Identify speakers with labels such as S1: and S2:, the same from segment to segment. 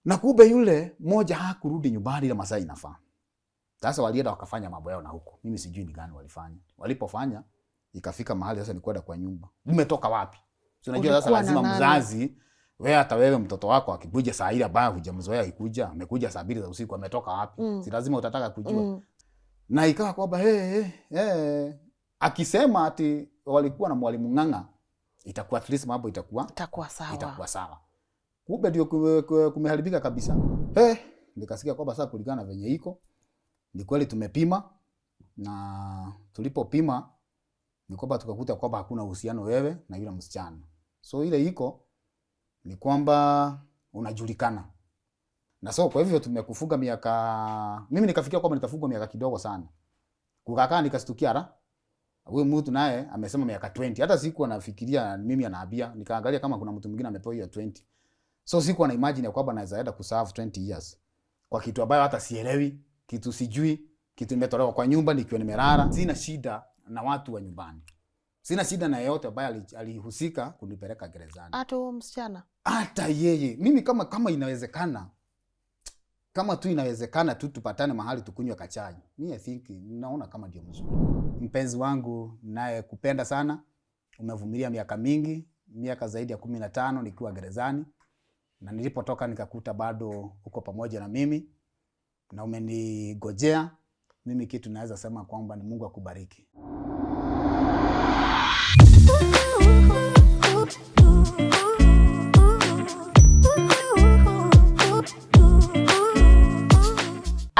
S1: Na kumbe yule mmoja hakurudi nyumbani ile masaa inafaa. Sasa walienda wakafanya mambo yao na huko. Mimi sijui ni gani walifanya. Walipofanya ikafika mahali sasa nikwenda kwa nyumba. Umetoka wapi? So unajua sasa lazima mzazi, wewe hata wewe mtoto wako akikuja saa ile ambayo hujamzoea ikikuja, amekuja saa 2 za usiku ametoka wapi? Si lazima utataka kujua. Na ikawa kwamba akisema ati walikuwa na mwalimu ng'ang'a, itakuwa at least mambo itakuwa sawa. Itakuwa sawa. Kumbe ndio kumeharibika kabisa. Nikasikia kwamba sasa kulingana venye iko, ni kweli tumepima, na tulipopima ni kwamba tukakuta kwamba hakuna uhusiano wewe na yule msichana. So ile iko ni kwamba unajulikana. Na so kwa hivyo tumekufunga miaka, mimi nikafikia kwamba nitafungwa miaka kidogo sana. Kukakaa nikastukia huyu mtu naye amesema miaka 20. Hata siku anafikiria mimi anaambia, nikaangalia kama kuna mtu mwingine amepewa hiyo 20. So siku ana imagine ya kwamba naweza enda kuserve 20 years kwa kitu ambayo hata sielewi, kitu sijui, kitu nimetolewa kwa nyumba nikiwa nimelala. Sina shida na watu wa nyumbani. Sina shida na yeyote ambaye alihusika kunipeleka gerezani.
S2: Hata huyo msichana? Hata
S1: yeye. Mimi kama inawezekana, kama tu inawezekana tu tupatane mahali tukunywe kachai. Mimi I think naona kama ndio mzuri. Mpenzi wangu naye kupenda sana. Umevumilia miaka mingi, miaka zaidi ya 15 nikiwa gerezani. Na nilipotoka nikakuta bado uko pamoja na mimi na umenigojea. Mimi kitu naweza sema kwamba ni Mungu akubariki.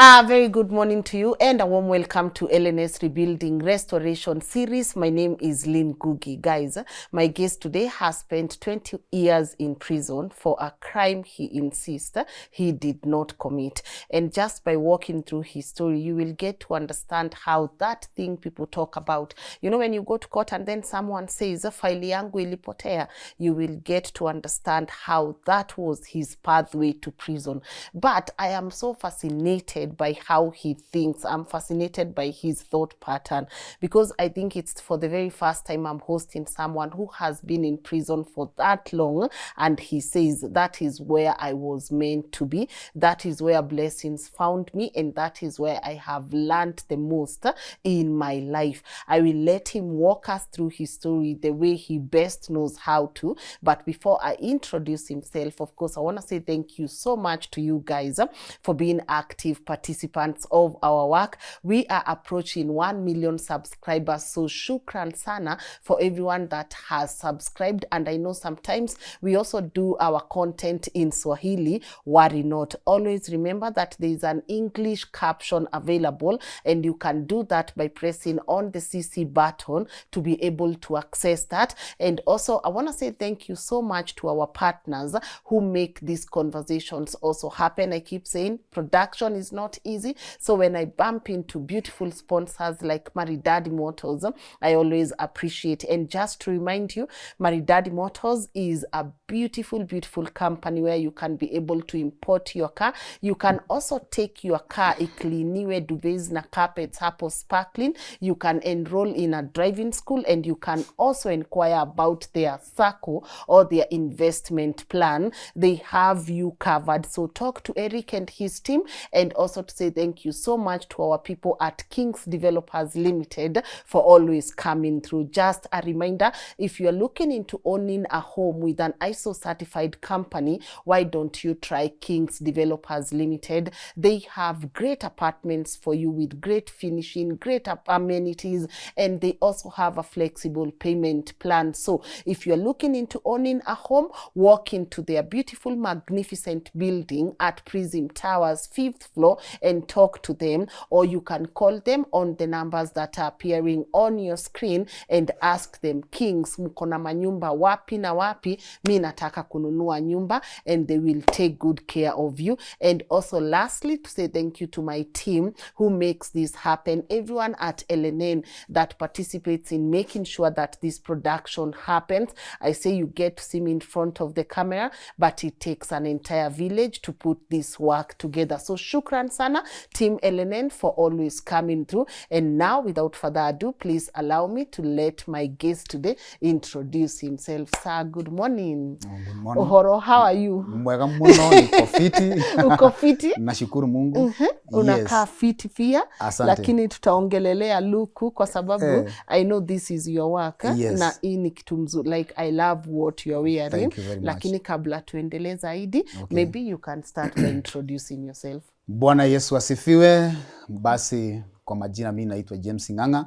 S2: A very good morning to you and a warm welcome to LNS Rebuilding Restoration Series. My name is Lynn Ngugi. Guys, my guest today has spent 20 years in prison for a crime he insists he did not commit. And just by walking through his story, you will get to understand how that thing people talk about. You know, when you go to court and then someone says, "Faili yangu ilipotea," you will get to understand how that was his pathway to prison. But I am so fascinated by how he thinks. I'm fascinated by his thought pattern, because I think it's for the very first time I'm hosting someone who has been in prison for that long, and he says that is where I was meant to be, that is where blessings found me, and that is where I have learned the most in my life. I will let him walk us through his story the way he best knows how to. But before I introduce himself, of course, I want to say thank you so much to you guys for being active participants of our work. We are approaching 1 million subscribers, so shukran sana for everyone that has subscribed. And I know sometimes we also do our content in Swahili. Worry not. Always remember that there is an English caption available, and you can do that by pressing on the CC button to be able to access that. And also, I want to say thank you so much to our partners who make these conversations also happen. I keep saying production is not easy, so when I bump into beautiful sponsors like Maridadi Motors, I always appreciate. And just to remind you, Maridadi Motors is a beautiful company where you can be able to import your car. You can also take your car ikliniwe, duvets na carpets hapo sparkling. You can enroll in a driving school, and you can also inquire about their SACCO or their investment plan. They have you covered. So talk to Eric and his team. And also to say thank you so much to our people at Kings Developers Limited for always coming through. Just a reminder, if you're looking into owning a home with an ISO certified company, why don't you try Kings Developers Limited? They have great apartments for you with great finishing, great amenities, and they also have a flexible payment plan. So if you're looking into owning a home, walk into their beautiful, magnificent building at Prism Towers 5th floor and talk to them, or you can call them on the numbers that are appearing on your screen and ask them, Kings, mko na manyumba wapi na wapi? Mi nataka kununua nyumba, and they will take good care of you. And also lastly, to say thank you to my team who makes this happen, everyone at LNN that participates in making sure that this production happens. I say you get to see me in front of the camera, but it takes an entire village to put this work together. So shukran sana Team LNN for always coming through. And now, without further ado, please allow me to let my guest today introduce himself. Sir, good morning.
S1: Good morning.
S2: Ohoro, how are you?
S1: Mwega muno, niko fiti.
S2: Uko fiti?
S1: Nashukuru Mungu.
S2: Yes. Unakaa fiti pia.
S1: Asante.
S2: Lakini tutaongelelea luku kwa sababu I know this is your work.
S1: Yes.
S2: Na hii ni kitu mzuri. Like, I love what you are wearing.
S1: Thank you very much.
S2: Lakini kabla tuendelee zaidi, maybe you can start by introducing yourself.
S1: Bwana Yesu asifiwe. Basi kwa majina mimi naitwa James Ng'ang'a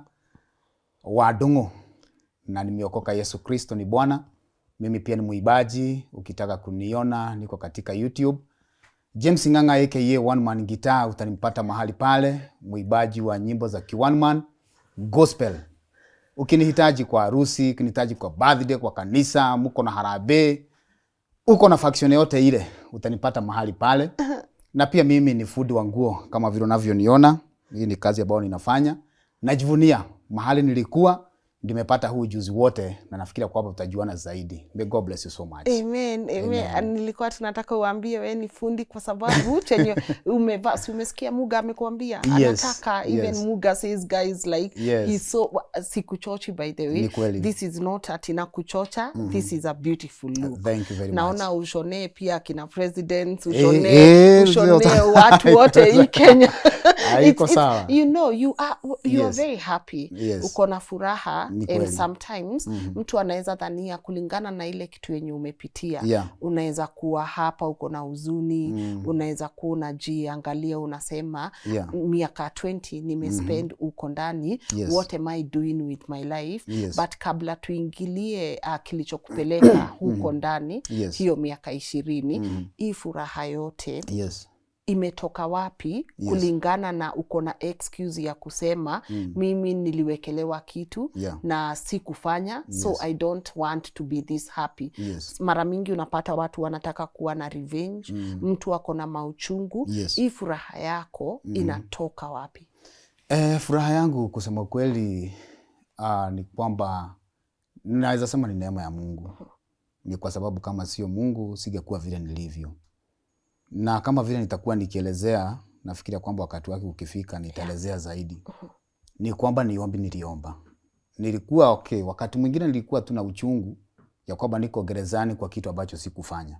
S1: wa Dungu, na nimeokoka. Yesu Kristo ni Bwana. Mimi pia ni muibaji. Ukitaka kuniona niko katika YouTube James Ng'ang'a aka One Man Guitar, utanimpata mahali pale. Muibaji wa nyimbo za ki-one man gospel. Ukinihitaji kwa harusi, ukinihitaji kwa birthday, kwa kanisa, mko na harambee, uko na faction yote ile, utanipata mahali pale. Na pia mimi ni fundi wa nguo kama vile unavyoniona. Hii ni kazi ambayo ninafanya. Najivunia mahali nilikuwa nimepata huu ujuzi wote, na nafikiria kwamba utajuana zaidi. May God bless you so much.
S2: Amen. Amen. Nilikuwa tunataka uambie wewe ni fundi kwa sababu chenye umevaa, umesikia Muga amekuambia anataka even Muga says guys like he's so sikuchochi by the way. This is not atina kuchocha. This is a beautiful look.
S1: Thank you very much.
S2: Naona ushone pia kina presidents, ushone watu wote hii Kenya.
S1: Haiko sawa.
S2: You know you are very happy. Uko na furaha. And sometimes mtu anaweza dhania kulingana na ile kitu yenye umepitia. Unaweza kuwa hapa uko na huzuni, unaweza kuwa unajiangalia unasema miaka 20 nimespend uko ndani, what am I doing with my life? But kabla tuingilie kilichokupeleka huko ndani hiyo miaka 20, hii furaha yote imetoka wapi? Kulingana na uko na excuse ya kusema mimi niliwekelewa kitu na sikufanya, so I don't want to be this happy. Mara mingi unapata watu wanataka kuwa na revenge, mtu ako na mauchungu. Hii furaha yako inatoka wapi?
S1: Furaha yangu kusema kweli ni kwamba naweza sema ni neema ya Mungu. Ni kwa sababu kama sio Mungu singekuwa vile nilivyo. Na kama vile nitakuwa nikielezea, nafikiria kwamba wakati wake ukifika nitaelezea zaidi. Ni kwamba niliomba. Nilikuwa wakati mwingine nilikuwa tuna uchungu ya kwamba niko gerezani kwa kitu ambacho sikufanya.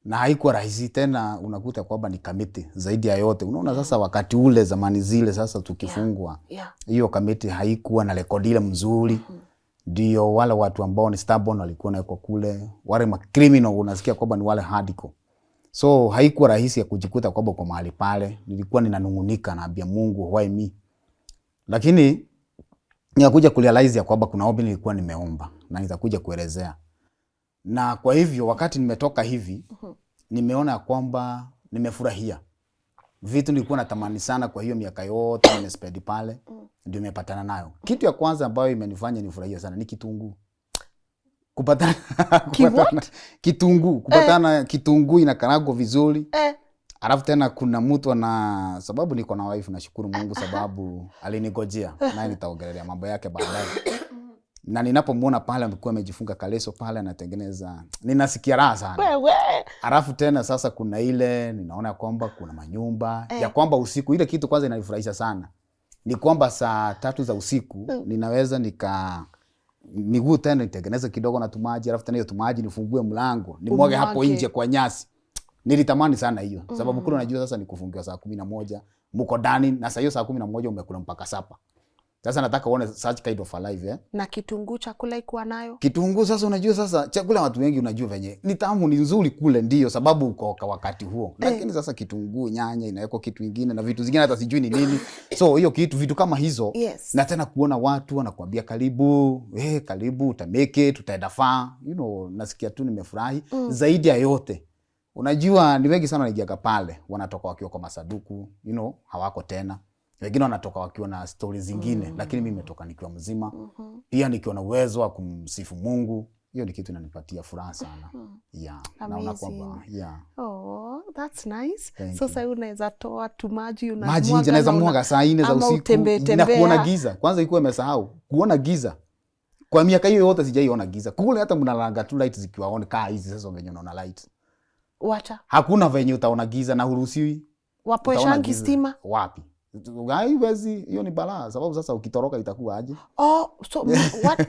S1: Na haikuwa rahisi tena, unakuta kwamba ni kamiti zaidi ya yote. Unaona sasa wakati ule zamani zile sasa tukifungwa. Hiyo kamiti haikuwa na rekodi ile mzuri. Ndio wale watu ambao ni stubborn walikuwa naiko kule. Wale criminal unasikia kwamba ni wale hardcore. So haikuwa rahisi ya kujikuta kwamba kwa mahali pale. Nilikuwa ninanungunika naambia Mungu why me. Lakini nikakuja kurealize ya kwamba kuna ombi nilikuwa nimeomba na nitakuja kuelezea. Na kwa hivyo wakati nimetoka hivi nimeona kwamba nimefurahia. Vitu nilikuwa natamani sana kwa hiyo miaka yote nimespend pale ndio nimepatana nayo. Kitu ya kwanza ambayo imenifanya nifurahie sana ni kitunguu. Kupatana kitunguu, kupatana kitunguu inakarangwa vizuri. Alafu tena kuna mtu na sababu niko na wife, nashukuru Mungu sababu alinigojea. Naye nitaongelea mambo yake baadaye. Na ninapomuona pale amekuwa amejifunga kaleso pale anatengeneza, ninasikia raha sana. Alafu tena sasa kuna ile ninaona kwamba kuna manyumba ya kwamba usiku ile kitu kwanza inanifurahisha sana. Ni kwamba saa 3 za usiku ninaweza miguu tena nitengeneza kidogo na tumaji, alafu tena hiyo tumaji nifungue mlango nimwage hapo nje kwa nyasi. Nilitamani sana hiyo sababu kule unajua sasa nikufungiwa saa 11 mko ndani, na saa hiyo saa 11 umekula mpaka sapa. Sasa nataka uone such kind of alive
S2: na kitunguu chakula ikuwa nayo.
S1: Kitunguu sasa unajua sasa chakula watu wengi unajua venye ni tamu ni nzuri kule, ndio sababu uko kwa wakati huo. Lakini sasa kitunguu, nyanya inawekwa kitu kingine na vitu zingine hata sijui ni nini. So hiyo vitu kama hizo na tena kuona watu wanakuambia karibu, karibu utameke tutaenda faa. Nasikia tu nimefurahi zaidi ya yote. Unajua ni wengi sana wanaingia pale wanatoka wakiwa kwa masaduku, hawako tena. Wengine wanatoka wakiwa na stories zingine, lakini mimi nimetoka nikiwa mzima. Pia nikiwa na uwezo wa kumsifu Mungu. Hiyo ni kitu inanipatia furaha sana. Naona kwamba
S2: Oh, that's nice. So sasa unaweza toa tu maji
S1: maji nje, naweza mwaga saa 4 za usiku na kuona giza. Kwanza ilikuwa imesahau kuona giza. Kwa miaka hiyo yote sijaiona giza. Kule hata mnalanga tu light zikiwa on kaa hizi sasa venye unaona light.
S2: Wacha.
S1: Hakuna venye utaona giza na huruhusiwi.
S2: Wapoeshangi stima
S1: wapi? Haiwezi, hiyo ni balaa, sababu sasa ukitoroka itakuwa aje?
S2: So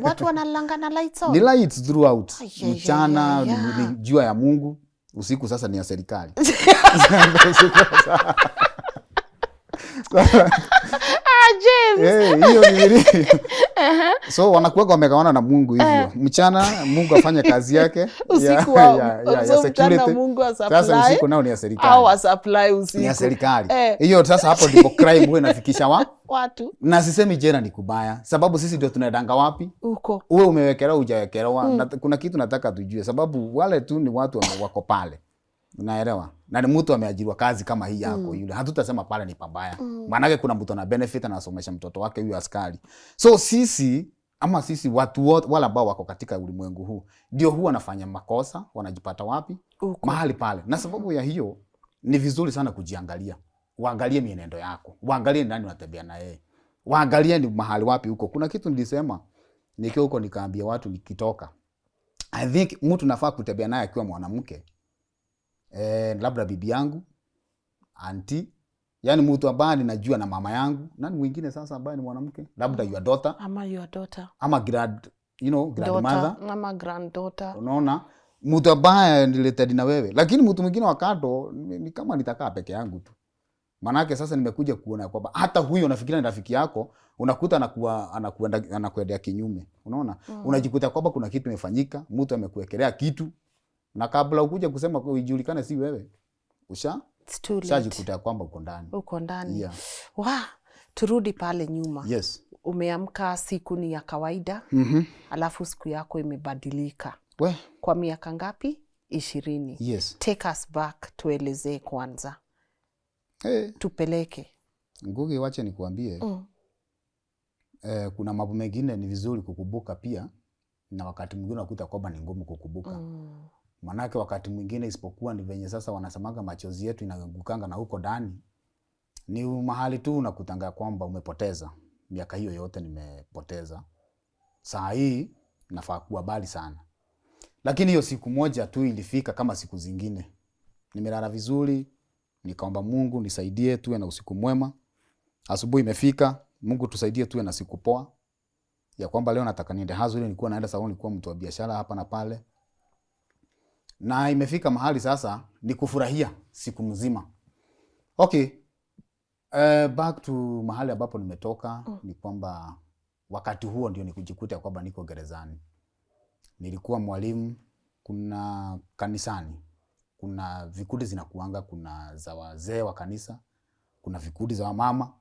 S2: watu wanalanga na lights on?
S1: Ni lights throughout. Mchana ni jua ya Mungu, usiku sasa ni ya serikali.
S2: James.
S1: Hiyo ni so wanakuwa wamegawana na Mungu hivyo. Mchana Mungu afanye kazi yake,
S2: usiku ya security. Mungu asupply.
S1: Sasa usiku nao ni ya serikali.
S2: Au supply usiku.
S1: Ni ya serikali. Hiyo sasa hapo ndipo crime huwa inafikisha
S2: watu.
S1: Na sisemi jera ni kubaya, sababu sisi ndio tunadanga wapi?
S2: Uko.
S1: Uwe umewekelewa hujawekelewa. Kuna kitu nataka tujue, sababu wale tu ni watu wako pale. Unaelewa? Na ni mtu ameajiriwa kazi kama hii yako yule. Hatutasema pale ni pabaya. Maana kuna mtu ana benefit na anasomesha mtoto wake huyu askari. So sisi watu wote wale ambao wako katika ulimwengu huu ndio huwa wanafanya makosa, wanajipata wapi? Mahali pale. Na sababu ya hiyo ni vizuri sana kujiangalia. Waangalie mienendo yako. Waangalie nani unatembea na yeye. Waangalie ni mahali wapi huko. Kuna kitu nilisema nikiwa huko nikaambia watu nikitoka. I think mtu nafaa kutembea naye akiwa mwanamke. Labda bibi yangu, auntie, yani mtu ambaye ninajua na mama yangu. Nani mwingine sasa ambaye ni mwanamke? Labda your daughter.
S2: Ama your daughter.
S1: Ama grandmother.
S2: Ama granddaughter.
S1: Unaona? Mtu ambaye related na wewe. Lakini mtu mwingine wakati ni kama nitakaa peke yangu tu. Manake sasa nimekuja kuona kwamba hata huyo unafikiria ni rafiki yako, unakuta anakuendea kinyume. Unaona? Unajikuta kwamba kuna kitu imefanyika, mtu amekuwekelea kitu. Na kabla ukuja kusema ujulikane si wewe, ushajikuta kwamba uko ndani.
S2: Yeah. Turudi pale nyuma.
S1: Yes.
S2: Umeamka, siku ni ya kawaida. Alafu siku yako imebadilika. Kwa miaka ngapi? 20.
S1: Yes.
S2: Take us back, tuelezee kwanza. Tupeleke.
S1: Ngugi, wache nikuambie. Kuna mambo mengine ni vizuri kukumbuka pia, na wakati mwingine unakuta kwamba ni ngumu kukumbuka. Manake wakati mwingine isipokuwa ni venye sasa wanasemaga machozi yetu inagukanga na huko ndani. Ni mahali tu unakutanga kwamba umepoteza. Miaka hiyo yote nimepoteza. Saa hii nafaa kuwa bali sana. Lakini hiyo siku moja tu ilifika kama siku zingine. Nimelala vizuri, nikaomba Mungu nisaidie tuwe na usiku mwema. Asubuhi imefika, Mungu tusaidie tuwe na siku poa. Ya kwamba leo nataka niende Hazuri, nilikuwa naenda saloni, nilikuwa mtu wa biashara hapa na pale. Na imefika mahali sasa ni kufurahia siku mzima. Okay. Back to mahali ambapo nimetoka. Ni kwamba wakati huo ndio nikujikuta kwamba niko gerezani. Nilikuwa mwalimu, kuna kanisani. Kuna vikundi zinakuanga, kuna za wazee wa kanisa, kuna vikundi za wamama.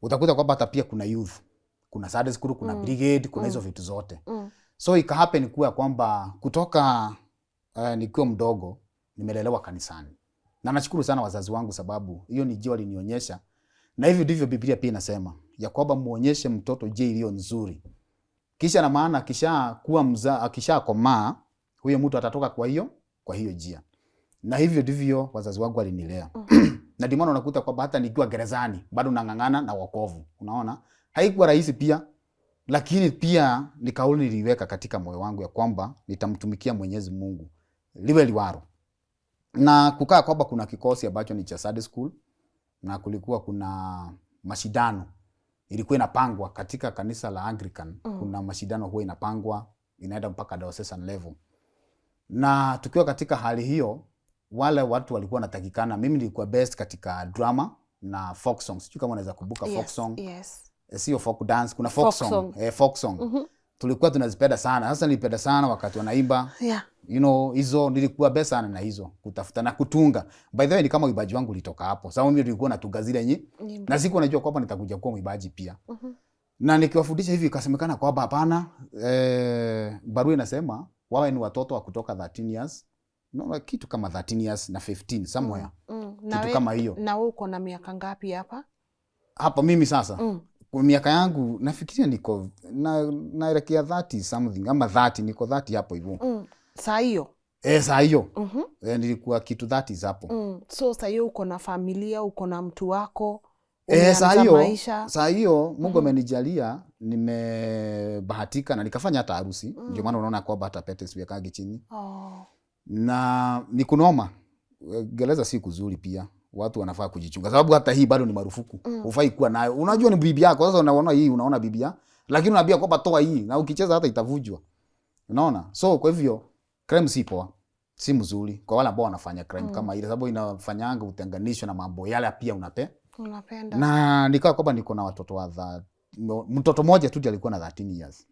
S1: Utakuta kwamba hata pia kuna youth. Kuna Sunday school, kuna brigade, kuna hizo vitu zote. So ikahappen kuwa kwamba kutoka nikiwa mdogo nimelelewa kanisani. Na nashukuru sana wazazi wangu sababu hiyo ni njia walinionyesha. Na hivyo ndivyo Biblia pia inasema, ya kwamba muonyeshe mtoto njia iliyo nzuri. Kisha na maana akishakomaa huyo mtu atatoka kwa hiyo njia. Na hivyo ndivyo wazazi wangu walinilea. Na ndio maana unakuta kwamba hata nikiwa gerezani bado nang'ang'ana na wokovu. Unaona? Haikuwa rahisi pia, lakini pia ni kauli niliweka katika moyo wangu ya kwamba nitamtumikia Mwenyezi Mungu liwe liwaro. Na kukaa kwamba kuna kikosi ambacho ni cha Sunday school, na kulikuwa kuna mashindano ilikuwa inapangwa katika kanisa la Anglican. Kuna mashindano huwa inapangwa inaenda mpaka diocesan level. Na tukiwa katika hali hiyo, wale watu walikuwa wanatakikana, mimi nilikuwa best katika drama na folk songs. Sijui kama unaweza kukumbuka folk song.
S2: Yes.
S1: Sio folk dance, kuna folk song. Folk song. Tulikuwa tunazipenda sana. Sasa nilipenda sana wakati wanaimba. You know, hizo nilikuwa best sana na hizo kutafuta na kutunga. By the way, ni kama uibaji wangu ulitoka hapo. Sababu mimi nilikuwa natunga zile na siku najua kwamba nitakuja kuwa muibaji pia. Na nikiwafundisha hivi ikasemekana kwamba hapana, barua inasema wawe ni watoto wa kutoka 13 years. No, kitu kama 13 years na 15 somewhere. Kitu kama hiyo.
S2: Na wewe uko na miaka ngapi hapa?
S1: Hapa mimi sasa. Kwa miaka yangu nafikiria niko naelekea 30 something ama 30, niko 30 hapo hivyo.
S2: Saa hiyo?
S1: Saa hiyo. Nilikuwa kitu 30 hapo.
S2: So saa hiyo uko na familia, uko na mtu wako,
S1: saa hiyo Mungu amenijalia, nimebahatika na nikafanya hata harusi. Ndio maana unaona kwamba hata pete siwekagi chini. Na nikunoma. Gereza si kuzuri pia. watu wanafaa kujichunga. Sababu hata hii bado ni marufuku. Hufai kuwa nayo. Unajua ni bibi yako. Sasa unaona hii, unaona bibi yako. Lakini unaambia kwamba toa hii na ukicheza hata itavujwa. Unaona? So kwa hivyo crime si poa. Si mzuri kwa wale ambao wanafanya crime kama ile, sababu inafanyanga utenganisho na mambo yale pia unapenda. Na nikawa kwamba niko na watoto mtoto mmoja tu alikuwa na 13 years.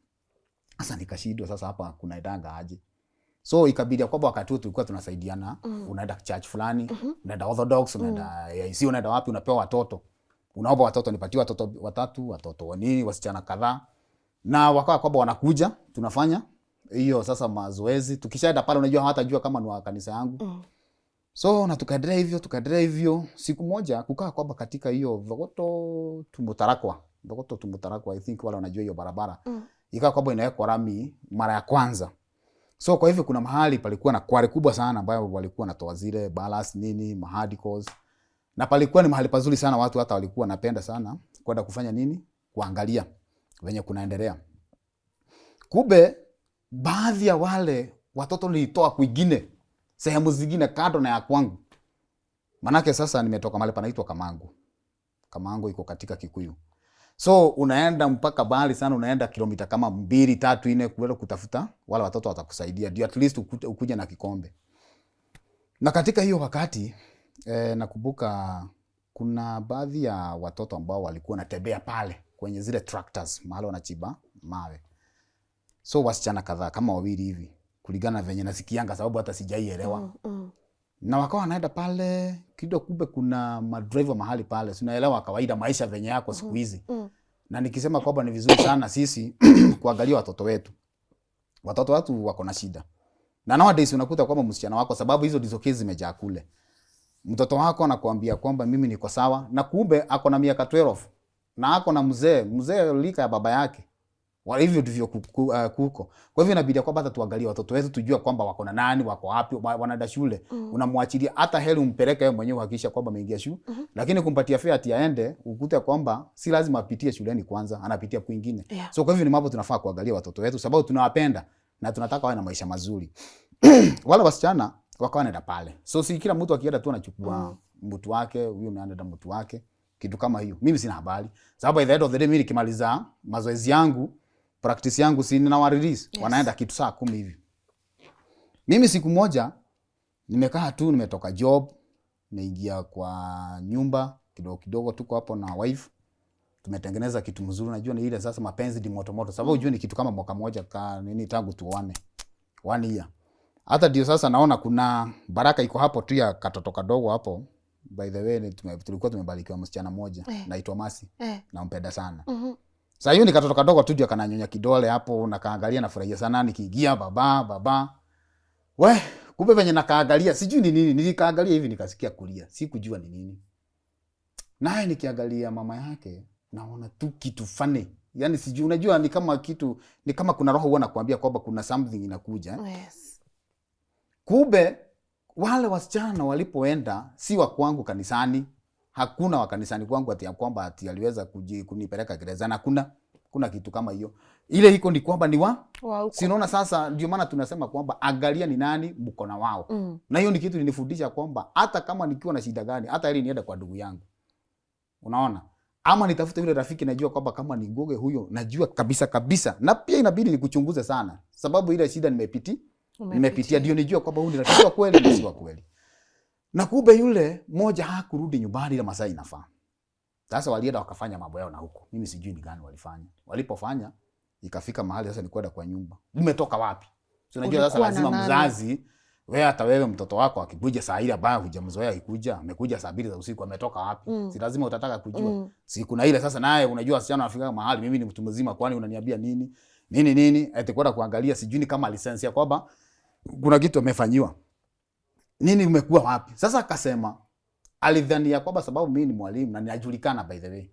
S1: Sasa nikashindwa sasa hapa kuna idanga aje. So ikabidi kwamba wakati wote tulikuwa tunasaidiana, unaenda church fulani, unaenda Orthodox, unaenda si unaenda wapi, unapewa watoto. Unaomba watoto, nipatie watoto 3, watoto wasichana kadhaa. Na wakawa kwamba wanakuja, tunafanya hiyo sasa mazoezi. Tukishaenda pale unajua hawatajua kama ni wa kanisa yangu. So na tukaendelea hivyo. Siku moja kukaa kwamba katika hiyo Dogoto Tumutarakwa, I think wala wanajua hiyo barabara. Ikawa kwamba inawekwa rami mara ya kwanza. So kwa hivyo kuna mahali palikuwa na kware kubwa sana ambayo walikuwa natoa zile ballast nini, mahadicals. Na palikuwa ni mahali pazuri sana, watu hata walikuwa wanapenda sana kwenda kufanya nini? Kuangalia venye kunaendelea. Kumbe baadhi ya wale watoto nilitoa kwingine, sehemu zingine kando na ya kwangu. Manake sasa nimetoka mahali panaitwa Kamango. Kamango iko katika Kikuyu. So unaenda mpaka bali sana, unaenda kilomita kama 2, 3, 4 kuenda kutafuta wale watoto watakusaidia. Ndio at least ukuje na kikombe. Na katika hiyo wakati nakumbuka kuna baadhi ya watoto ambao walikuwa wanatembea pale kwenye zile tractors mahali wanachimba mawe. So wasichana kadhaa kama 2 hivi kulingana venye nasikianga, sababu hata sijaielewa. Na wakawa wanaenda pale kidogo, kumbe kuna madriver mahali pale. Sinaelewa kawaida maisha venye yako siku hizi. Na nikisema kwamba ni vizuri sana sisi kuangalia watoto wetu. Watoto watu wako na shida. Na nowadays unakuta kwamba msichana wako, sababu hizo ndizo kesi zimejaa kule. Mtoto wako anakuambia kwamba mimi niko sawa, na kumbe ako na miaka 12 na ako na mzee lika ya baba yake. Wa hivyo ndivyo kuko. Kwa hivyo inabidi kwamba hata tuangalie watoto wetu, tujue kwamba wako na nani, wako wapi, wanaenda shule. Unamwachilia hata heli umpeleke yeye mwenyewe hakikisha kwamba ameingia shule. Lakini kumpatia fare ati aende, ukute kwamba si lazima apitie shuleni kwanza, anapitia kwingine. So kwa hivyo ni mambo tunafaa kuangalia watoto wetu, sababu tunawapenda na tunataka wawe na maisha mazuri. Wale wasichana wakawa wanaenda pale. So si kila mtu akienda tu anachukua mtu wake, huyo anaenda mtu wake, kitu kama hiyo. Mimi sina habari. Sababu at the end of the day mimi nikimaliza mazoezi yangu, practice yangu si nina release, wanaenda kitu saa 10 hivi. Mimi siku moja nimekaa tu, nimetoka job, nimeingia kwa nyumba kidogo tuko hapo na wife. Tumetengeneza kitu mzuri, najua ni ile sasa mapenzi di moto. Sababu unajua ni kitu kama mwaka mmoja tangu tuone. 1 year. Hata ndio sasa naona kuna baraka iko hapo tu ya katoto kadogo hapo. By the way tulikuwa tumebarikiwa msichana mmoja naitwa Masi. Nampenda sana. Sasa hiyo ni katoto kadogo tu ndio kananyonya kidole hapo, na kaangalia na furahia sana, nikiingia baba. Kumbe venye nakaangalia sijui ni nini, nilikaangalia hivi nikasikia kulia. Sikujua ni nini. Naye nikiangalia mama yake naona tu kitu funny. Yaani sijui, unajua ni kama kitu, ni kama kuna roho huwa nakwambia kwamba kuna something inakuja. Kumbe wale wasichana walipoenda si wa kwangu kanisani. Hakuna wa kanisani kwangu ati kwamba ati aliweza kunipeleka gereza, na kuna kitu kama hiyo. Ile iko ni kwamba ni sinaona sasa, ndio maana tunasema kwamba angalia ni nani mko na wao. Na hiyo ni kitu linifundisha kwamba hata kama nikiwa na shida gani, hata ili niende kwa ndugu yangu. Unaona? Ama nitafute yule rafiki najua kwamba kama ni Ngoge huyo, najua kabisa. Na pia inabidi nikuchunguze sana, sababu ile shida nimepitia ndio nijua kwamba huyu ni rafiki wa kweli na si wa kweli. Na kumbe yule mmoja hakurudi nyumbani ile masaa inafaa. Sasa walienda wakafanya mambo yao na huko. Mimi sijui ni gani walifanya. Walipofanya ikafika mahali sasa ni kwenda kwa nyumba. Umetoka wapi? So unajua sasa lazima mzazi, wewe hata wewe mtoto wako akikuja saa ile ambayo hujamzoea ikuja, amekuja saa 2 za usiku, ametoka wapi? Si lazima utataka kujua. Si kuna ile sasa naye unajua wasichana wanafika mahali, mimi ni mtu mzima kwani unaniambia nini? Eti kwenda kuangalia sijui ni kama lisensi ya kwamba kuna kitu amefanyiwa. Nini umekuwa wapi? Sasa akasema alidhania kwamba sababu mimi ni mwalimu na ninajulikana, by the way.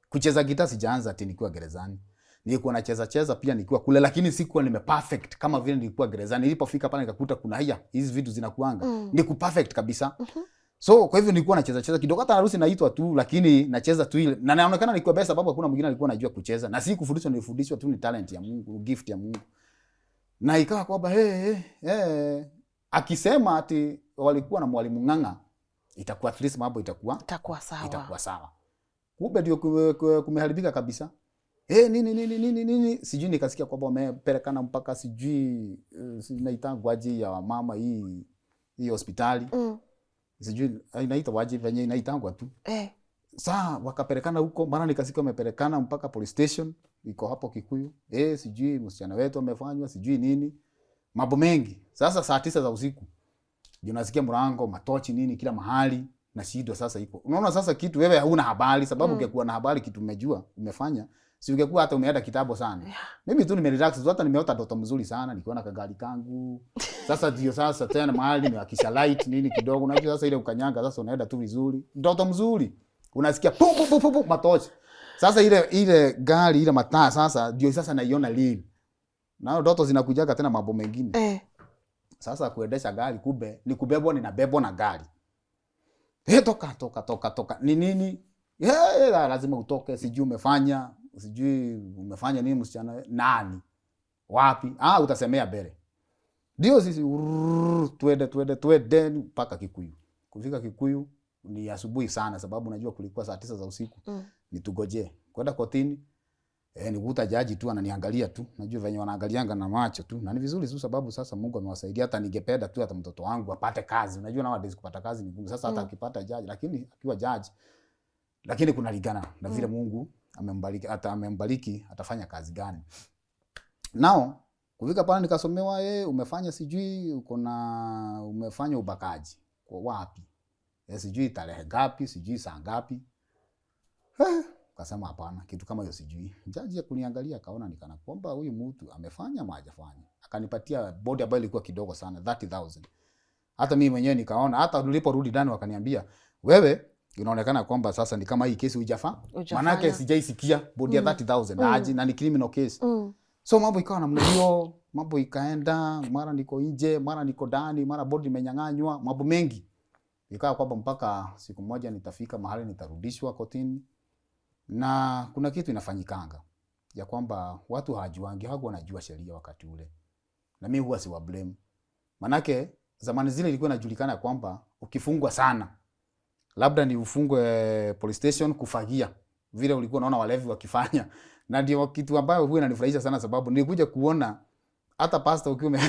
S1: Kucheza gitaa sijaanza ati nikiwa gerezani. Nilikuwa nacheza pia nikiwa kule, lakini sikuwa perfect kama vile nilikuwa gerezani. Nilipofika pale nikakuta kuna hizi vitu zinakuanga. Niku perfect kabisa. So kwa hivyo nilikuwa nacheza kidogo, hata harusi naitwa tu, lakini nacheza tu ile. Na naonekana nilikuwa best sababu hakuna mwingine alikuwa anajua kucheza. Na si kufundishwa, nilifundishwa tu, ni talent ya Mungu, gift ya Mungu. Na ikawa kwamba akisema ati walikuwa na mwalimu ng'ang'a, itakuwa at least mambo itakuwa
S2: sawa.
S1: Kumbe ndio kumeharibika kabisa. Nini sijui nikasikia kwamba wamepelekana mpaka sijui inaitangwa aje ya mama hii hospitali. Sijui inaitwa waje venye inaitangwa tu. Saa wakapelekana huko, mara nikasikia wamepelekana mpaka police station iko hapo Kikuyu. Sijui msichana wetu amefanywa sijui nini. Mambo mengi. Sasa saa 9 za usiku. Ndio nasikia mlango, matochi nini kila mahali na shida sasa iko. Unaona sasa kitu wewe hauna habari sababu ungekuwa na habari kitu umejua, umefanya. Si ungekuwa hata umeenda kitambo sana. Mimi tu nimerelax, hata nimeota ndoto mzuri sana, nikiona kagari kangu. Sasa ndio sasa tena mahali nimewakisha light nini kidogo. Unajua sasa ile ukanyanga sasa unaenda tu vizuri. Ndoto mzuri. Unasikia pum pum pum pum matochi. Sasa ile gari ile mataa sasa ndio sasa naiona lini. Na ndoto zinakujaga tena mambo mengine. Sasa kuendesha gari kumbe ni kubebwa ninabebwa na gari. Toka. Ni nini? Lazima utoke, sijui umefanya nini msichana nani? Wapi? Utasemea mbele. Ndio sisi twende mpaka Kikuyu. Kufika Kikuyu ni asubuhi sana sababu unajua kulikuwa saa 9 za usiku. Nitugoje. Kwenda kotini. Nikuta jaji tu ananiangalia tu. Najua venye wanaangalianga na macho tu. Na ni vizuri tu sababu sasa Mungu amewasaidia hata ningependa tu hata mtoto wangu apate kazi. Unajua nowadays kupata kazi ni ngumu. Sasa hata akipata jaji lakini akiwa jaji lakini kuna ligana na vile Mungu amembariki atafanya kazi gani. Nao kufika pale nikasomewa umefanya sijui umefanya ubakaji. Kwa wapi? Sijui tarehe ngapi, sijui saa ngapi. Kasema hapana, kitu kama hiyo sijui. Jaji ya kuniangalia akaona nikana kwamba huyu mtu amefanya ama hajafanya. Akanipatia bodi ambayo ilikuwa kidogo sana 30,000. Hata mimi mwenyewe nikaona, hata niliporudi ndani wakaniambia, "Wewe inaonekana kwamba sasa ni kama hii kesi hujafa." Manake sijaisikia bodi ya 30,000 aje na ni criminal case. So mambo ikawa namna hiyo, mambo ikaenda, mara niko nje, mara niko ndani, mara bodi imenyang'anywa, mambo mengi. Ikawa kwamba mpaka siku moja nitafika mahali nitarudishwa kotini. Na kuna kitu inafanyikanga ya kwamba watu hawajuangi, wanajua sheria wakati ule. Na mimi huwa siwa blame. Manake zamani zile ilikuwa inajulikana kwamba ukifungwa sana labda ni ufungwe police station kufagia vile ulikuwa unaona walevi wakifanya. Na ndio kitu ambayo huwa inanifurahisha sana sababu nilikuja kuona hata pastor ukiwa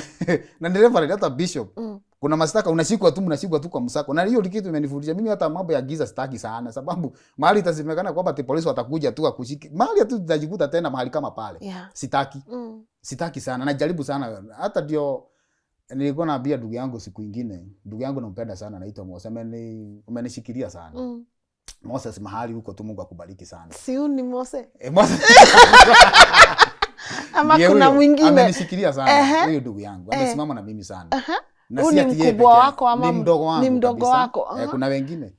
S1: na dereva hata bishop kuna mashtaka unashikwa tu kwa msako. Na hiyo kitu imenifundisha mimi hata mambo ya giza sitaki sana sababu mahali itasemekana kwamba polisi watakuja tu akushiki. Mahali tu tutajikuta tena mahali kama pale. Sitaki. Sitaki sana. Najaribu sana. Hata ndio nilikuwa naambia ndugu yangu siku nyingine. Ndugu yangu nampenda sana anaitwa Moses. Umenishikilia sana. Moses mahali huko tu Mungu akubariki sana.
S2: Siuni Moses.
S1: Moses.
S2: Ama kuna mwingine
S1: amenishikilia sana huyo ndugu yangu. Amesimama na mimi sana. Na si ati yeye
S2: mkubwa wako ama
S1: ni mdogo wangu.
S2: Ni mdogo wako.
S1: Kuna wengine.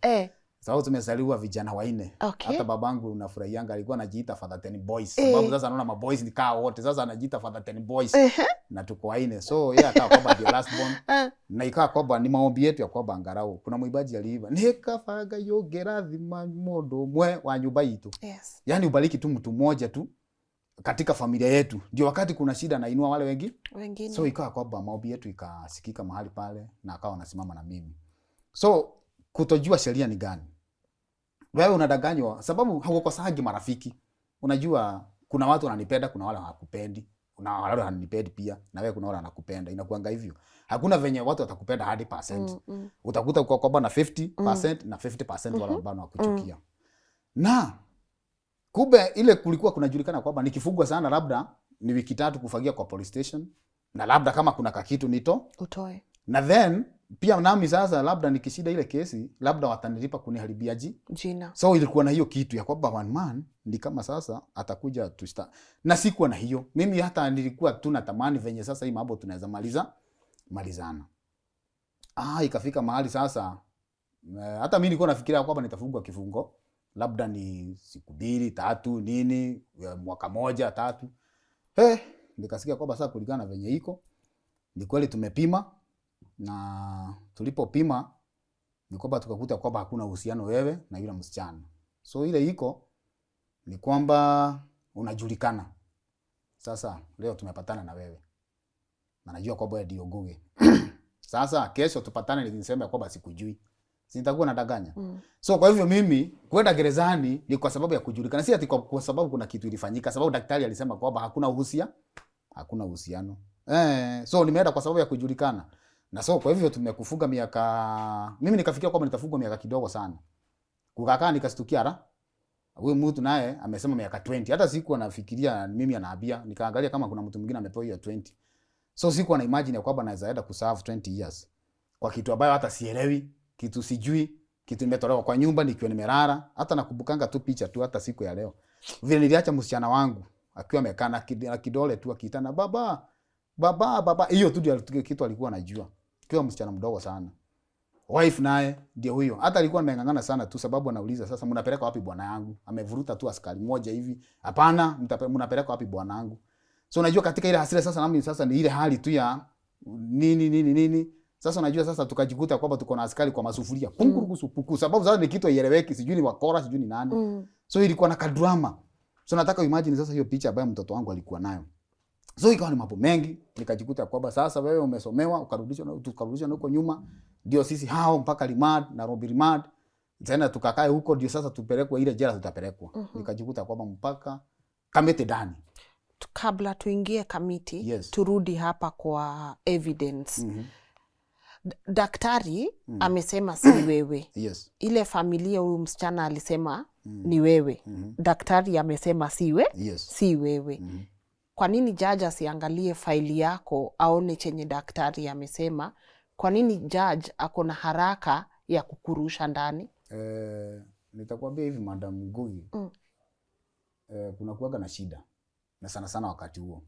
S1: Sababu tumezaliwa vijana 4. Hata babangu unafurahianga alikuwa anajiita Father Ten Boys. Sababu sasa anaona maboys ni kaa wote. Sasa anajiita Father Ten Boys. Na tuko 4. So yeye akawa kwamba ndio last born. Na ikawa kwamba ni maombi yetu ya kwamba angarau. Kuna mwimbaji aliimba, "Nikafaga yogerathima mundu mwe wa nyumba yetu." Yaani ubariki tu mtu mmoja tu katika familia yetu. Ndio wakati kuna shida na inua wale wengine. So ikawa kwamba maombi yetu ikasikika mahali pale na akawa anasimama na mimi. So kutojua sheria ni gani. Wewe unadanganywa sababu haukosangi marafiki. Unajua kuna watu wananipenda, kuna wale hawakupendi. Kuna wale wananipendi pia na wewe kuna wale wanakupenda. Inakuanga hivyo. Hakuna venye watu watakupenda 100%. Utakuta uko kwamba na 50% na 50% wale ambao wanakuchukia. Na kumbe ile kulikuwa kunajulikana kwamba nikifungwa sana labda ni wiki 3 kufagia kwa police station na labda kama kuna kakitu utoe. Na then pia nami sasa labda nikishida ile kesi labda watanilipa kuniharibia
S2: jina.
S1: So ilikuwa na hiyo kitu ya kwamba one man ni kama sasa atakuja tusta. Na sikuwa na hiyo. Mimi hata nilikuwa tu natamani venye sasa hii mambo tunaweza malizana. Ikafika mahali sasa hata mimi nilikuwa nafikiria kwamba nitafungwa kifungo labda ni siku 2, 3 nini, mwaka 1, 3. Nikasikia kwamba sasa kulingana venye iko ni kweli tumepima na tulipopima ni kwamba tukakuta kwamba hakuna uhusiano wewe na yule msichana. So ile iko ni kwamba unajulikana. Sasa leo tumepatana na wewe. Na najua kwamba ndio Ngugi. Sasa kesho tupatane niseme kwamba sikujui. nitakuwa nadanganya. So kwa hivyo mimi kwenda gerezani ni kwa sababu ya kujulikana, si ati kwa sababu kuna kitu ilifanyika, sababu daktari alisema kwamba hakuna uhusiano. So nimeenda kwa sababu ya kujulikana. Na so kwa hivyo tumekufuga miaka, mimi nikafikiria kwamba nitafugwa miaka kidogo sana. Kukakaa nikastukia huyu mtu naye amesema miaka 20. Hata sikuwa nafikiria mimi anaambia, nikaangalia kama kuna mtu mwingine amepewa hiyo 20. So sikuwa na imagine kwamba naweza enda kuserve 20 years. Kwa kitu ambayo hata sielewi, kitu sijui, kitu nimetolewa kwa nyumba nikiwa nimelala, hata nakubukanga tu picha tu hata siku ya leo. Vile niliacha msichana wangu akiwa amekaa na kidole tu akiitana baba. Hiyo tu ndio kitu alikuwa anajua. Kiwa msichana mdogo sana. Wife naye ndio huyo. Hata alikuwa amengangana sana tu sababu anauliza sasa mnapeleka wapi bwana yangu? Amevuruta tu askari mmoja hivi. Hapana, mnapeleka wapi bwana yangu? So unajua katika ile hasira sasa nami sasa ni ile hali tu ya nini. Sasa unajua sasa tukajikuta kwamba tuko na askari kwa masufuria. Pungurugusu sababu sasa ni kitu haieleweki, sijui ni wakora, sijui ni nani. So ilikuwa na kadrama. So nataka imagine sasa hiyo picha ambayo mtoto wangu alikuwa nayo. So ikawa ni mambo mengi, nikajikuta kwamba sasa wewe umesomewa, tukarudishwa na huko nyuma, ndio sisi hao mpaka Rimad na Robi Rimad. Tena tukakae huko ndio sasa tupelekwe ile jela tutapelekwa. Nikajikuta kwamba mpaka Kamiti ndani.
S2: Kabla tuingie Kamiti, turudi hapa kwa evidence. Daktari amesema si wewe. Ile familia huyu msichana alisema ni wewe. Daktari amesema si wewe. Kwa nini judge asiangalie faili yako aone chenye daktari amesema? Kwa nini judge ako na haraka ya kukurusha ndani?
S1: Nitakwambia hivi Madam Ngugi. Kuna kuwaga na shida. Na sana wakati huo.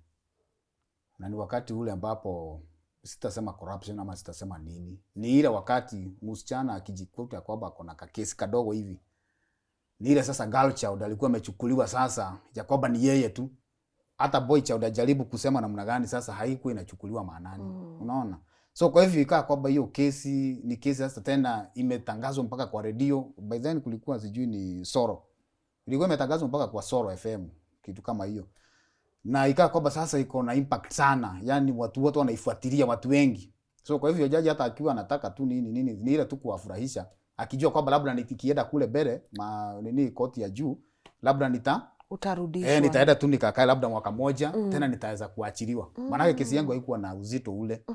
S1: Na ni wakati ule ambapo sitasema corruption ama sitasema nini. Ni ile wakati msichana akijikuta kwamba kuna kesi kadogo hivi. Ni ile sasa girl child alikuwa amechukuliwa sasa ya kwamba ni yeye tu. Hata boy child ajaribu kusema namna gani sasa haikuwa inachukuliwa maanani. Unaona? So kwa hivyo ikaa kwamba hiyo kesi ni kesi sasa tena imetangazwa mpaka kwa radio. By then kulikuwa sijui ni Soro. Ilikuwa imetangazwa mpaka kwa Soro FM, kitu kama hiyo. Na ikaa kwamba sasa iko na impact sana. Yaani watu wote wanaifuatilia, watu wengi. So kwa hivyo jaji hata akiwa anataka tu nini ni ile tu kuwafurahisha, akijua kwamba labda nikienda kule mbele koti ya juu, labda
S2: utarudishwa.
S1: Nitaenda tu nikakaa labda mwaka moja, tena nitaweza kuachiliwa. Maana kesi yangu haikuwa na uzito ule.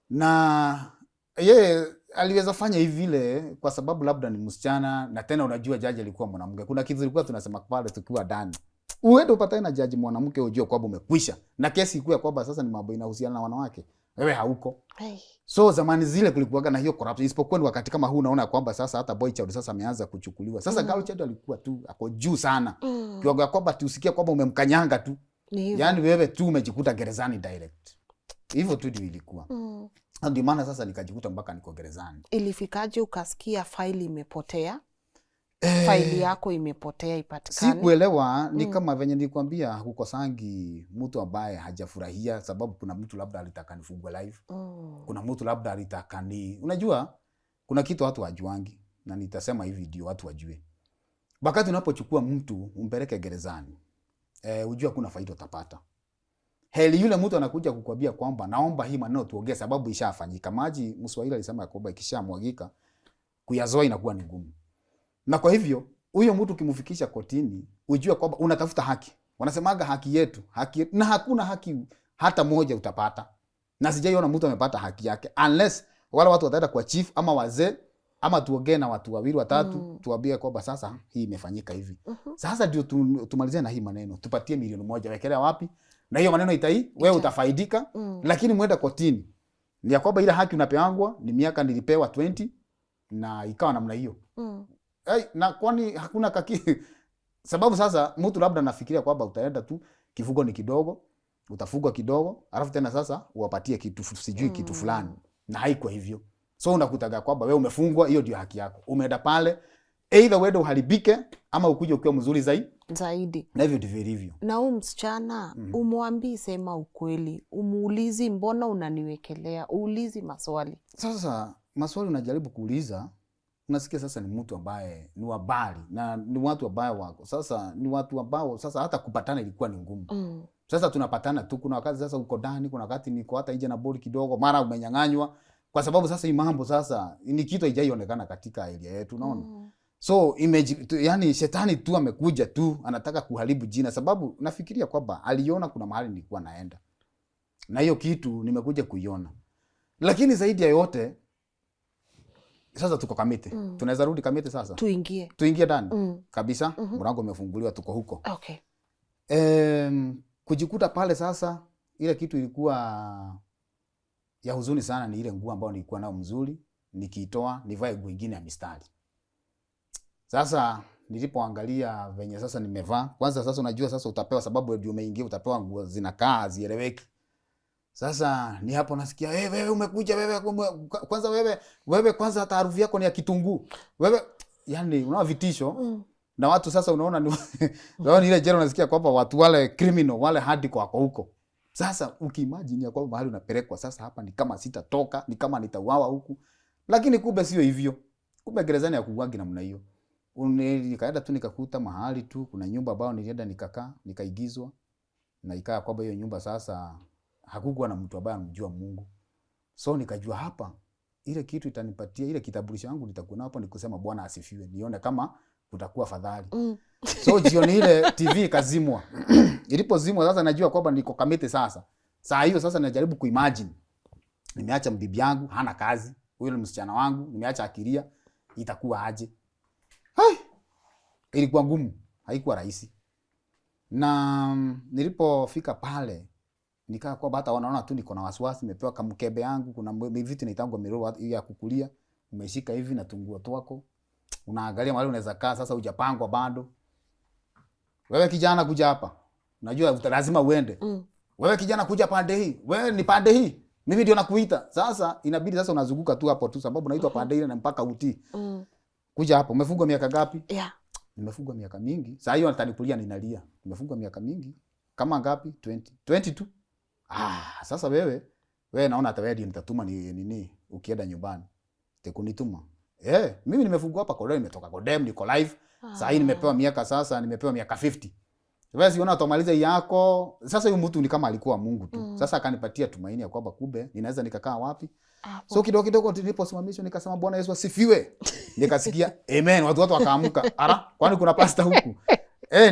S1: Na yeye aliweza fanya hivi vile kwa sababu labda ni msichana, na tena unajua jaji alikuwa mwanamke. Kuna kitu ilikuwa tunasema pale tukiwa ndani. Uende upatane na jaji mwanamke ujue kwamba umekwisha. Na kesi ikuwa kwamba sasa ni mambo inahusiana na wanawake. Wewe hauko. So zamani zile kulikuwa na hiyo corruption. Isipokuwa ni wakati kama huu unaona kwamba sasa hata boy child sasa ameanza kuchukuliwa. Sasa girl child alikuwa tu ako juu sana. Kiwango kwamba tusikia kwamba umemkanyanga tu. Yaani wewe tu umejikuta gerezani direct. Hivyo tu ndio ilikuwa. Ndio maana sasa nikajikuta mpaka niko gerezani.
S2: Ilifikaje ukasikia faili imepotea? Faili yako imepotea ipatikane?
S1: Sikuelewa, ni kama venye nilikwambia hukosangi mtu ambaye hajafurahia sababu kuna mtu labda alitaka nifungwe live. Kuna mtu labda alitaka unajua kuna kitu watu wajuangi na nitasema hivi ndio watu wajue. Wakati unapochukua mtu umpeleke gerezani, ujue kuna faida utapata. Heli yule mtu anakuja kukwambia kwamba naomba hii maneno tuongee sababu ishafanyika. Maji Mswahili alisema kwamba ikishamwagika kuyazoa inakuwa ni ngumu. Na kwa hivyo huyo mtu ukimfikisha kotini ujue kwamba unatafuta haki. Wanasemaga haki yetu, na hakuna haki hata moja utapata. Na sijaiona mtu amepata haki yake unless wale watu wataenda kwa chief ama wazee ama tuongee na watu wawili watatu tuambie kwamba sasa hii imefanyika hivi. Sasa ndio tumalizie na hii maneno. Tupatie milioni 1 wekelea wapi? Na hiyo maneno wewe utafaidika. Lakini muenda kotini. Ni ya kwamba ile haki unapeangwa ni miaka nilipewa 20 na ikawa namna hiyo. Na kwani hakuna sababu sasa mtu labda nafikiria kwamba utaenda tu kifugo ni kidogo, utafugwa kidogo, alafu tena sasa uwapatie kitu sijui kitu fulani. Na haiko hivyo. So unakutaga kwamba wewe umefungwa, hiyo ndio haki yako. Umeenda pale either uende uharibike ama ukuje ukiwa mzuri zaidi. Na hivyo ndivyo hivyo.
S2: Na msichana umwambii sema ukweli. Umuulizi mbona unaniwekelea? Uulizi maswali.
S1: Sasa maswali unajaribu kuuliza, unasikia sasa ni mtu ambaye ni wabali na ni watu ambao wako. Sasa ni watu ambao sasa hata kupatana ilikuwa ni ngumu. Sasa tunapatana tu, kuna wakati sasa uko ndani, kuna wakati niko hata nje na boli kidogo, mara umenyang'anywa. Kwa sababu sasa hii mambo sasa ni kitu haijaionekana katika area yetu, unaona. So image, yani shetani tu amekuja tu anataka kuharibu jina, sababu nafikiria kwamba aliona kuna mahali nilikuwa naenda. Na hiyo kitu nimekuja kuiona. Lakini zaidi ya yote sasa tuko Kamiti. Tunaweza rudi Kamiti sasa. Tuingie ndani. Kabisa. Mlango umefunguliwa, tuko huko.
S2: Okay.
S1: Kujikuta pale sasa, ile kitu ilikuwa ya huzuni sana, ni ile nguo ambayo nilikuwa nayo mzuri, nikiitoa nivae nguo nyingine ya mistari. Sasa nilipoangalia venye sasa nimevaa, kwanza sasa unajua sasa utapewa, sababu ndio umeingia, utapewa nguo zinakaa zieleweki. Sasa ni hapo nasikia wewe umekuja, wewe kwanza, wewe kwanza hata harufu yako ni ya kitunguu. Wewe yani unaona vitisho. Na watu sasa unaona ni ni ile jero, unasikia kwamba watu wale criminal wale hadi kwa huko. Sasa ukiimagine ya kwamba mahali unapelekwa sasa, hapa ni kama sitatoka, ni kama nitauawa huku. Lakini kumbe sio hivyo. Kumbe gerezani ya kuuaga namna hiyo. Nikaenda tu nikakuta mahali tu kuna nyumba ambayo nilienda nikakaa, nikaigizwa. Na ikaa kwamba hiyo nyumba sasa hakukuwa na mtu ambaye anamjua Mungu. So nikajua hapa ile kitu itanipatia ile kitambulisho yangu nitakuwa hapo, nikusema Bwana asifiwe, nione kama kutakuwa fadhali. So jioni ile TV ikazimwa. Ilipozimwa sasa najua kwamba niko Kamiti sasa. Saa hiyo sasa najaribu kuimagine. Nimeacha bibi yangu hana kazi, huyo ni msichana wangu, nimeacha akilia, itakuwa aje? Hai! Ilikuwa ngumu, haikuwa rahisi. Na nilipofika pale nikaa kwa hata wanaona tu niko na wasiwasi, nimepewa kamkebe yangu, kuna vitu inaitangwa miroro ya kukulia, umeshika hivi na tunguo twako. Unaangalia mahali unaweza kaa, sasa hujapangwa bado. Wewe kijana kuja hapa. Unajua lazima uende. Wewe kijana kuja pande hii. Wewe ni pande hii. Mimi ndio nakuita. Sasa inabidi sasa unazunguka tu hapo tu, sababu naitwa pande ile na mpaka utii. Kuja hapo. Umefungwa miaka ngapi? Nimefungwa miaka mingi. Sasa hiyo atanipulia ninalia. Nimefungwa miaka mingi. Kama ngapi? 22. Sasa wewe naona hata wewe nitatuma nini ukienda nyumbani. Tekunituma. Mimi nimefungwa hapa Kodem, nimetoka Kodem, niko live. Sasa hii nimepewa miaka, sasa nimepewa miaka 50. Wewe siona utamaliza yako. Sasa huyu mtu ni kama alikuwa Mungu tu. Sasa akanipatia tumaini ya kwamba kumbe ninaweza nikakaa wapi. So kidogo kidogo niliposimamishwa nikasema Bwana Yesu asifiwe. Nikasikia amen, watu wakaamka. Kwani kuna pastor huku?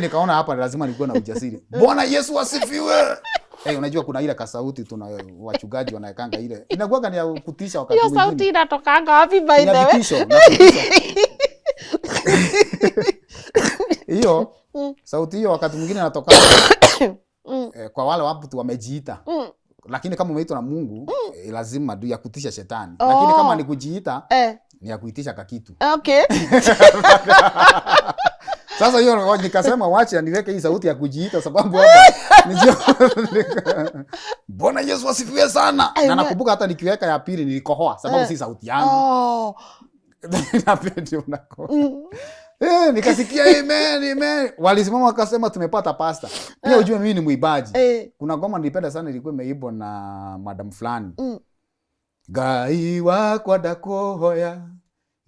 S1: Nikaona hapa lazima nikuwe na ujasiri. Bwana Yesu asifiwe. Unajua kuna ile kasauti tuna wachungaji wanaekanga ile. Inakuwa ni ya kutisha wakati mwingine.
S2: Hiyo sauti inatokanga wapi by the way?
S1: Hiyo sauti hiyo wakati mwingine inatoka kwa wale watu wamejiita. Lakini kama umeitwa na Mungu, lazima ndio ya kutisha shetani. Lakini kama ni kujiita, ni ya kuitisha kakitu.
S2: Okay.
S1: Sasa hiyo nikasema wacha niweke hii sauti ya kujiita, sababu hapa nijio Bwana Yesu asifiwe sana. Na nakumbuka hata nikiweka ya pili nilikohoa, sababu si sauti yangu. Napenda unako. Nikasikia amen. Walisimama wakasema tumepata pasta. Pia ujue mimi ni muibaji. Kuna ngoma nilipenda sana, ilikuwa imeibwa na madam fulani. Ngai wakwa ndakuhoya,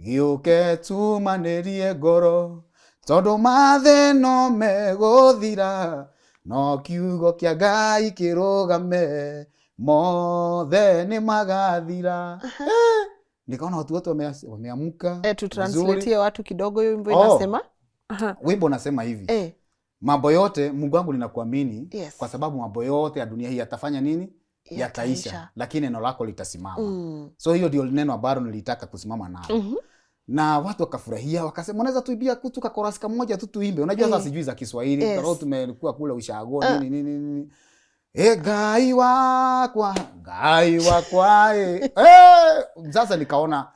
S1: giuke tumanerie ngoro, tondu mathino meguthira, no kiugo kia Ngai kirugame, mothe ni magathira. Nikaona watu wote wameamka.
S2: Tutranslate watu kidogo, hiyo wimbo inasema.
S1: Wimbo unasema hivi. Mambo yote Mungu wangu ninakuamini, kwa sababu mambo yote ya dunia hii yatafanya nini? Yataisha. Lakini neno lako litasimama. So hiyo ndio neno ambalo nilitaka kusimama nalo. Na watu wakafurahia, wakasema unaweza tuibia kutuka chorus moja tu tuimbe. Unajua sasa sijui za Kiswahili, karao tumekuwa kule ushago nini. Ngai wakwa. Sasa nikaona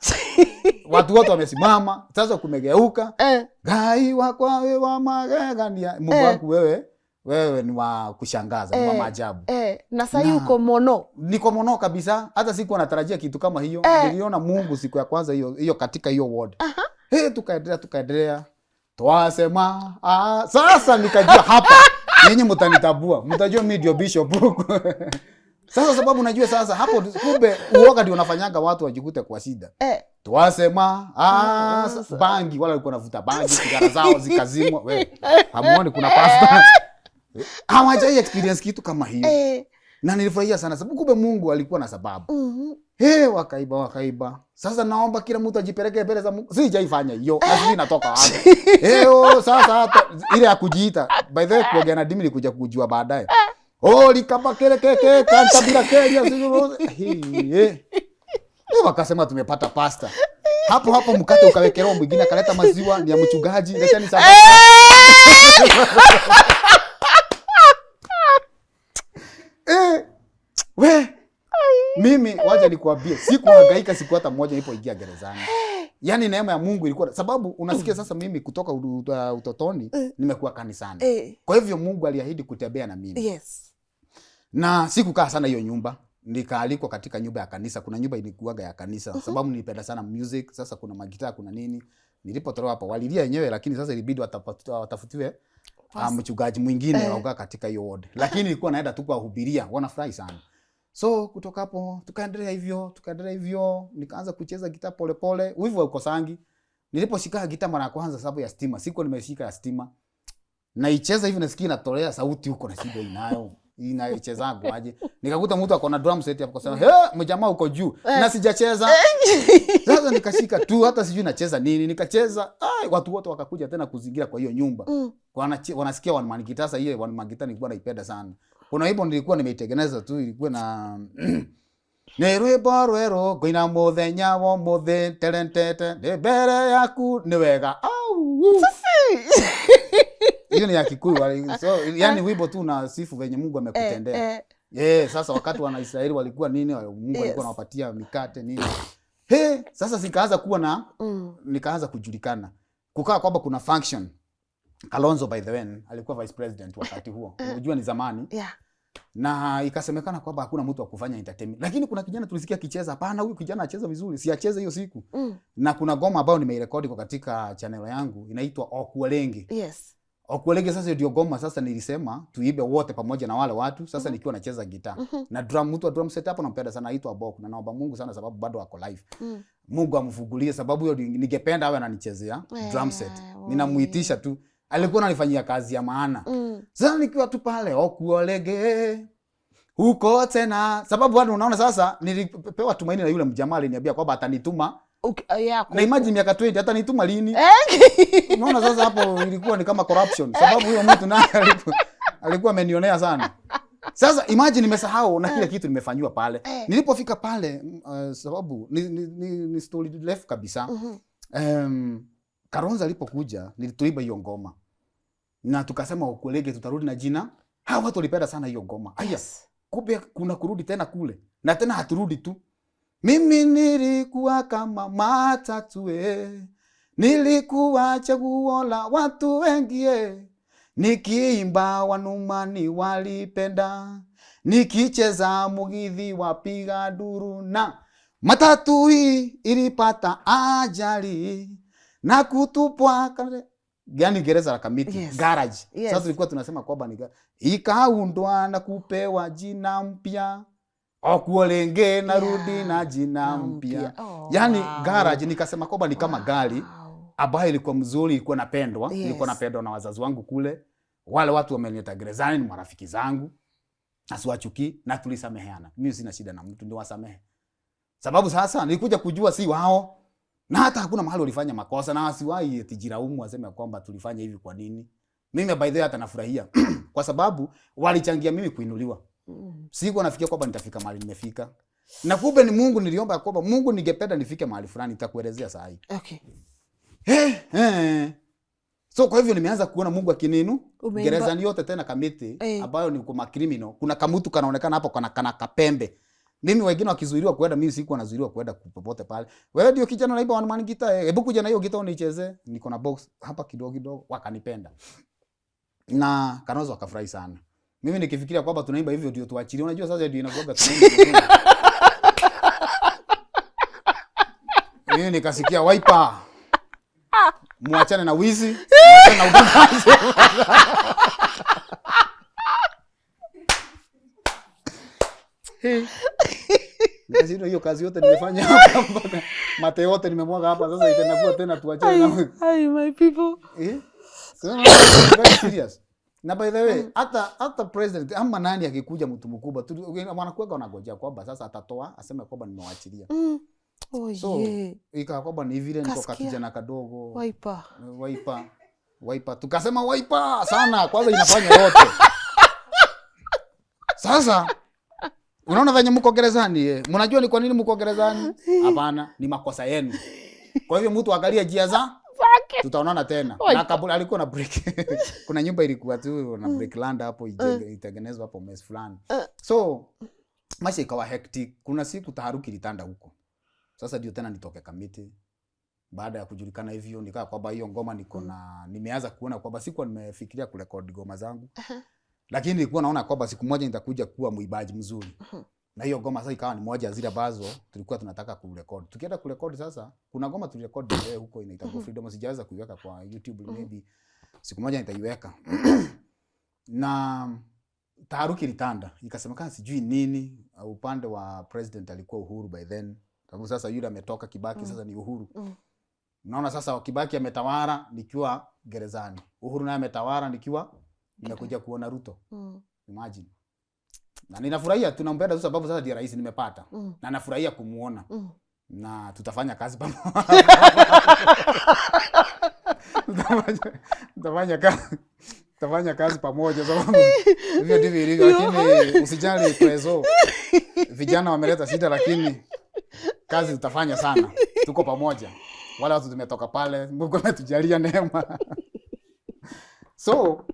S1: watu wote wamesimama, sasa kumegeuka. Ngai wakwa wewe wa magegania. Mungu wangu wewe ni wa kushangaza, ni wa maajabu.
S2: Na sasa uko mono.
S1: Niko mono kabisa. Hata sikuwa natarajia kitu kama hiyo. Niliona Mungu siku ya kwanza hiyo katika hiyo word. Tukaendelea. Twasema sasa nikajua hapa yenye mtanitabua. Mtajua mimi ndio bishop. Sasa sababu najua sasa hapo kumbe uoga ndio unafanyanga watu wajikute kwa shida. Twasema bangi, wala walikuwa wanavuta bangi, sigara zao zikazimwa. Wewe hamuoni kuna pasta. Hawajai experience kitu kama hiyo. Na nilifurahia sana sababu kumbe Mungu alikuwa na sababu. Wakaiba. Sasa naomba kila mtu ajipeleke mbele za Mungu. Sijaifanya hiyo. Azili natoka wapi? Sasa ile ya kujiita. By the way kuongea na dimi nikuja kujua baadaye. Likapa keke kanta bila kelia. Wakasema tumepata pasta. Hapo mkate ukawekelewa, mwingine akaleta maziwa ni ya mchungaji. Leteni sasa. Mimi wacha nikuambie, sikuhangaika siku hata moja nilipoingia gerezani. Yaani neema ya Mungu ilikuwa, sababu unasikia sasa mimi kutoka utotoni nimekuwa kanisani. Kwa hivyo Mungu aliahidi kutembea na mimi.
S2: Yes.
S1: Na sikukaa sana hiyo nyumba. Nikaalikwa katika nyumba ya kanisa. Kuna nyumba ilikuwaga ya kanisa. Sababu nilipenda sana music. Sasa kuna magitaa, kuna nini. Nilipotolewa hapa walilia yenyewe, lakini sasa ilibidi watafutiwe mchungaji mwingine waoga katika hiyo ward. Lakini nilikuwa naenda tu kuwahubiria, wanafurahi sana. So kutoka hapo tukaendelea hivyo, nikaanza kucheza gitaa pole pole. Hivyo uko sangi. Niliposhika gitaa mara ya kwanza sababu ya stima, siko nimeshika ya stima. Naicheza hivi nasikia inatolea sauti huko na shida inayo. Inaichezangu aje. Nikakuta mtu ako na drum set hapo akasema, mjamaa uko juu na sijacheza." Sasa nikashika tu, hata sijui nacheza nini. Nikacheza, watu wote wakakuja tena kuzingira kwa hiyo nyumba. Wanasikia one man guitar. Sasa hiyo one man guitar nilikuwa naipenda sana. Kuna hivyo nilikuwa nimeitengeneza tu, ilikuwa na Nerwe rwero goina muthenya wo muthi terentete mbere yaku ni wega. Hiyo ni ya Kikuyu. So yani wimbo tu na sifu venye Mungu amekutendea. Sasa wakati wana Israeli walikuwa nini, Mungu alikuwa anawapatia mikate nini. Sasa sikaanza kuwa na nikaanza kujulikana. Kukaa kwamba kuna function. Kalonzo by the way alikuwa vice president wakati huo. Unajua ni zamani. Na ikasemekana kwamba hakuna mtu wa kufanya entertainment. Lakini kuna kijana tulisikia kicheza, hapana huyu kijana acheza vizuri, si acheze hiyo siku. Na kuna ngoma ambayo nimeirekodi kwa katika channel yangu inaitwa Okuolenge.
S2: Yes.
S1: Okuolenge sasa ndio ngoma sasa nilisema tuibe wote pamoja na wale watu sasa nikiwa nacheza gitaa. Na mtu wa drum set hapo nampenda sana aitwa Bok, na naomba Mungu sana sababu bado ako live. Mungu amfungulie sababu hiyo ningependa awe ananichezea drum set. Ninamuitisha tu. Alikuwa ananifanyia kazi ya maana. Sasa nikiwa tu pale Okuolenge huko tena sababu watu unaona sasa nilipewa tumaini na yule mjamaa aliniambia kwamba atanituma. Na imagine miaka 20 hata nituma lini? Unaona sasa hapo ilikuwa ni kama corruption sababu huyo mtu naye alikuwa amenionea sana. Sasa imagine nimesahau na kile kitu nimefanywa pale. Nilipofika pale sababu ni story left kabisa. Kalonzo alipokuja nilituiba hiyo ngoma. Na tukasema Okuolenge tutarudi na jina. Hao watu walipenda sana hiyo ngoma. Kumbe kuna kurudi tena kule. Na tena haturudi tu. Mimi nilikuwa kama matatu nilikuwa chaguo la watu wengi nikiimba wanumani walipenda, nikicheza mugithi wapiga duru, na matatu hii ilipata ajali na kutupwa yani gereza la Kamiti. Garage. Sasa tulikuwa tunasema kwamba ni ikaundwa na kupewa jina mpya. Okuolenge narudi na jina mpya. Yani garage nikasema kwamba ni kama gari ambayo ilikuwa mzuri, ilikuwa napendwa, ilikuwa napendwa na wazazi wangu kule. Wale watu wamenileta gerezani ni marafiki zangu. Asiwachuki na tulisameheana. Mimi sina shida na mtu, ndio wasamehe. Sababu sasa nilikuja kujua si wao. Na hata hakuna mahali walifanya makosa, na wasiwahi tijiraumu waseme kwamba tulifanya hivi kwa nini. Mimi by the way hata nafurahia kwa sababu walichangia mimi kuinuliwa. Siko nafikia kwamba nitafika mahali nimefika. Na kumbe ni Mungu niliomba kwamba Mungu ningependa nifike mahali fulani, nitakuelezea saa hii.
S2: Okay.
S1: So kwa hivyo nimeanza kuona Mungu akininu gerezani yote tena Kamiti ambayo ni kwa criminal. Kuna kamutu kanaonekana hapo kana kapembe. Mimi wengine wakizuiliwa kwenda, mimi sikuwa nazuiliwa kwenda popote pale. Wewe ndio kijana unaiba one man guitar, hebu kuja na hiyo guitar unichezee. Niko na box hapa kidogo wakanipenda. Na Kalonzo akafurahi sana. Mimi nikifikiria kwamba tunaimba hivyo ndio tuachilie. Unajua sasa ndio inakuwa tunaimba. Mimi nikasikia wiper. Muachane na wizi, muachane na udanganyifu. Nikasema hiyo kazi yote nimefanya hapa mpaka mate yote nimemwaga hapa, sasa itakuwa tena tuachane na.
S2: Hi my people.
S1: So very serious. Na by the way, hata president ama nani akikuja mtu mkubwa wanakuweka wanagojea kwamba sasa atatoa aseme kwamba nimewaachilia.
S2: Oh
S1: so, ikawa kwamba ni vile nitoka kijana kadogo. Wiper. Tukasema Wiper sana kwanza inafanya yote. Sasa unaona venye mko gerezani, mnajua ni kwa nini mko gerezani? Hapana, ni makosa yenu. Kwa hivyo mtu angalia njia za tutaonana tena. Na kabla alikuwa na break. Kuna nyumba ilikuwa tu na break land hapo itengenezwa hapo mess fulani. So maisha ikawa hectic. Kuna siku taharuki ilitanda huko. Sasa ndio tena nitoke Kamiti. Baada ya kujulikana hivyo nikaa kwamba hiyo ngoma niko na nimeanza kuona kwamba sikuwa nimefikiria kurekodi ngoma zangu. Lakini nilikuwa naona kwamba siku moja nitakuja kuwa muibaji mzuri. Na hiyo ngoma sasa ikawa ni moja zile bazo tulikuwa tunataka kurekodi. Tukienda kurekodi sasa kuna ngoma tulirekodi huko inaitwa Freedom, sijaweza kuiweka kwa YouTube, maybe siku moja nitaiweka. Na taharuki ilitanda. Ikasemekana sijui nini, upande wa president alikuwa Uhuru by then. Sababu sasa yule ametoka Kibaki, sasa ni Uhuru. Naona sasa Kibaki ametawala nikiwa gerezani. Uhuru naye ametawala nikiwa nimekuja kuona Ruto. Imagine. Na ninafurahia tunampenda tu sababu sasa ndiye rais nimepata. Na nafurahia kumuona. Na tutafanya kazi pamoja. Tutafanya kazi pamoja sababu hivyo ndivyo ilivyo, lakini usijali Prezo. Vijana wameleta shida lakini kazi tutafanya sana. Tuko pamoja. Wala watu tumetoka pale, Mungu ametujalia neema. So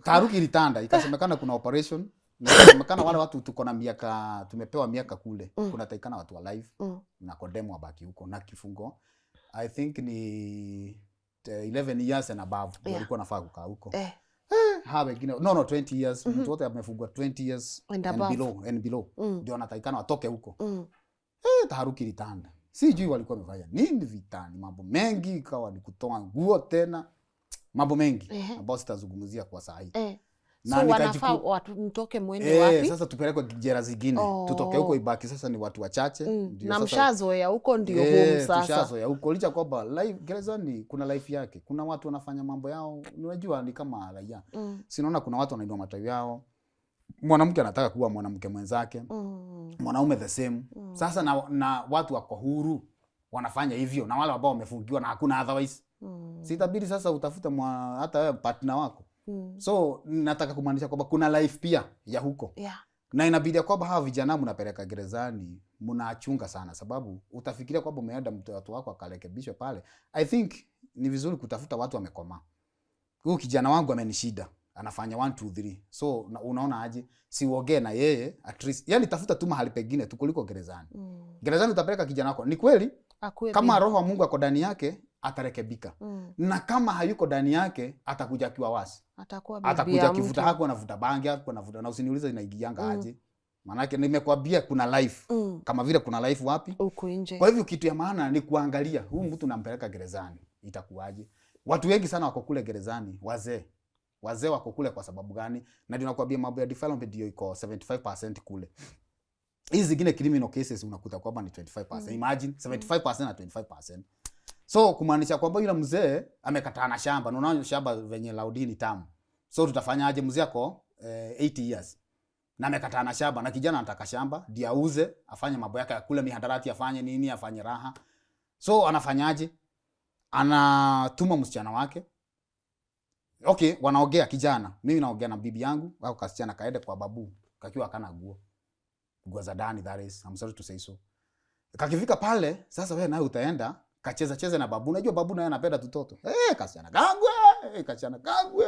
S1: taharuki ilitanda, ikasemekana kuna operation, na ikasemekana wale watu tuko na miaka, tumepewa miaka kule. Kuna taikana watu wa live na kodemu wabaki huko na kifungo. I think ni 11 years and above walikuwa nafaa kukaa huko. Ha wengine no 20 years, mtu wote amefungwa 20 years and below. Ndio anataikana watoke huko. Taharuki ilitanda. Sijui walikuwa wamefanya nini vitani, mambo mengi ikawa ni kutoa nguo tena. Mambo mengi ambao sitazungumzia kwa saa hii.
S2: Na so wanafaa watu mtoke mwende wapi?
S1: Sasa tupeleke jela zingine. Tutoke huko ibaki sasa ni watu wachache.
S2: Na mshazoea huko ndio home sasa.
S1: Tushazoea huko licha kwamba life gerezani kuna life yake. Kuna watu wanafanya mambo yao, unajua ni kama raia. Sinaona kuna watu wanainua matawi yao. Mwanamke anataka kuwa mwanamke mwenzake. Mwanaume the same. Sasa na watu wako huru wanafanya hivyo na wale ambao wamefungiwa na hakuna otherwise. Sitabidi sasa utafute hata wewe partner wako. So nataka kumaanisha kwamba kuna life pia ya huko. Na inabidi kwamba hawa vijana mnapeleka gerezani mnaachunga sana sababu utafikiria kwamba umeenda mtoto wako akarekebishwe pale. I think ni vizuri kutafuta watu wamekomaa. Huyu kijana wangu amenishida, anafanya 1 2 3. So unaona aje siongee na yeye at least. Yaani tafuta tu mahali pengine tu kuliko gerezani. Gerezani utapeleka kijana wako. Ni kweli kama roho wa Mungu ako ndani yake atarekebika. Na kama hayuko ndani yake atakuja kiwa wasi. Atakuja kivuta hako na vuta bangi hako na vuta, na usiniulize inaingianga aje. Maana yake nimekwambia kuna life. Kama vile kuna life wapi?
S2: Huko nje.
S1: Kwa hivyo kitu ya maana ni kuangalia huyu mtu nampeleka gerezani itakuwaje. Watu wengi sana wako kule gerezani, wazee wako kule kwa sababu gani? Na ndio nakwambia mambo ya development ndio iko 75% kule. Hizi zingine criminal cases unakuta kwamba ni 25%. Imagine 75% na 25%. So kumaanisha kwamba yule mzee amekataa na shamba. Unaona shamba venye laudini tamu. So tutafanya aje mzee ako 80 years. Na amekataa na shamba na kijana anataka shamba, ndio auze, afanye mambo yake kule mihadarati, afanye nini, afanye raha. So anafanyaje? Anatuma msichana wake. Okay, wanaongea kijana. Mimi naongea na bibi yangu, au kasichana kaende kwa babu, kakiwa kana nguo za ndani, that is, I'm sorry to say so. Kakifika pale, sasa wewe naye utaenda kacheza na babu. Unajua babu naye anapenda tutoto. Kasichana kangwe.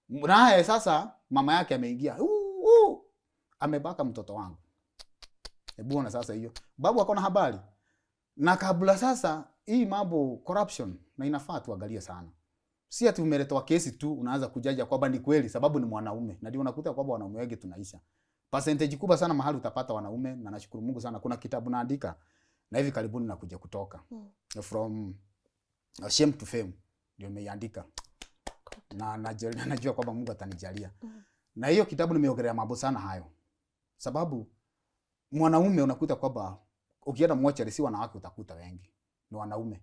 S1: Naye sasa mama yake ameingia. Amebaka mtoto wangu. Hebu ona sasa hiyo. Babu akona habari. Na kabla sasa hii mambo corruption na inafaa tuangalie sana. Si ati umeletwa kesi tu unaanza kujaja kwamba ni kweli sababu ni mwanaume. Na ndio unakuta kwamba wanaume wengi tunaisha. Percentage kubwa sana mahali utapata wanaume, na nashukuru Mungu sana kuna kitabu naandika na hivi karibuni nakuja kutoka. From shame to fame ndio nimeiandika. Na najua kwamba Mungu atanijalia. Na hiyo kitabu nimeongelea mambo sana hayo. Sababu mwanaume unakuta kwamba ukienda mochari si wanawake utakuta wengi. Ni wanaume.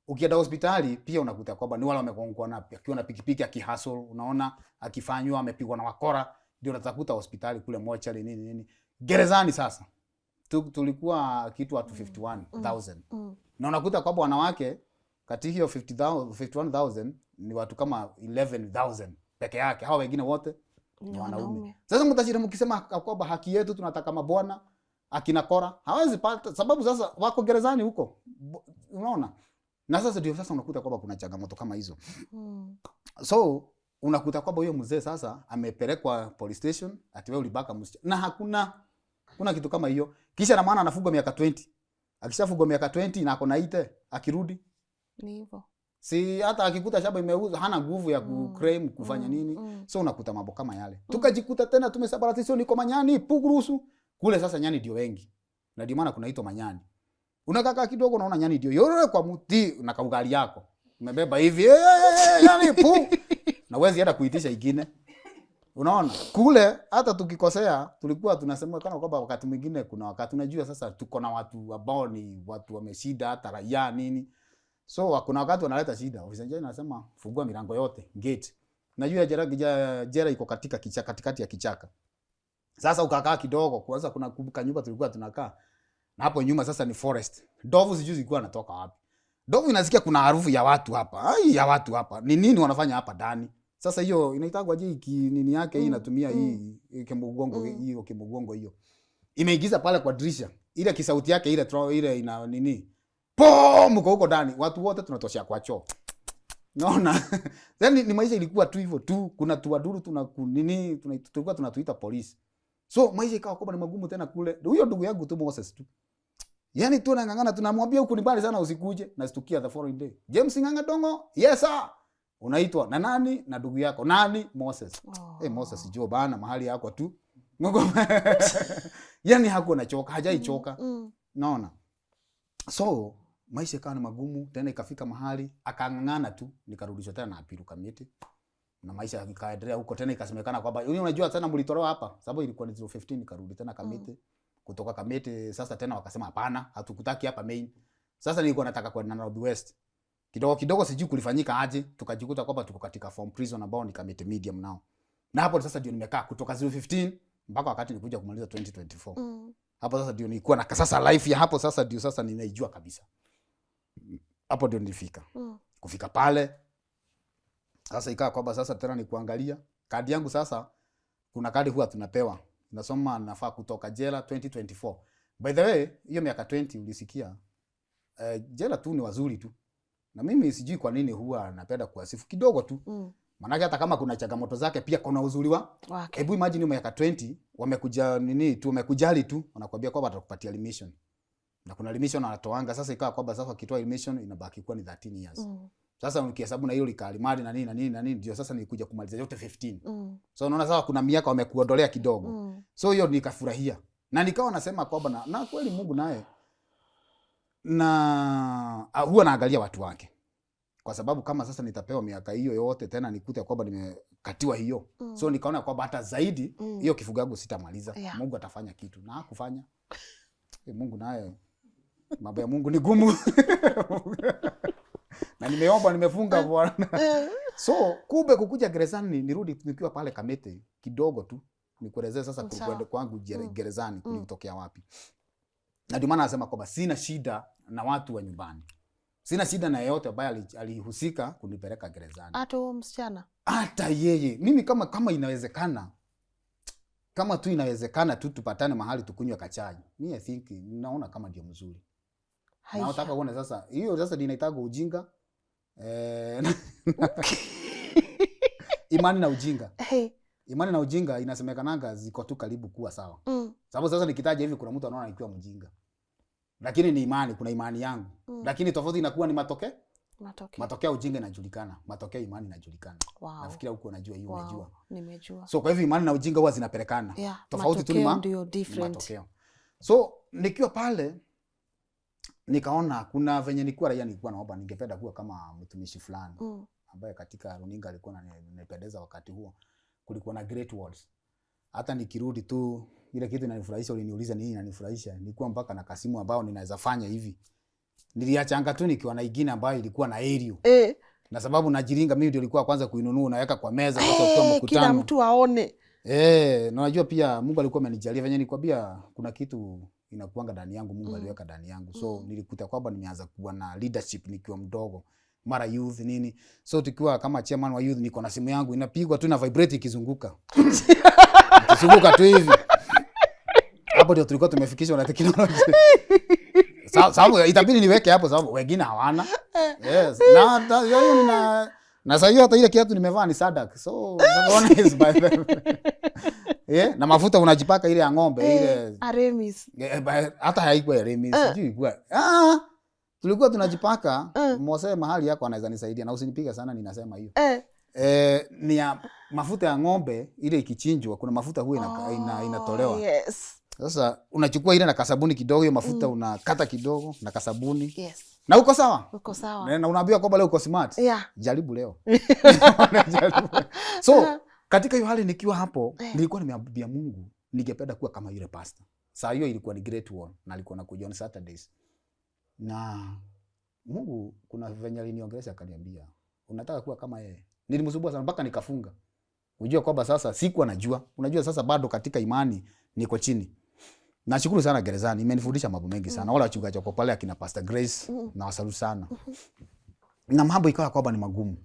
S1: Ukienda hospitali pia unakuta kwamba ni wale wamegongwa na akiwa na pikipiki akihustle, unaona akifanywa amepigwa na wakora, ndio unatakuta hospitali kule mochari nini. Gerezani sasa tulikuwa kitu watu 51,000. Na unakuta kwamba wanawake kati hiyo 51,000 ni watu kama 11,000 peke yake. Hao wengine wote ni wanaume. Sasa mtashira mkisema kwamba haki yetu tunataka mabwana akina kora, hawezi pata sababu sasa wako gerezani huko. Unaona? Na sasa ndio sasa unakuta kwamba kuna changamoto kama hizo. So unakuta kwamba huyo mzee sasa amepelekwa police station, ati wewe ulibaka msichana. Na hakuna kitu kama hiyo. Kisha na maana anafungwa miaka 20. Akishafungwa miaka 20 na ako na ite, akirudi
S2: ni hivyo.
S1: Si hata akikuta shamba imeuza hana nguvu ya kuclaim kufanya nini. So unakuta mambo kama yale. Tukajikuta tena tumesabaratisho niko manyani pugurusu. Kule sasa nyani ndio wengi. Na ndio maana kunaitwa manyani. Unakaka kidogo unaona nyani ndio yore kwa mti na kaugali yako. Umebeba hivi yani pu. Na uwezi hata kuitisha ingine. Unaona? Kule hata tukikosea tulikuwa tunasema kana kwamba wakati mwingine kuna wakati unajua sasa tuko na watu ambao ni watu wameshida hata raia nini. So kuna wakati wanaleta shida. Ofisa nje anasema fungua milango yote, gate. Najua jera iko katika kichaka, katikati ya kichaka. Sasa ukakaa kidogo, kwanza kuna kumbuka nyumba tulikuwa tunakaa. Na hapo nyuma sasa ni forest. Ndovu sijui zilikuwa zinatoka wapi. Ndovu inasikia kuna harufu ya watu hapa. Ya watu hapa. Ni nini wanafanya hapa ndani? Sasa hiyo inaitagwa je nini yake hii inatumia hii kimugongo hiyo kimugongo hiyo. Imeingiza pale kwa dirisha. Ile kisauti yake ile ina nini? Pom huko ndani. Watu wote tunatoshia kwa choo. Naona. Yaani ni maisha ilikuwa tu hivyo tu. Kuna tuwaduru nini tulikuwa tunatuita polisi. So maisha ikawa kwamba ni magumu tena kule. Huyo ndugu yangu tu Moses tu. Yaani tu nangangana tunamwambia huku ni mbali sana usikuje na stukia the following day. James Nganga Dongo, yes sir. Unaitwa na nani na ndugu yako nani? Moses. Moses jo bana mahali yako tu. Mungu. Yaani hakuwa anachoka, hajaichoka. Naona. So maisha ikawa ni magumu tena ikafika mahali akangangana tu nikarudishwa tena na Apiru Kamiti. Na maisha ikaendelea huko tena ikasemekana kwamba unajua tena mlitoroa hapa sababu ilikuwa ni 015 nikarudi tena Kamiti. Kutoka Kamiti sasa tena wakasema hapana hatukutaki hapa main. Sasa nilikuwa nataka kwenda North West. Kidogo sijui kulifanyika aje tukajikuta kwamba tuko katika form prison ambao ni Kamiti medium nao. Na hapo sasa ndio nimekaa kutoka 015 mpaka wakati nilikuja kumaliza 2024. Hapo sasa ndio nilikuwa na sasa life ya hapo sasa ndio sasa ninaijua kabisa. Hapo ndio nilifika. Kufika pale sasa ikawa kwamba sasa tena ni kuangalia kadi yangu sasa kuna kadi huwa tunapewa. Nasoma nafaa kutoka jela 2024. By the way, hiyo miaka 20 ulisikia jela tu ni wazuri tu. Na mimi sijui kwa nini huwa napenda kuwasifu kidogo tu. Maana hata kama kuna changamoto zake pia kuna uzuri wake. Hebu imagine miaka 20 wamekuja nini tu wamekujali tu wanakuambia kwamba watakupatia remission. Na kuna remission wanatoanga sasa ikawa kwamba sasa wakitoa remission inabaki kuwa ni 13 years. Sasa ukihesabu na hiyo likalimadi na nini ndio sasa nilikuja kumaliza yote 15. So unaona sasa kuna miaka wamekuondolea kidogo. So hiyo nikafurahia. Na nikawa nasema kwamba na kweli Mungu naye na huwa naangalia watu wake. Kwa sababu kama sasa nitapewa miaka hiyo yote tena nikute kwamba nimekatiwa hiyo. So nikaona kwamba hata zaidi hiyo kifungo yangu sitamaliza. Mungu atafanya kitu na hakufanya. Mungu naye mambo ya Mungu ni gumu. Na nimeomba nimefunga bwana. So kumbe kukuja gerezani nirudi nikiwa pale Kamiti kidogo tu nikuelezea sasa kwenda kwangu gerezani kulitokea wapi. Na ndio maana nasema kwamba sina shida na watu wa nyumbani. Sina shida na yeyote ambaye alihusika kunipeleka gerezani.
S2: Hata huyo msichana. Hata
S1: yeye. Mimi kama inawezekana kama tu inawezekana tu tupatane mahali tukunywe kachai. Mimi I think naona kama ndio mzuri. Na nataka uone sasa hiyo sasa inaitaga ujinga. Imani na ujinga. Imani na ujinga inasemekananga ziko tu karibu kuwa sawa. Sababu sasa nikitaja hivi kuna mtu anaona nikiwa mjinga. Lakini ni imani, kuna imani yangu. Lakini tofauti inakuwa ni matokeo. Matokeo ujinga inajulikana, matokeo imani inajulikana. Nafikiri huko unajua hiyo unajua.
S2: Nimejua.
S1: So kwa hivyo imani na ujinga huwa zinapelekana. Tofauti tu ni matokeo. So nikiwa pale nikaona kuna venye nilikuwa raia nilikuwa naomba ningependa kuwa kama mtumishi fulani ambaye katika runinga alikuwa ananipendeza wakati huo. Kulikuwa na Great Words. Hata nikirudi tu ile kitu inanifurahisha uliniuliza nini inanifurahisha. Nilikuwa mpaka na kasimu ambao ninaweza fanya hivi. Niliachanga tu nikiwa na ingine ambayo ilikuwa na aerial. Na sababu najiringa mimi ndio nilikuwa kwanza kuinunua, naweka kwa meza sasa kwa mkutano.
S2: Kila mtu aone.
S1: Na unajua pia Mungu alikuwa amenijalia venye nilikwambia kuna kitu inakuanga ndani yangu Mungu aliweka ndani yangu. So nilikuta kwamba nimeanza kuwa na leadership nikiwa mdogo. Mara youth nini. So tukiwa kama chairman wa youth niko na simu yangu inapigwa tu na vibrate ikizunguka. Ikizunguka tu hivi. Hapo ndio tulikuwa tumefikishwa na teknolojia. Sababu itabidi niweke hapo sababu wengine hawana. Yes. Na sasa hiyo hata ile kiatu nimevaa ni Sadak. So unaona is by them. Na mafuta unajipaka ile ya ng'ombe ile
S2: Aremis.
S1: Hata haikuwa Aremis, sijui ilikuwa. Tulikuwa tunajipaka Mose mahali yako anaweza nisaidia na usinipiga sana ninasema hiyo. Ni ya mafuta ya ng'ombe ile ikichinjwa kuna mafuta huwa inatolewa.
S2: Yes.
S1: Sasa unachukua ile na kasabuni kidogo hiyo mafuta unakata kidogo na kasabuni.
S2: Yes.
S1: Na uko sawa?
S2: Uko sawa.
S1: Na unaambiwa kwamba leo uko smart.
S2: Yeah.
S1: Jaribu leo. So katika hiyo hali nikiwa hapo nilikuwa nimeambia Mungu ningependa kuwa kama yule pastor. Saa hiyo ilikuwa ni Great One na alikuwa anakuja on Saturdays. Na Mungu kuna venye aliniongelesha akaniambia unataka kuwa kama yeye. Nilimsumbua sana mpaka nikafunga. Unajua kwamba sasa sikuwa najua. Unajua sasa bado katika imani niko chini. Nashukuru sana gerezani imenifundisha mambo mengi sana. Wala wachungaji wako pale akina Pastor Grace na wasaluti sana. Na mambo ikawa kwamba ni magumu.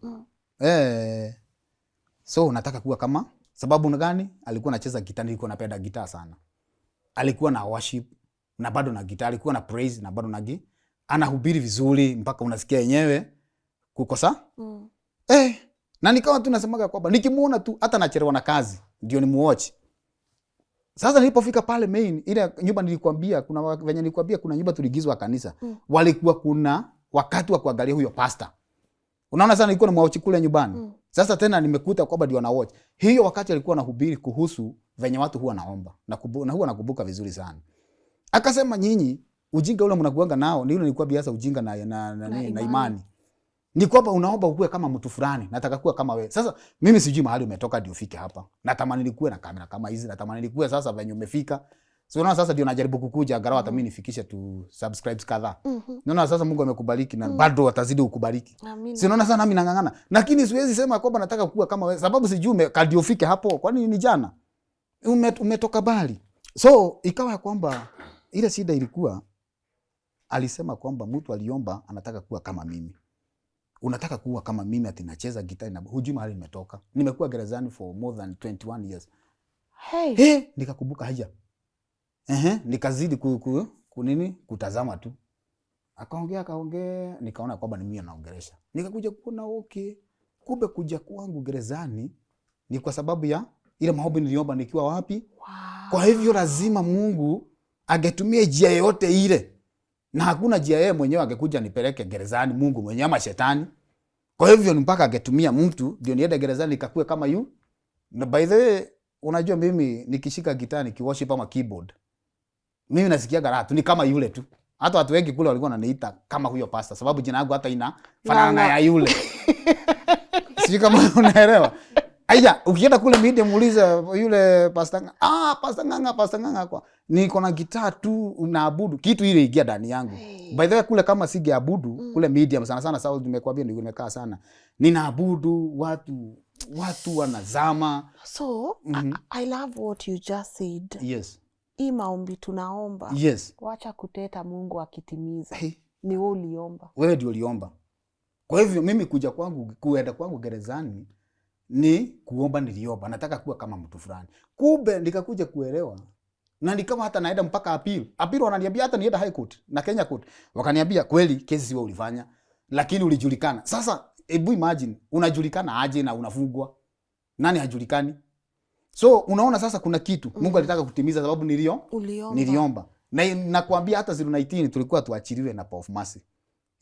S1: So unataka kuwa kama sababu gani? Alikuwa anacheza gitaa, nilikuwa napenda gitaa sana. Alikuwa na worship na bado na gitaa, alikuwa na praise na bado na anahubiri vizuri mpaka unasikia yenyewe kukosa. Na nikawa tu nasemaga kwamba nikimuona tu hata nachelewa na kazi ndio nimuoche. Sasa nilipofika pale main ile nyumba nilikwambia kuna venye nilikwambia kuna nyumba tuligizwa kanisa. Walikuwa kuna wakati wa kuangalia huyo pastor. Unaona sana nilikuwa namwatch kule nyumbani. Sasa tena nimekuta kwamba ndio na watch. Hiyo wakati alikuwa anahubiri kuhusu venye watu huwa naomba na huwa nakumbuka vizuri sana. Akasema nyinyi ujinga ule mnakuanga nao ndio nilikuwa biasa ujinga na imani. Ni kwamba unaomba ukue kama mtu fulani, nataka kuwa kama wewe. Sasa mimi sijui mahali umetoka ndio ufike hapa. Natamani nikuwe na kamera kama hizi, natamani nikuwe sasa venye umefika. So unaona sasa ndio najaribu kukuja angalau hata mimi nifikishe tu subscribes kadhaa. Unaona sasa Mungu amekubariki na bado atazidi kukubariki. Si unaona sana mimi nangangana. Lakini siwezi sema kwamba nataka kuwa kama wewe sababu sijui kadi ufike hapo. Kwani ni jana? Umetoka bali. So ikawa kwamba ile shida ilikuwa alisema kwamba mtu aliomba anataka kuwa kama mimi. Unataka kuwa kama mimi ati nacheza gitaa na hujui mahali nimetoka. Nimekuwa gerezani for more than 21 years. Nikakumbuka haja. Nikazidi kutazama tu. Akaongea nikaona kwamba ni mimi anaongelesha. Nikakuja kuona kumbe kuja kwangu gerezani ni kwa sababu ya ile maombi niliomba nikiwa wapi?
S2: Wow.
S1: Kwa hivyo lazima Mungu angetumia njia yote ile. Na hakuna njia yeye mwenyewe angekuja nipeleke gerezani Mungu mwenyewe ama shetani. Kwa hivyo ni mpaka angetumia mtu ndio niende gerezani nikakue kama yu. Na by the way unajua mimi nikishika gitaa nikiworship ama keyboard. Mimi nasikia raha tu ni kama yule tu. Hata watu wengi kule walikuwa wananiita kama huyo pastor sababu jina langu hata ina fanana na ya yule. Sijui kama unaelewa. Aya, ukienda kule media muulize yule pastor Pastor Nganga kwa niko na gitaa tu unaabudu kitu ile ingia ndani yangu. By the way kule kama sigeabudu kule media sana sasa nimekwambia ndio nimekaa sana. Ninaabudu watu wanazama.
S2: So I love what you just said.
S1: Yes.
S2: Hii maombi tunaomba.
S1: Yes.
S2: Wacha kuteta Mungu akitimiza. Ni wewe uliomba.
S1: Wewe ndio uliomba. Kwa hivyo mimi kuenda kwangu gerezani ni kuomba niliomba. Nataka kuwa kama mtu fulani. Kumbe nikakuja kuelewa. Na nikawa hata naenda mpaka appeal. Appeal wananiambia hata nienda high court na Kenya court. Wakaniambia kweli kesi wewe ulifanya lakini ulijulikana. Sasa hebu imagine unajulikana aje na unafungwa. Nani hajulikani? So unaona sasa kuna kitu Mungu alitaka kutimiza sababu niliomba. Na nakwambia hata 019 tulikuwa tuachiliwe na Power of Mercy.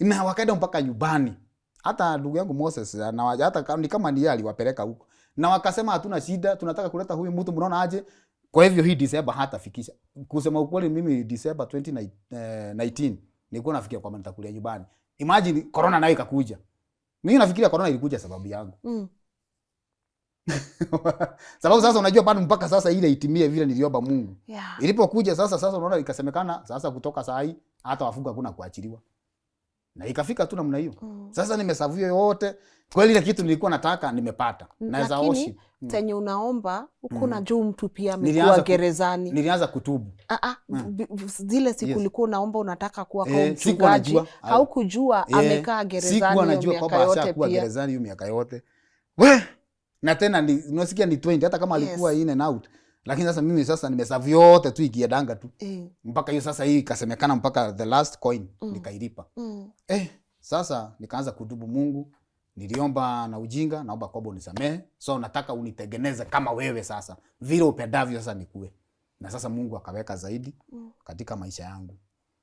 S1: Na wakaenda mpaka nyumbani. Hata ndugu yangu Moses na hata ni kama ni yeye aliwapeleka huko. Na wakasema hatuna shida, tunataka kuleta huyu mtu mnaona aje. Kwa hivyo hii December hatafikisha. Kusema ukweli mimi December 2019 nilikuwa nafikiria kwamba nitakulia nyumbani. Imagine corona nayo ikakuja. Mimi nafikiria corona ilikuja sababu yangu. Sababu sasa unajua bado mpaka sasa ile itimie vile niliomba Mungu.
S2: Yeah.
S1: Ilipokuja sasa unaona ikasemekana sasa kutoka saa hii hata wafunga hakuna kuachiliwa. Na ikafika tu namna hiyo. Sasa nimesavio yote. Kweli ile kitu nilikuwa nataka nimepata. Naweza worship.
S2: Tenye unaomba uko na juu mtu pia amekuwa gerezani.
S1: Nilianza kutubu.
S2: Zile siku ulikuwa unaomba unataka kuwa kwa mchungaji. Haukujua amekaa gerezani hiyo miaka yote pia.
S1: Gerezani hiyo miaka yote. We! Na tena unasikia ni 20 hata kama alikuwa in and out. Lakini sasa mimi sasa nimeserve yote tu ikiedanga tu. Mpaka hiyo sasa hii ikasemekana mpaka the last coin nikailipa. Sasa nikaanza kutubu Mungu. Niliomba na ujinga, naomba kwamba unisamehe. So nataka unitengeneze kama wewe sasa. Vile upendavyo sasa nikue. Na sasa Mungu akaweka zaidi katika maisha yangu.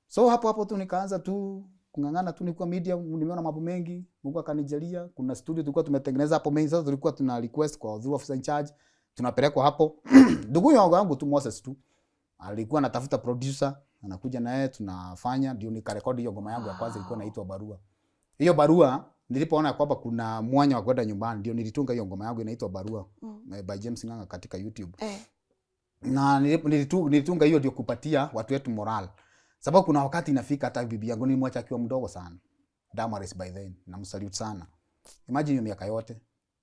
S1: So hapo tu nikaanza tu kungangana tu nilikuwa media, nimeona mambo mengi, Mungu akanijalia. Kuna studio tulikuwa tumetengeneza hapo mengi, sasa tulikuwa tuna request kwa the officer in charge. Tunapelekwa hapo. Ndugu yangu tu Moses tu. Alikuwa anatafuta producer, anakuja na yeye tunafanya ndio nikarekodi hiyo ngoma yangu ya kwanza ilikuwa inaitwa Barua. Hiyo Barua nilipoona kwamba kuna mwanya wa kwenda nyumbani ndio nilitunga hiyo ngoma yangu inaitwa Barua by James Nganga katika YouTube. Na nilitunga hiyo ndio kupatia watu wetu moral. Sababu kuna wakati inafika hata bibi yangu nilimwacha akiwa mdogo sana. Damaris by then. Namsalute sana. Imagine hiyo miaka yote.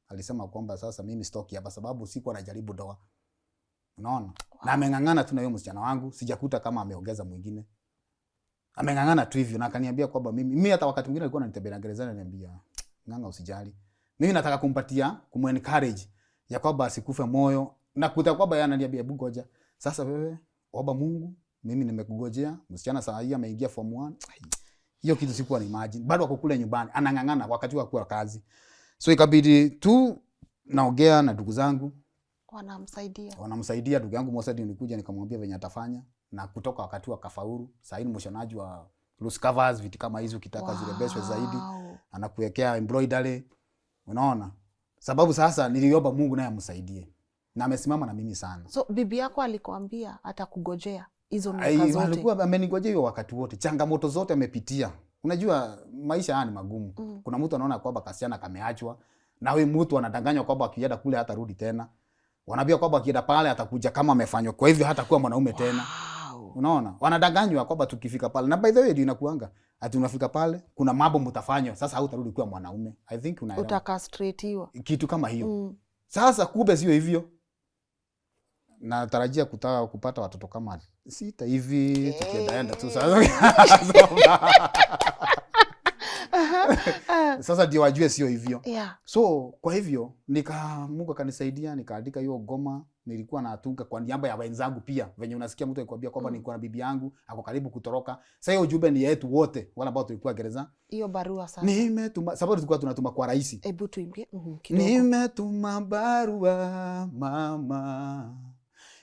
S1: Alisema kwamba sasa mimi stoki hapa sababu sikuwa najaribu ndoa. Unaona? Na amengangana tu na hiyo msichana wangu, sijakuta kama ameongeza mwingine. Amengangana tu hivyo na akaniambia kwamba mimi hata wakati mwingine alikuwa ananitembelea gerezani ananiambia, Nganga usijali. Mimi nataka kumpatia, kumencourage ya kwamba asikufe moyo na kuta kwamba yeye ananiambia hebu ngoja. Sasa wewe omba Mungu, mimi nimekugojea. Msichana saa hii ameingia form 1. Hiyo kitu sikuwa na imagine. Bado wako kule nyumbani, anangangana wakati wa kuwa kazi. So ikabidi tu naongea na ndugu zangu. Wanamsaidia ndugu yangu Moses nikuja nikamwambia venye atafanya na kutoka wakati wa kafaulu. Sasa ni mshonaji wa loose covers vitu kama hizo ukitaka zile best zaidi. Anakuwekea embroidery. Unaona? Sababu sasa niliomba Mungu naye amsaidie. Na amesimama na mimi sana.
S2: So bibi yako alikwambia atakugojea hizo miaka zote?
S1: Alikuwa amenigojea hiyo wakati wote. Changamoto zote amepitia. Unajua maisha haya ni magumu. Kuna mtu anaona kwamba kasichana kameachwa na wewe mtu anadanganywa kwamba akienda kule hatarudi tena. Wanaambia kwamba akienda pale atakuja kama amefanywa. Kwa hivyo hatakuwa mwanaume tena. Unaona? Wanadanganywa kwamba tukifika pale. Na by the way ndio inakuanga. Ati unafika pale kuna mambo mtafanywa. Sasa hautarudi kuwa mwanaume. I think unaelewa.
S2: Utakastratiwa.
S1: Kitu kama hiyo. Sasa kumbe sio hivyo. Natarajia kupata watoto kama 6 hivi tukiendaenda tu sasa. Sasa ndio wajue sio hivyo. So kwa hivyo Mungu akanisaidia nikaandika hiyo ngoma. Nilikuwa natunga kwa niaba ya wenzangu pia. Venye unasikia mtu akikwambia kwamba nilikuwa na bibi yangu ako karibu kutoroka. Sasa hiyo ujumbe ni yetu wote wale ambao tulikuwa gereza.
S2: Hiyo barua sasa.
S1: Nimetuma sababu tulikuwa tunatuma kwa rais.
S2: Hebu tuimbie kidogo.
S1: Nimetuma barua mama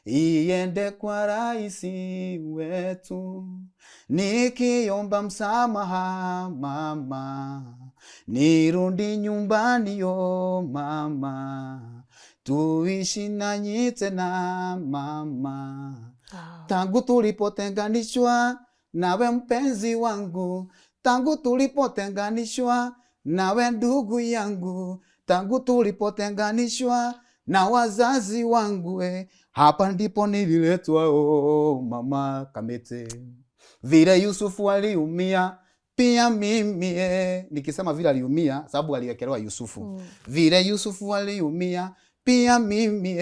S1: iende kwa rais wetu nikiomba msamaha mama nirudi nyumbani yo mama tuishi nanyi tena mama tangu tulipotenganishwa nawe mpenzi wangu tangu tulipotenganishwa nawe ndugu yangu tangu tulipotenganishwa na wazazi wangu hapa ndipo nililetwa mama Kamete. Vile Yusufu aliumia pia mimi nikisema vile aliumia sababu aliwekelewa Yusufu. Vile Yusufu aliumia pia mimi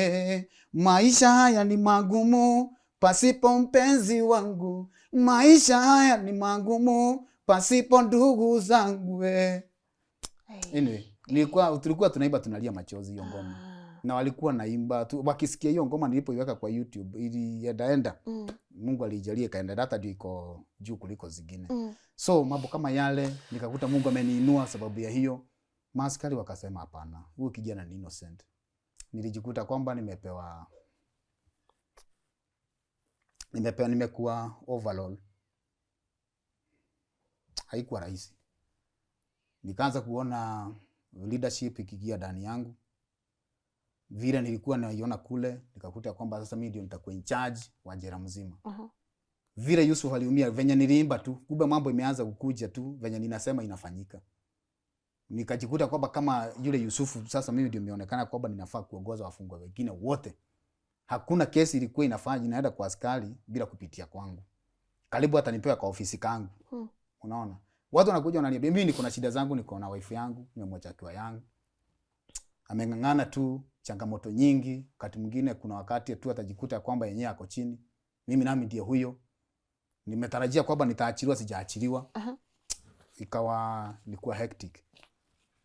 S1: maisha haya ni magumu pasipo mpenzi wangu. Maisha haya ni magumu pasipo ndugu zangu Anyway, tulikuwa tunaimba tunalia machozi hiyo ngoma. Na walikuwa naimba tu wakisikia hiyo ngoma nilipoiweka kwa YouTube iliendaenda. Mungu alijalia ikaenda hata ndio iko juu kuliko zingine. So mambo kama yale nikakuta Mungu ameniinua sababu ya hiyo. Maaskari wakasema hapana, huyu kijana ni innocent. Nilijikuta kwamba nimekuwa overall. Haikuwa rahisi. Nikaanza kuona leadership ikiingia ndani yangu. Vile nilikuwa naiona kule nikakuta kwamba sasa mimi ndio nitakuwa in charge wa jela mzima. Vile Yusuf aliumia venye niliimba tu kumbe mambo imeanza kukuja tu venye ninasema inafanyika. Nikajikuta kwamba kama yule Yusufu sasa mimi ndio nimeonekana kwamba ninafaa kuongoza wafungwa wengine wote. Hakuna kesi ilikuwa inafanya inaenda kwa askari bila kupitia kwangu. Karibu hata nipewa kwa ofisi kangu. Unaona? Watu wanakuja wananiambia mimi niko na shida zangu, niko na wife yangu, nimemwacha akiwa yangu. Ameng'ang'ana tu, changamoto nyingi, wakati mwingine kuna wakati tu atajikuta kwamba yenyewe ako chini. Mimi nami ndiye huyo. Nimetarajia kwamba nitaachiliwa, sijaachiliwa. Ikawa nilikuwa hectic.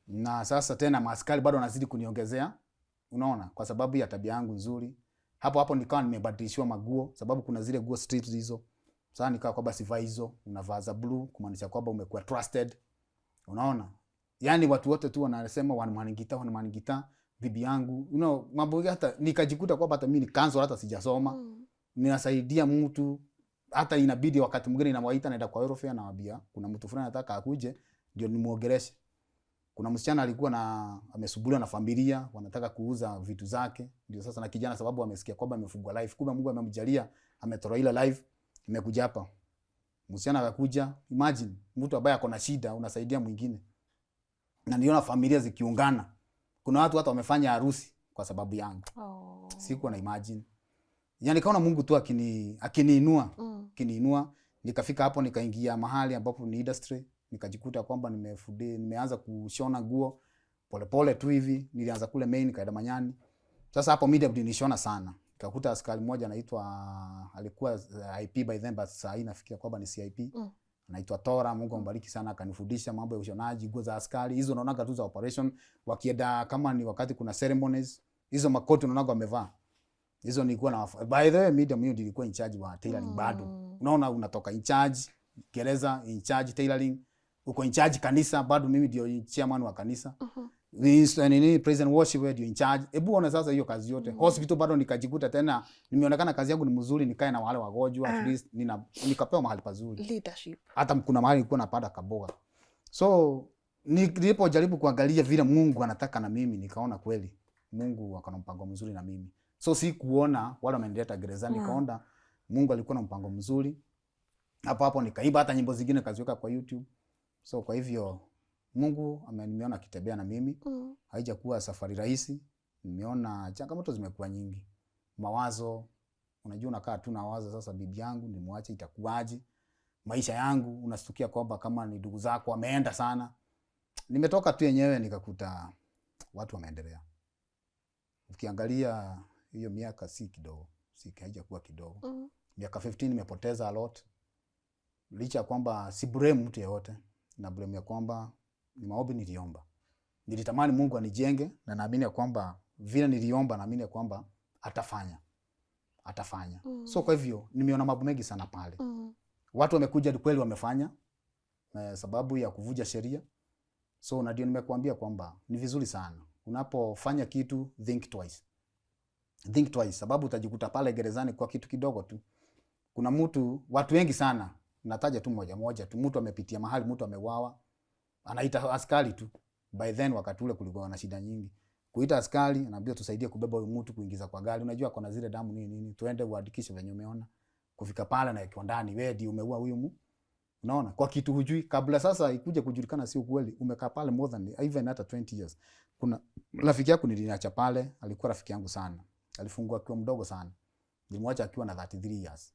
S1: Na sasa tena maaskari bado wanazidi kuniongezea. Unaona, kwa sababu ya tabia yangu nzuri. Hapo nikawa nimebadilishiwa maguo, sababu kuna zile guo strips hizo. Sasa nikawa kwamba sivaa hizo, unavaa za blue kumaanisha kwamba umekuwa trusted. Unaona? Yaani watu wote tu wanasema wanamangita bibi yangu. You know, mambo hata nikajikuta kwamba hata mimi ni cancel, hata sijasoma. Ninasaidia mtu, hata inabidi wakati mwingine inawaita naenda kwa Eurofare na wabia kuna mtu fulani anataka akuje ndio nimuongeleshe. Kuna msichana alikuwa na amesumbuliwa na familia, wanataka kuuza vitu zake. Ndio sasa na kijana sababu amesikia kwamba amefungwa live. Kumbe Mungu amemjalia, ametoa ile live, imekuja hapa. Msichana akakuja, imagine mtu ambaye ako na shida unasaidia mwingine. Na niona familia zikiungana. Kuna watu hata wamefanya harusi kwa sababu yangu. Sikuwa na imagine. Yaani kaona Mungu tu akiniinua, akiniinua, nikafika hapo nikaingia mahali ambapo ni industry. Nikajikuta kwamba nimeanza kushona nguo polepole tu hivi. Nilianza kule main nikaenda Manyani. Sasa hapo media nilishona sana. Nikakuta askari mmoja anaitwa alikuwa IP by then but sasa inafikia kwamba ni CIP. Anaitwa Tora, Mungu ambariki sana, akanifundisha mambo ya ushonaji, nguo za askari. Hizo naonaga tu za operation wakienda kama ni wakati kuna ceremonies. Hizo makoti unaonaga wamevaa. Hizo nilikuwa na by the way media mimi nilikuwa in charge wa tailoring bado. Unaona unatoka in charge gereza, in charge tailoring. Uko in charge kanisa, bado mimi ndio chairman wa kanisa. Nini president worship ndio in charge. Hebu ona sasa hiyo kazi yote. Hospital bado nikajikuta tena nimeonekana kazi yangu ni mzuri, nikae na wale wagonjwa at least nikapewa mahali pazuri.
S2: Leadership.
S1: Hata kuna mahali nilikuwa napata kaboga. So nilipojaribu kuangalia vile Mungu anataka na mimi, nikaona kweli Mungu akona mpango mzuri na mimi. So si kuona wale wamenileta gerezani, nikaona Mungu alikuwa na mpango mzuri. Hapo nikaiba hata nyimbo zingine kaziweka kwa YouTube. So kwa hivyo Mungu ameniona akitembea na mimi. Haijakuwa safari rahisi. Nimeona changamoto zimekuwa nyingi. Mawazo, unajua unakaa tu na wazo sasa bibi yangu nimwache itakuwaje? Maisha yangu unastukia kwamba kama ni ndugu zako wameenda sana. Nimetoka tu yenyewe nikakuta watu wameendelea. Ukiangalia hiyo miaka si kidogo, haijakuwa kidogo. Miaka 15 nimepoteza a lot. Licha kwamba si blame mtu yeyote, na blame ya kwamba ni maombi niliomba. Nilitamani Mungu anijenge na naamini kwamba vile niliomba naamini kwamba atafanya. So kwa hivyo nimeona mambo mengi sana pale. Watu wamekuja kweli wamefanya sababu ya kuvuja sheria. So ndio nimekuambia kwamba ni vizuri sana unapofanya kitu think twice. Sababu utajikuta pale gerezani kwa kitu kidogo tu. Kuna watu wengi sana, nataja tu moja tu, mtu amepitia mahali, mtu ameuawa, anaita askari tu. By then wakati ule kulikuwa na shida nyingi. Kuita askari, anaambia tusaidie kubeba huyu mtu kuingiza kwa gari. Unajua kuna zile damu nini, tuende uandikishe venye umeona. Kufika pale na ikiwa ndani, wewe ndio umeua huyu mtu. Unaona? Kwa kitu hujui kabla sasa ikuje kujulikana si ukweli. Umekaa pale more than even hata 20 years. Kuna rafiki yako niliniacha pale, alikuwa rafiki yangu sana. Alifungwa akiwa mdogo sana. Nilimwacha akiwa na 33 years.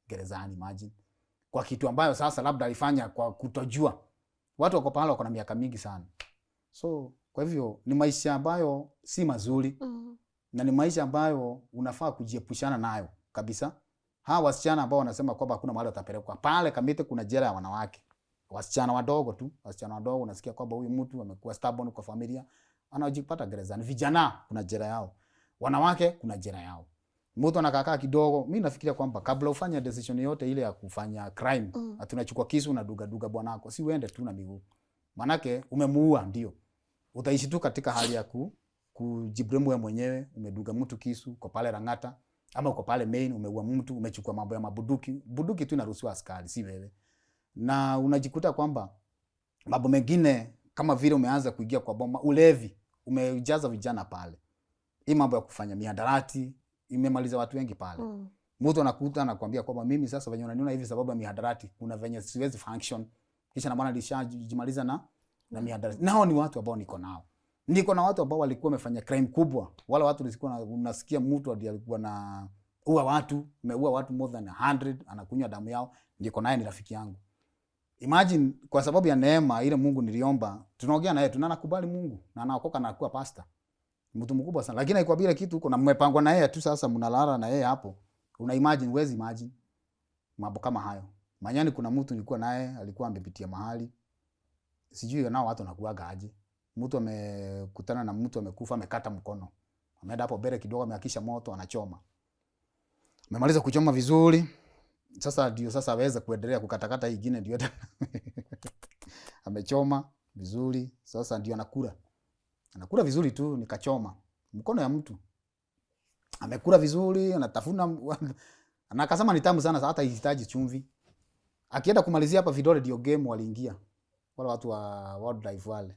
S1: Gerezani, imagine. Kwa kitu ambayo sasa labda alifanya kwa kutojua. Watu wako pale wako na miaka mingi sana. So kwa hivyo ni maisha ambayo si mazuri. Na ni maisha ambayo unafaa kujiepushana nayo kabisa. Hawa wasichana ambao wanasema kwamba hakuna mahali watapelekwa. Pale Kamite kuna jela ya wanawake. Wasichana wadogo tu. Wasichana wadogo unasikia kwamba huyu mtu amekuwa stubborn kwa familia, anajipata gerezani. Vijana kuna jela yao. Wanawake kuna jela yao. Mtu anakaa kidogo, mimi nafikiria kwamba kabla ufanye decision yote ile ya kufanya crime, tunachukua kisu na duga bwanako, si uende tu na miguu. Manake umemuua ndio. Utaishi tu katika hali ya kujiblame wewe mwenyewe, umeduga mtu kisu kwa pale Rangata ama uko pale main umeua mtu, umechukua mambo ya mabuduki. Buduki tu inaruhusiwa askari, si wewe. Na unajikuta kwamba mambo mengine kama vile umeanza kuingia kwa bomba, ulevi, umejaza vijana pale. Hii mambo ya kufanya mihadarati imemaliza watu wengi pale. Mtu anakuta anakuambia kwamba mimi sasa venye unaniona hivi sababu ya mihadarati, kuna venye siwezi function. Kisha na bwana alishajimaliza na mihadarati. Nao ni watu ambao niko nao. Niko na watu ambao walikuwa wamefanya crime kubwa. Wala watu walikuwa unasikia mtu alikuwa na umeua watu more than 100, anakunywa damu yao. Niko naye ni rafiki yangu. Imagine kwa sababu ya neema ile Mungu niliomba, tunaongea na yeye, tunakubali Mungu na anaokoka na kuwa pastor. Mtu mkubwa sana. Lakini kwa bila kitu huko na mmepangwa na yeye tu, sasa mnalala na yeye hapo. Una imagine, huwezi imagine mambo kama hayo. Manyani kuna mtu nilikuwa naye alikuwa amepitia mahali. Sijui nao watu wanakuaga aje. Mtu amekutana na mtu amekufa, amekata mkono. Ameenda hapo bere kidogo, ameakisha moto, anachoma. Amemaliza kuchoma vizuri. Sasa ndio sasa aweza kuendelea kukatakata hii ingine ndio. Amechoma vizuri. Sasa ndio anakula. Anakula vizuri tu, nikachoma mkono ya mtu. Amekula vizuri, anatafuna. Anakasema ni tamu sana, hata hihitaji chumvi. Akienda kumalizia hapa vidole ndio game waliingia. Wale watu wa wildlife wale.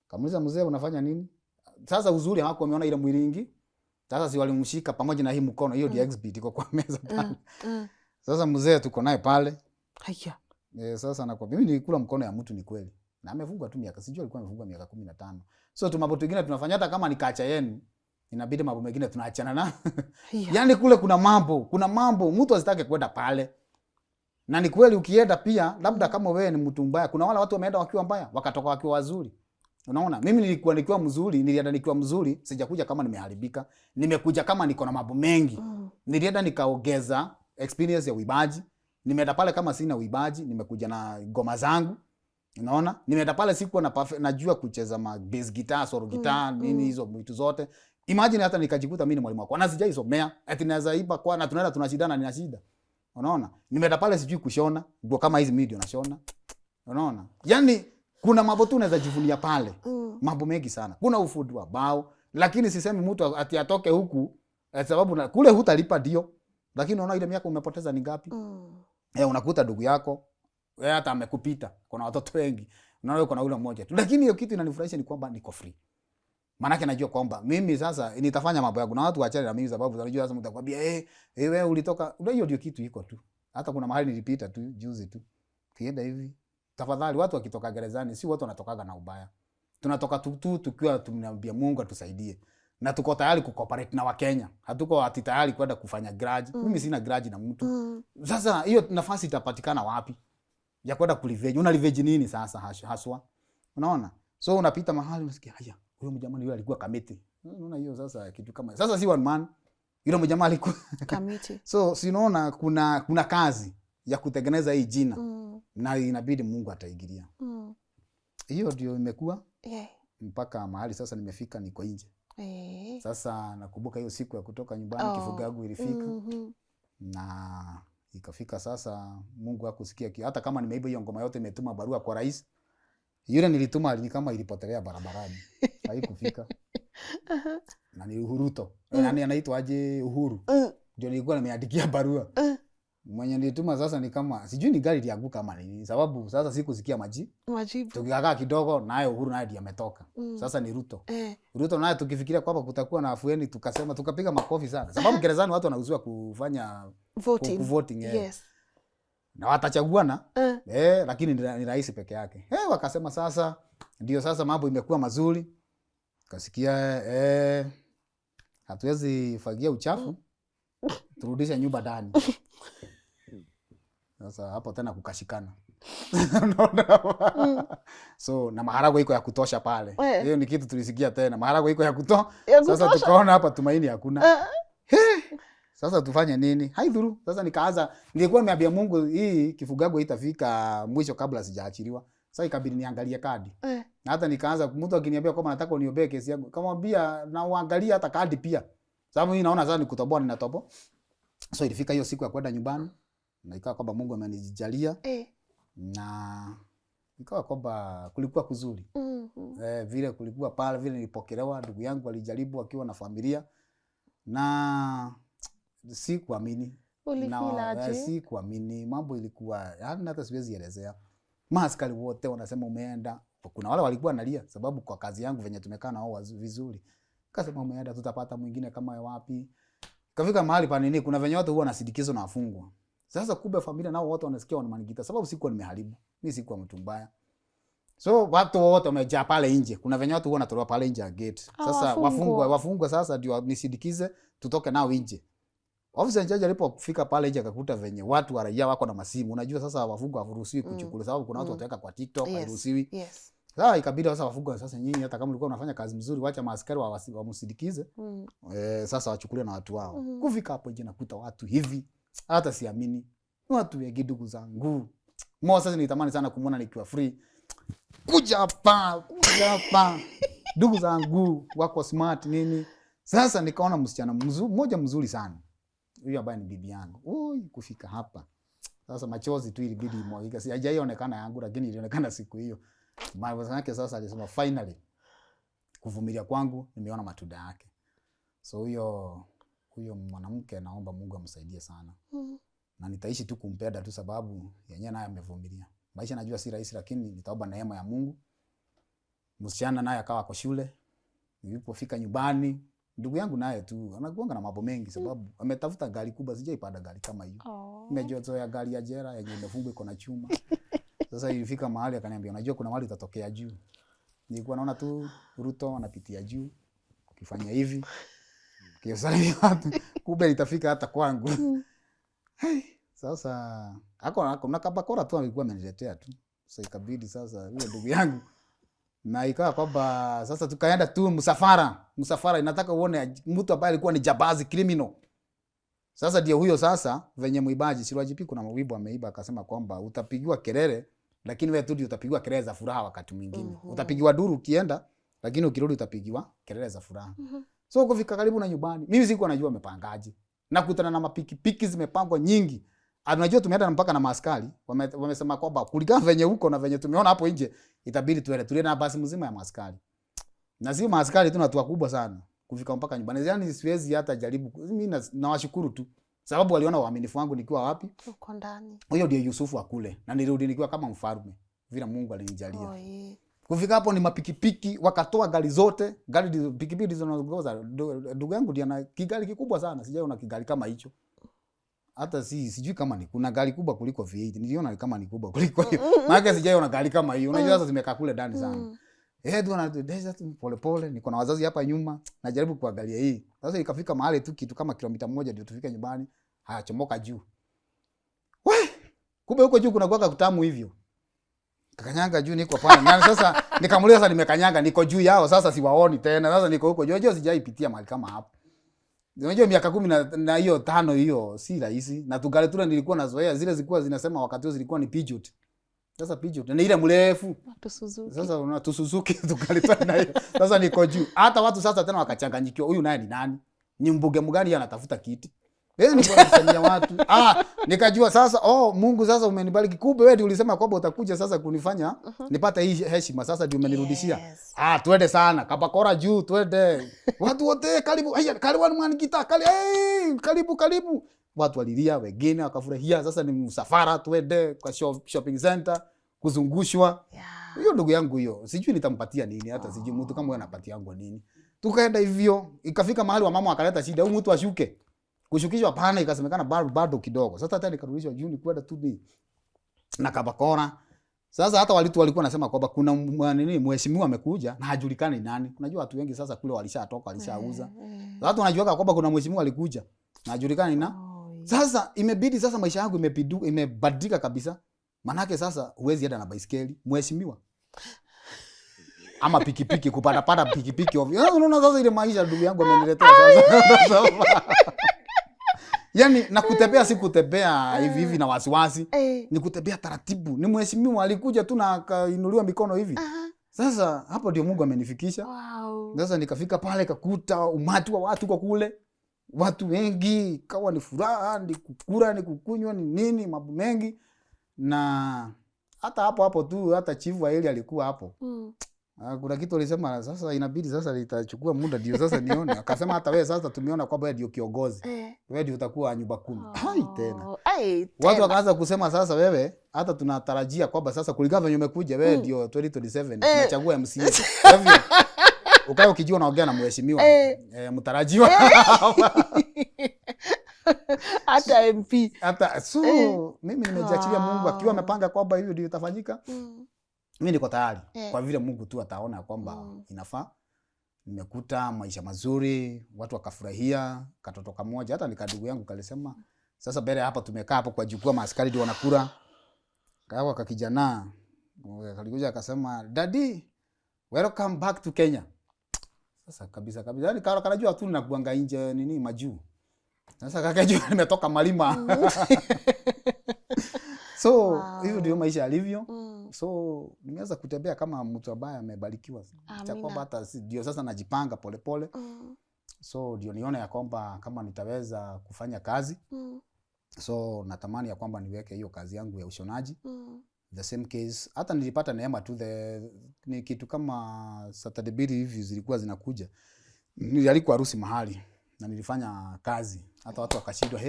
S1: Kamuliza mzee, unafanya nini? Sasa uzuri hawako wameona ile mwilingi. Sasa si walimshika pamoja na hii mkono, hiyo ndio exhibit iko kwa meza pale. Sasa mzee tuko naye pale. Haya. Sasa nakwambia mimi nilikula mkono ya mtu, ni kweli. Na amefungwa tu miaka, sijui alikuwa amefungwa miaka 15. So mambo mengine tunafanya, hata kama nikaacha yenu, inabidi mambo mengine tunaachana na. Yaani kule kuna mambo mtu asitake kwenda pale. Na ni kweli ukienda pia, labda kama wewe ni mtu mbaya, kuna wale watu wameenda wakiwa mbaya, wakatoka wakiwa wazuri. Unaona? Mimi nilikuwa nikiwa mzuri, nilienda nikiwa mzuri, sijakuja kama nimeharibika. Nimekuja kama niko na mambo mengi. Nilienda nikaongeza experience ya uibaji. Nimeenda pale kama sina uibaji, nimekuja na ngoma zangu. Unaona? Nimeenda pale sikuwa na najua kucheza bass guitar, solo guitar, nini hizo vitu zote. Imagine hata nikajikuta mimi ni mwalimu wako. Na sijaisomea, eti naweza iba kwa na tunaenda tunashindana, nina shida. Unaona? Nimeenda pale sijui kushona, ndio kama hizi video nashona. Unaona? Yaani kuna mambo tu unaweza jivunia pale. Mambo mengi sana. Kuna ufundi wa bao, lakini sisemi mtu ati atoke huku sababu kule hutalipa ndio. Lakini unaona ile miaka umepoteza ni ngapi? Unakuta ndugu yako hata amekupita. Kuna watoto wengi. Unaona uko na ule mmoja tu. Lakini hiyo kitu inanifurahisha ni kwamba niko free. Maana yake najua kwamba mimi sasa nitafanya mambo yangu na watu waachane na mimi, sababu unajua sasa mtakwambia wewe ulitoka. Hiyo ndio kitu iko tu. Hata kuna mahali nilipita tu juzi tu. Kienda hivi. Tafadhali watu wakitoka gerezani si watu wanatokaga na ubaya. Tunatoka tu tukiwa tumwambia Mungu atusaidie. Na tuko tayari kucooperate na Wakenya. Hatuko ati tayari kwenda kufanya grudge. Mimi sina grudge na mtu. Sasa hiyo nafasi itapatikana wapi? Ya kwenda kulivage. Una livage nini sasa haswa? Unaona? So unapita mahali unasikia haya, huyo mjamani yule alikuwa kamiti. Unaona hiyo sasa kitu kama. Sasa si one man. Yule mjamani alikuwa kamiti. So si unaona kuna kazi ya kutengeneza hii jina. Na inabidi Mungu ataigilia. Hiyo ndio imekuwa. Mpaka mahali sasa nimefika, niko nje. Sasa nakumbuka hiyo siku ya kutoka nyumbani Kifugagu ilifika. Na ikafika sasa Mungu hakusikia hata kama nimeiba hiyo ngoma yote, nimetuma barua kwa rais. Yule nilituma ni kama ilipotelea barabarani. Haikufika. Na ni Uhuruto. Nani anaitwa aje Uhuru. Ndio nilikuwa nimeandikia barua. Mwenye nilituma sasa ni kama sijui ni gari ilianguka kama nini, sababu sasa sikusikia majibu. Tukikaa kidogo naye Uhuru naye ndiye ametoka. Sasa ni Ruto. Ruto naye tukifikiria kwamba kutakuwa na afueni, tukasema tukapiga makofi sana. Sababu gerezani watu wanauziwa kufanya voting. Yes. Na watachaguana. Lakini ni rais peke yake. Wakasema sasa ndio sasa mambo imekuwa mazuri. Kasikia hatuwezi fagia uchafu. Turudisha nyumba ndani. Sasa hapo tena kukashikana. So na maharagwe iko ya kutosha pale. Hiyo ni kitu tulisikia tena. Maharagwe iko ya kutosha. Sasa tukaona hapa tumaini hakuna. Sasa tufanye nini? Haidhuru. Sasa nikaanza, nilikuwa nimeambia Mungu hii Kifugagu itafika mwisho kabla sijaachiliwa. Sasa ikabidi niangalie kadi. Na hata nikaanza mtu akiniambia kama nataka uniombee kesi yangu, kamwambia na uangalie hata kadi pia. Sababu mimi naona sasa nikutoboa ninatoboa. So ilifika hiyo siku ya kwenda nyumbani. Na ikawa kwamba Mungu amenijalia. Na ikawa kwamba kulikuwa kuzuri. Vile kulikuwa pale, vile nilipokelewa, ndugu yangu alijaribu akiwa na familia. Na sikuamini. Sikuamini. Mambo ilikuwa yaani hata siwezi elezea. Maaskari wote wanasema umeenda. Kuna wale walikuwa nalia sababu kwa kazi yangu venye tumekaa nao vizuri. Kasema umeenda, tutapata mwingine kama wapi. Kafika mahali pa nini, kuna venye watu huwa wanasindikizo na wafungwa. Sasa kumbe familia nao wote wanasikia wanamanigita sababu sikuwa nimeharibu. Mimi sikuwa mtu mbaya. So watu wote wamejaa pale nje. Kuna venye watu huwa wanatolewa pale nje ya gate. Sasa wafungwa sasa ndio nisindikize tutoke nao nje. Officer in charge alipofika pale nje akakuta venye watu wa raia wako na masimu. Unajua sasa wafungwa hawaruhusiwi kuchukua sababu kuna watu wataweka kwa TikTok, hairuhusiwi.
S2: Yes.
S1: Sasa ikabidi sasa wafungwa sasa nyinyi hata kama ulikuwa unafanya kazi mzuri wacha maaskari wamsindikize. Sasa wachukulie na watu wao. Kufika hapo nje nakuta watu hivi. Hata siamini. Watu wengi ndugu zangu. Mwa sasa nitamani sana kumuona nikiwa free. Kuja hapa. Ndugu zangu wako smart nini. Sasa nikaona msichana mmoja mzuri sana. Huyu ambaye ni bibi yangu. Kufika hapa. Sasa machozi tu ilibidi imwagike. Si hajaionekana yangu lakini ilionekana siku hiyo. Mawazo yake sasa alisema finally kuvumilia kwangu nimeona matunda yake. So huyo mwanamke naomba Mungu amsaidie sana. Na nitaishi tu kumpenda tu sababu yenyewe naye amevumilia. Maisha najua si rahisi lakini nitaomba neema ya Mungu. Msichana naye akawa kwa shule. Nilipofika nyumbani ndugu yangu naye tu anakuanga na mambo mengi sababu ametafuta gari kubwa, sijaipanda gari kama hiyo. Nimejozoea gari ya jera yenye imefungwa iko na chuma. Sasa ilifika mahali akaniambia unajua kuna mahali utatokea juu. Nilikuwa naona tu Ruto anapitia juu. Ukifanya hivi kiusalimia watu kumbe itafika hata kwangu. Sasa kuna kabakora tu alikuwa ameniletea tu. Sasa ikabidi sasa huyo ndugu yangu na ikawa kwamba sasa tukaenda tu msafara inataka uone mtu ambaye alikuwa ni jabazi criminal. Sasa ndio huyo sasa venye muibaji Silwajipi kuna mwibo ameiba akasema kwamba utapigiwa kelele lakini wewe tu ndio utapigiwa kelele za furaha wakati mwingine. Utapigiwa duru ukienda lakini ukirudi utapigiwa kelele za furaha. So kufika karibu na nyumbani mimi sikuwa najua amepangaje. Nakutana na mapikipiki zimepangwa nyingi. Unajua tumeenda mpaka na maaskari wamesema kwamba kulingana venye huko na venye tumeona hapo nje itabidi tuende na basi mzima ya maaskari. Na sio maaskari tu na watu wakubwa sana kufika mpaka nyumbani. Yaani siwezi hata jaribu. Mimi nawashukuru tu sababu waliona uaminifu wangu nikiwa wapi?
S2: Uko ndani.
S1: Huyo ndio Yusufu akule na nirudi nikiwa kama mfalme vile Mungu alinijalia. Kufika hapo ni mapikipiki wakatoa gari zote, pikipiki ndizo zinazoongoza. Ndugu yangu ndiye ana kigari kikubwa sana. Sijaona kigari kama hicho. Hata sijui kama ni kuna gari kubwa kuliko V8. Niliona kama ni kubwa kuliko hiyo. Maana sijaona gari kama hiyo. Unajua sasa zimekaa kule ndani sana. Pole pole niko na wazazi hapa nyuma najaribu kuangalia hii. Sasa ikafika mahali tu kitu kama kilomita 1 ndio tufike nyumbani. Chomoka juu. Kumbe huko juu kuna kuwaka kutamu hivyo. Kakanyanga juu niko pale. Na sasa nikamuuliza sasa nimekanyanga niko juu yao sasa siwaoni tena. Sasa niko huko juu. Unajua sijaipitia mahali kama hapo. Unajua miaka 10 na hiyo 5 hiyo si rahisi. Na tugale tu nilikuwa nazoea zile zilikuwa zinasema wakati huo zilikuwa ni Peugeot. Sasa Peugeot ni ile mrefu. Sasa una Suzuki tukalitoa na hiyo. Sasa niko juu. Hata watu sasa tena wakachanganyikiwa. Huyu naye ni nani? Ni mbuge mgani anatafuta kiti? Nilikuwa nasaidia watu. Nikajua sasa Mungu sasa umenibariki kumbe wewe ulisema kwamba utakuja sasa kunifanya nipate hii heshima sasa ndio umenirudishia.
S2: Yes.
S1: Twende sana. Kabakora juu twende. Watu wote karibu. Karibu mwana kita. Karibu. Watu walilia wengine wakafurahia sasa ni msafara twende kwa shopping center kuzungushwa. Hiyo ndugu yangu hiyo. Sijui nitampatia nini hata sijui mtu kama wewe anapatia yangu nini. Tukaenda hivyo ikafika mahali wa mama akaleta shida huyu mtu ashuke. Kushukishwa hapana ikasemekana bado kidogo. Sasa hata nikarudishwa juu ni kwenda tu na kabakora. Sasa hata walikuwa wanasema kwamba kuna mheshimiwa amekuja na hajulikani nani. Unajua watu wengi sasa kule walishatoka walishauza. Sasa watu wanajua kwamba kuna mheshimiwa alikuja na hajulikani na. Sasa imebidi sasa maisha yangu imebadilika kabisa. Manake sasa huwezi enda na baisikeli mheshimiwa. Ama pikipiki kupanda pikipiki ovyo. Unaona sasa ile maisha ndugu yangu ameniletea sasa. Yaani na kutembea si kutembea hivi na wasiwasi. Ni kutembea taratibu. Ni mheshimiwa alikuja tu na akainuliwa mikono hivi. Sasa hapo ndio Mungu amenifikisha. Sasa nikafika pale kakuta umati wa watu kwa kule. Watu wengi kawa ni furaha, ni kukula, ni kukunywa, ni nini mambo mengi. Na hata hapo tu hata chifu wa ile alikuwa hapo. Kuna kitu alisema sasa inabidi sasa litachukua muda ndio sasa nione. Akasema hata wewe sasa tumeona kwamba wewe ndio kiongozi. Wewe ndio utakuwa nyumba 10. Tena. Watu wakaanza kusema sasa wewe hata tunatarajia kwamba sasa kulingana venye umekuja wewe ndio 2027 tunachagua MCA. Hivyo ukae ukijua unaongea na mheshimiwa mtarajiwa.
S2: Hata MP.
S1: Hata mimi nimejiachilia Mungu akiwa amepanga kwamba hiyo ndio itafanyika. Mimi niko tayari kwa vile Mungu tu ataona kwamba inafaa nimekuta maisha mazuri, watu wakafurahia, katoto kamoja, hata nikadugu yangu kalisema, sasa mbele hapa tumekaa hapo kwa jukwaa maaskari ndio wanakula. Kawa kakijana, kalikuja akasema, "Daddy, welcome back to Kenya." Sasa kabisa. Yaani kanajua tu ninakuanga nje nini majuu. Sasa kakajua nimetoka Malima. So, hiyo ndio maisha yalivyo. So, nimeanza kutembea kama mtu ambaye amebarikiwa. Itakuwa hata ndio sasa najipanga polepole. So, ndio nione ya kwamba kama nitaweza kufanya kazi. So, natamani ya kwamba niweke hiyo kazi yangu ya ushonaji. The same case, hata nilipata neema tu ni kitu kama Saturday mbili hivi zilikuwa zinakuja. Nilikuwa harusi mahali na nilifanya kazi. Hata watu wakashindwa,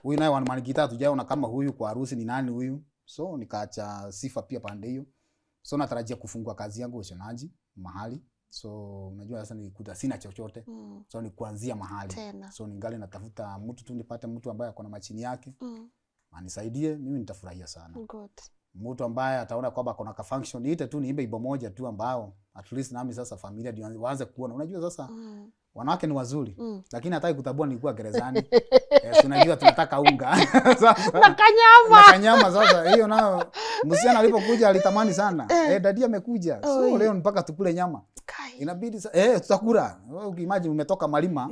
S1: huyu naye wana gitaa tujaona kama huyu kwa harusi ni nani huyu. So nikaacha sifa pia pande hiyo. So natarajia kufungua kazi yangu ya ushonaji mahali. So unajua sasa nilikuta sina chochote. So ni kuanzia mahali. So ningali natafuta mtu tu nipate mtu ambaye ako na machini yake. Anisaidie, mimi nitafurahia sana.
S2: Good.
S1: Mtu ambaye ataona kwamba kuna ka function ite tu niimbe ibo moja tu ambao at least nami sasa familia ndio waanze kuona. Unajua sasa wanawake ni wazuri lakini hataki kutabua nilikuwa gerezani. Unajua tunataka unga. Sasa
S2: na
S1: kanyama sasa hiyo nao msichana alipokuja alitamani sana. Dadi amekuja. So leo mpaka tukule nyama. Inabidi tutakula. Ukiimagine umetoka Malima.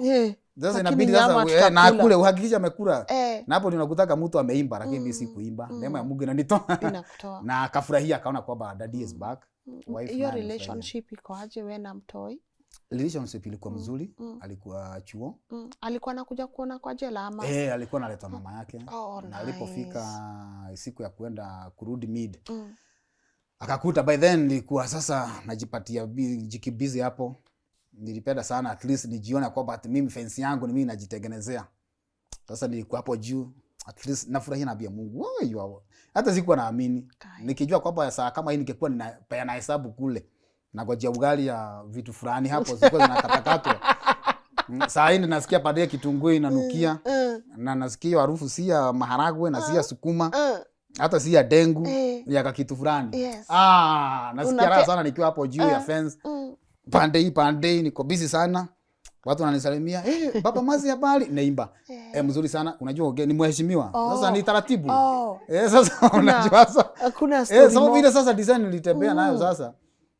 S1: Sasa inabidi sasa na akule uhakikisha amekula. Na hapo ninakutaka mtu ameimba lakini mimi si kuimba. Neema ya Mungu inanitoa. Na akafurahia akaona kwamba daddy is back.
S2: Your relationship iko aje wewe na mtoi?
S1: Relationship ilikuwa mzuri, alikuwa chuo.
S2: Alikuwa anakuja kuona kwa jela ama?
S1: Alikuwa analeta mama yake. Na alipofika siku ya kwenda kurudi mid. Akakuta by then nilikuwa sasa najipatia jikibizi hapo. Nilipenda sana at least nijiona kwamba mimi fence yangu ni mimi najitengenezea. Sasa nilikuwa hapo juu at least nafurahia na bia Mungu. Hata sikuwa naamini. Nikijua kwamba saa kama hii ningekuwa ninapeana hesabu kule na ngojea ugali ya vitu fulani hapo zilikuwa zinakatakatwa. Saa hii nasikia pande kitunguu inanukia na nasikia harufu si ya maharagwe na si ya sukuma. Hata si ya dengu ya kitu fulani. Nasikia raha sana nikiwa hapo juu ya fence. Pande hii niko busy sana. Watu wananisalimia, baba Mazi habari, naimba. Mzuri sana. Unajua ni mheshimiwa. Sasa ni taratibu. Sasa unajua sasa.
S2: Hakuna story.
S1: Sababu ile sasa design nilitembea nayo sasa.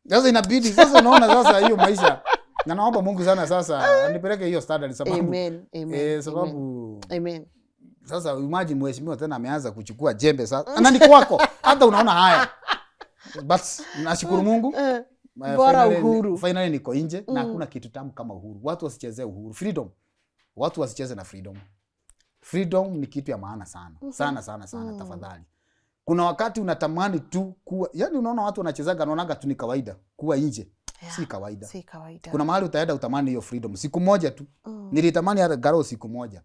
S1: Sasa inabidi sasa unaona sasa hiyo maisha. Na naomba Mungu sana sasa anipeleke hiyo standard sababu.
S2: Amen.
S1: Sababu
S2: Amen.
S1: Sasa imagine mheshimiwa tena ameanza kuchukua jembe sasa. Na ni kwako. Hata unaona haya. But nashukuru Mungu.
S2: Bora uhuru.
S1: Finally niko nje na hakuna kitu tamu kama uhuru. Watu wasichezee uhuru. Freedom. Watu wasicheze na freedom. Freedom ni kitu ya maana sana. Sana tafadhali. Kuna wakati unatamani tu kuwa, yani unaona watu wanachezaga naonaga tu ni kawaida. Kuwa nje. Si kawaida. Kuna mahali utaenda utamani hiyo freedom. Siku moja tu. Nilitamani hata garo siku moja.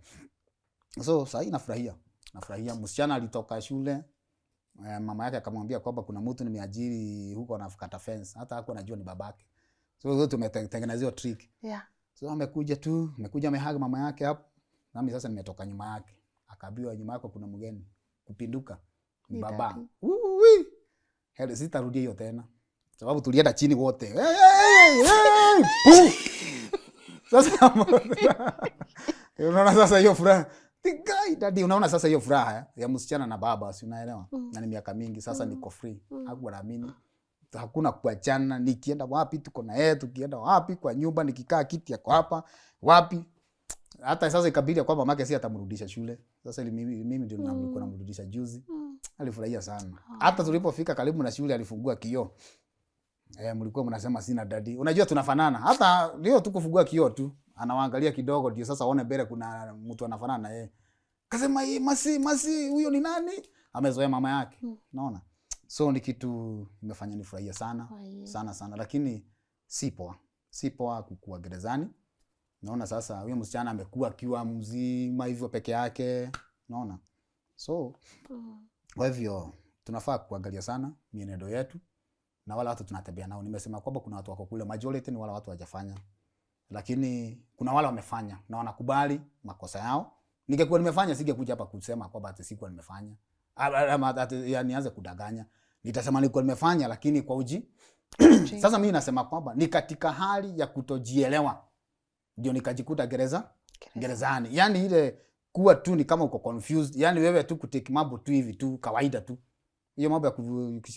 S1: So sasa nafurahia. Msichana alitoka shule. Mama yake akamwambia kwamba kuna mtu nimeajiri huko anakata fence. Hata hakuwa anajua ni babake. So tumetengenezea trick. So amekuja amehag mama yake hapo. Nami sasa nimetoka nyuma yake. Akaambiwa nyuma yako kuna mgeni. Kupinduka ni baba. Heri sitarudia hiyo tena. Sababu tulienda chini wote. Sasa unaona sasa hiyo furaha. Daddy unaona sasa hiyo furaha ya msichana na baba si unaelewa na ni miaka mingi sasa niko free hakuwa naamini hakuna kuachana nikienda wapi tuko na yeye tukienda wapi kwa nyumba nikikaa kiti yako hapa wapi hata sasa ikabidi kwa mama yake si atamrudisha shule sasa mimi ndio nilikuwa namrudisha juzi alifurahia sana hata tulipofika karibu na shule alifungua kioo mlikuwa mnasema sina daddy unajua tunafanana hata leo tukufungua kioo tu anawaangalia kidogo ndio sasa aone mbele kuna mtu anafanana na yeye. Kasema hii masi huyo ni nani? Amezoea mama yake. Unaona? So ni kitu imefanya nifurahia sana. Sana lakini si poa kukua gerezani. Unaona sasa huyo msichana amekuwa akiwa mzima hivyo peke yake. Unaona? So kwa hivyo tunafaa kuangalia sana mienendo yetu na wala watu tunatembea nao. Nimesema kwamba kuna watu wako kule majority ni wala watu hawajafanya. Lakini kuna wale wamefanya na wanakubali makosa yao. Ningekuwa nimefanya singekuja hapa kusema kwamba ati sikuwa nimefanya. Nianze kudanganya. Nitasema nilikuwa nimefanya lakini kwa Sasa mimi nasema kwamba ni katika hali ya kutojielewa ndio nikajikuta gerezani. Yani ile kuwa tu ni kama uko confused, yani wewe tu kutake mambo tu hivi tu kawaida tu. Hiyo mambo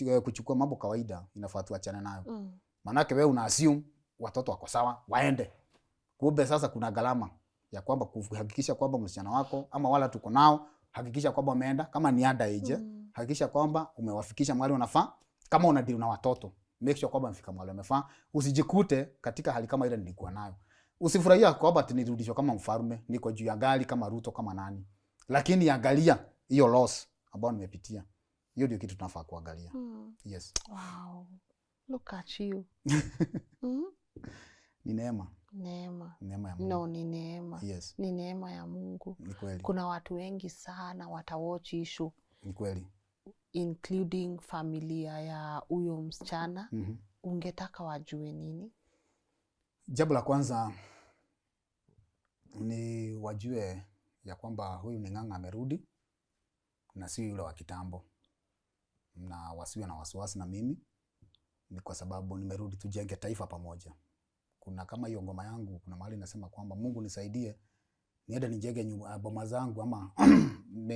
S1: ya kuchukua mambo kawaida inafaa tuachane nayo. Maanake wewe una assume watoto wako sawa waende. Kumbe sasa kuna gharama ya kwamba kuhakikisha kwamba msichana wako ama wala tuko nao, hakikisha kwamba umeenda kama ni underage, hakikisha kwamba umewafikisha mahali unafaa. Kama una deal na watoto, make sure kwamba mfika mahali umefaa. Usijikute katika hali kama ile nilikuwa nayo. Usifurahia kwamba tunirudishwa kama mfalme, niko juu ya gari kama Ruto kama nani. Lakini angalia hiyo loss ambayo nimepitia. Hiyo ndio kitu tunafaa kuangalia. Yes.
S2: Wow. Look at you.
S1: Ni neema.
S2: Neema ya
S1: Mungu.
S2: No, ni neema.
S1: Yes.
S2: Ni neema ya Mungu.
S1: Ni kweli.
S2: Kuna watu wengi sana watawatch issue.
S1: Ni kweli.
S2: Including familia ya huyo msichana. Ungetaka wajue nini?
S1: Jambo la kwanza ni wajue ya kwamba huyu ni Ng'ang'a amerudi na si yule wa kitambo. Na wasiwe na wasiwasi na mimi. Ni kwa sababu nimerudi tujenge taifa pamoja. Kuna kama hiyo ngoma yangu, kuna mahali nasema kwamba Mungu nisaidie niende nijenge boma zangu ama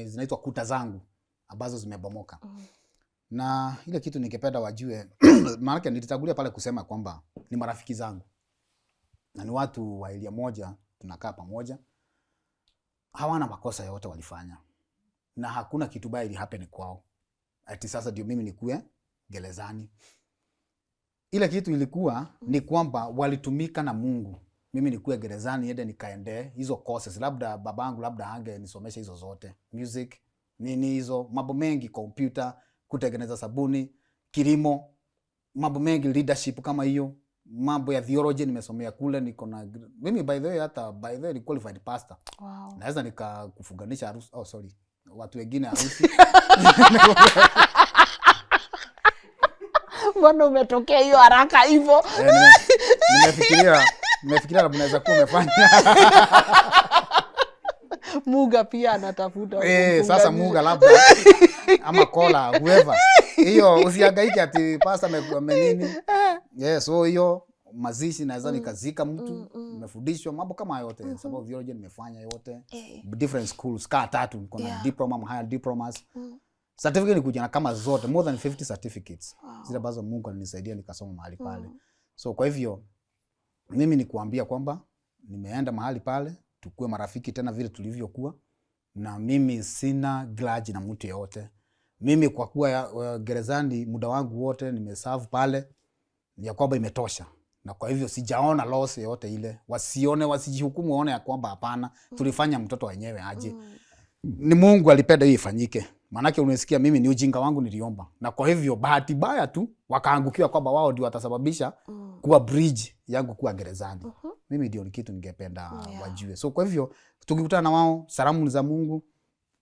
S1: zinaitwa kuta zangu ambazo zimebomoka. Na ile kitu ningependa wajue maana nilitangulia pale kusema kwamba ni marafiki zangu. Na ni watu wa elia moja, tunakaa pamoja. Hawana makosa yote walifanya. Na hakuna kitu baya ili happen kwao. Ati sasa ndio mimi nikue gerezani. Ile kitu ilikuwa ni kwamba walitumika na Mungu. Mimi nikue gerezani niende nikaende hizo courses, labda babangu labda angenisomesha hizo zote. Music, nini hizo, mambo mengi, computer, kutengeneza sabuni, kilimo, mambo mengi, leadership kama hiyo, mambo ya theology nimesomea kule, niko na mimi by the way ni qualified pastor.
S2: Wow.
S1: Naweza nikakufunganisha harusi, watu wengine harusi.
S2: Mbona umetokea hiyo haraka hivyo?
S1: Nimefikiria labda unaweza kuwa umefanya.
S2: Muga pia anatafuta.
S1: Sasa Muga labda ama Kola whoever. Hiyo usihangaike ati pastor amenini. So hiyo mazishi naweza nikazika mtu, nimefundishwa mambo kama yote, sababu theology nimefanya yote. Different schools, 3 niko na diploma, higher diplomas. Certificate nikuja na kama zote, more than 50 certificates. Zile ambazo Mungu alinisaidia nikasoma mahali pale. So kwa hivyo mimi ni kuambia kwamba nimeenda mahali pale, tukue marafiki tena vile tulivyokuwa, na mimi sina grudge na mtu yeyote. Mimi kwa kuwa gerezani muda wangu wote nimeserve pale, ya kwamba imetosha. Na kwa hivyo sijaona loss yote ile. Wasijihukumu waone ya kwamba hapana, tulifanya mtoto wenyewe aje. Ni Mungu alipenda hiyo ifanyike. Maanake unasikia mimi ni ujinga wangu niliomba. Na kwa hivyo bahati mbaya tu wakaangukiwa kwamba wao ndio watasababisha kuwa bridge yangu kuwa gerezani. Mimi ndio kitu ningependa wajue. So kwa hivyo tukikutana na wao, salamu za Mungu,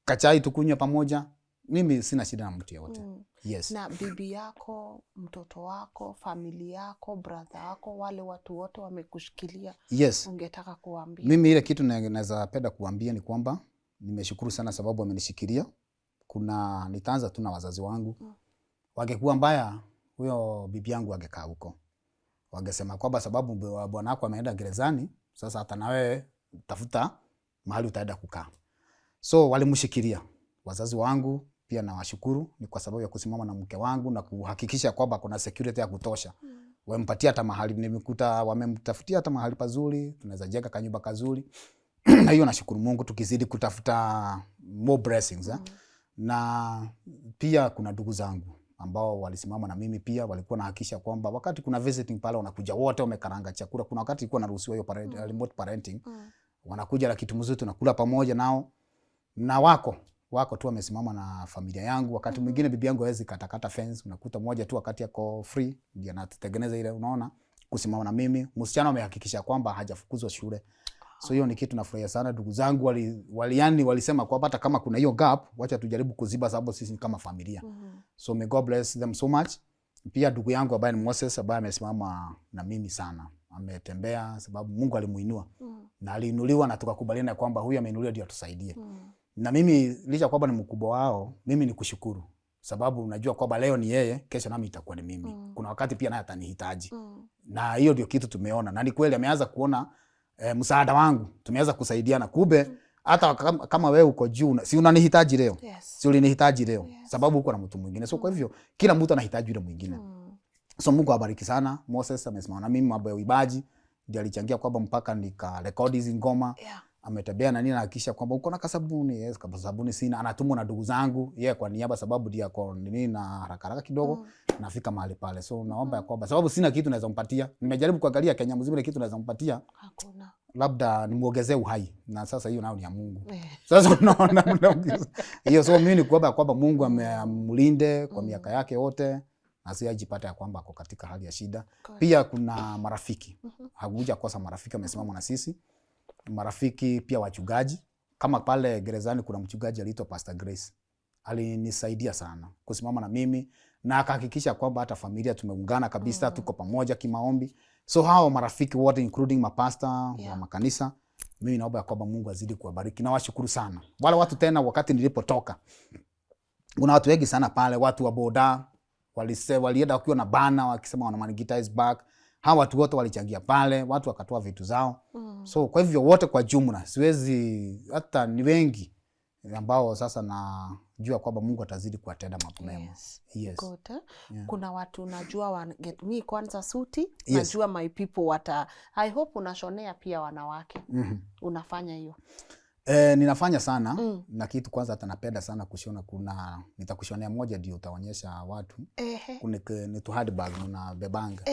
S1: kachai tukunywe pamoja. Mimi sina shida na mtu yeyote. Yes.
S2: Na bibi yako, mtoto wako, familia yako, brother wako, wale watu wote wamekushikilia.
S1: Yes.
S2: Ungetaka kuambia?
S1: Mimi ile kitu naweza penda kuambia ni kwamba nimeshukuru sana sababu wamenishikilia. Nitaanza tu na wazazi wangu. Wangekuwa mbaya huyo bibi yangu angekaa huko. Wangesema kwamba sababu bwana wako ameenda gerezani, sasa hata na wewe tafuta mahali utaenda kukaa. So walimshikilia. Wazazi wangu pia nawashukuru, ni kwa sababu ya kusimama na mke wangu na kuhakikisha kwamba kuna security ya kutosha. Wamempatia hata mahali, nimekuta wamemtafutia hata mahali pazuri, tunaweza jenga kanyumba kazuri. Na hiyo nashukuru Mungu, tukizidi kutafuta more blessings. Na pia kuna ndugu zangu ambao walisimama na mimi pia, walikuwa nahakikisha kwamba wakati kuna visiting pale wanakuja wote wamekaranga chakula. Kuna wakati ilikuwa naruhusiwa hiyo remote parenting. Wanakuja na kitu mzuri tunakula pamoja nao. Na wako tu wamesimama na familia yangu. Wakati mwingine bibi yangu hawezi katakata fence, unakuta mmoja tu wakati yako free ndiye anatengeneza ile, unaona, kusimama na mimi. Msichana amehakikisha kwamba hajafukuzwa shule. So hiyo ni kitu nafurahia sana. Ndugu zangu walisema kwamba hata kama kuna hiyo gap, wacha tujaribu kuziba sababu sisi kama familia. So may God bless them so much. Pia ndugu yangu ambaye ni Moses ambaye amesimama na mimi sana. Ametembea sababu Mungu alimuinua. Na aliinuliwa na tukakubaliana kwamba huyu ameinuliwa ndio atusaidie. Na mimi licha kwamba ni mkubwa wao, mimi ni kushukuru. sababu unajua kwamba leo ni yeye, kesho nami itakuwa ni mimi. Kuna wakati pia naye atanihitaji. Na hiyo ndio kitu tumeona. Na ni kweli ameanza kuona msaada wangu. Tumeanza kusaidiana. Kumbe hata kama wewe uko juu, si unanihitaji leo. Si ulinihitaji leo. Sababu uko na mtu mwingine. So kwa hivyo kila mtu anahitaji yule mwingine. So Mungu awabariki sana. Moses amesimama na mimi mambo ya uibaji. Ndio alichangia kwamba mpaka nika record hizi ngoma. Ametembea na nini anahakikisha kwamba uko na kasabuni. Yes, kasabuni sina. Anatumwa na ndugu zangu. Yeye kwa niaba sababu ndio ako nini na haraka kidogo nafika mahali pale. So naomba ya kwamba sababu sina kitu naweza mpatia. Nimejaribu kuangalia Kenya mzima ile kitu naweza mpatia.
S2: Hakuna.
S1: Labda nimuongezee uhai. Na sasa hiyo nao ni ya Mungu. Sasa unaona hiyo. So mimi ni kuomba kwamba Mungu amlinde kwa miaka yake yote. Asijipata ya kwamba ako katika hali ya shida. Pia kuna marafiki. Hakuja kosa marafiki wamesimama na sisi. Marafiki pia wachungaji. Kama pale gerezani kuna mchungaji aliitwa Pastor Grace. Alinisaidia sana kusimama na mimi na akahakikisha kwamba hata familia tumeungana kabisa, tuko pamoja kimaombi. So hao marafiki wote including mapasta wa makanisa, mimi naomba kwamba Mungu azidi kuwabariki na washukuru sana. Wale watu tena wakati nilipotoka. Kuna watu wengi sana pale, watu wa boda walienda wakiwa na bana wakisema wana Man Guitar is back. Hawa watu wote walichangia pale, watu wakatoa vitu zao. So kwa hivyo wote kwa jumla, siwezi hata ni wengi ambao sasa najua kwamba Mungu atazidi kuwatenda mambo mema. Yes.
S2: Good. Kuna watu najua get me kwanza suti, najua my people I hope unashonea pia wanawake. Unafanya hiyo?
S1: Ninafanya sana na kitu kwanza hata napenda sana kushona. Nitakushonea moja ndio utaonyesha watu. Kuna ni tu handbag na bebanga.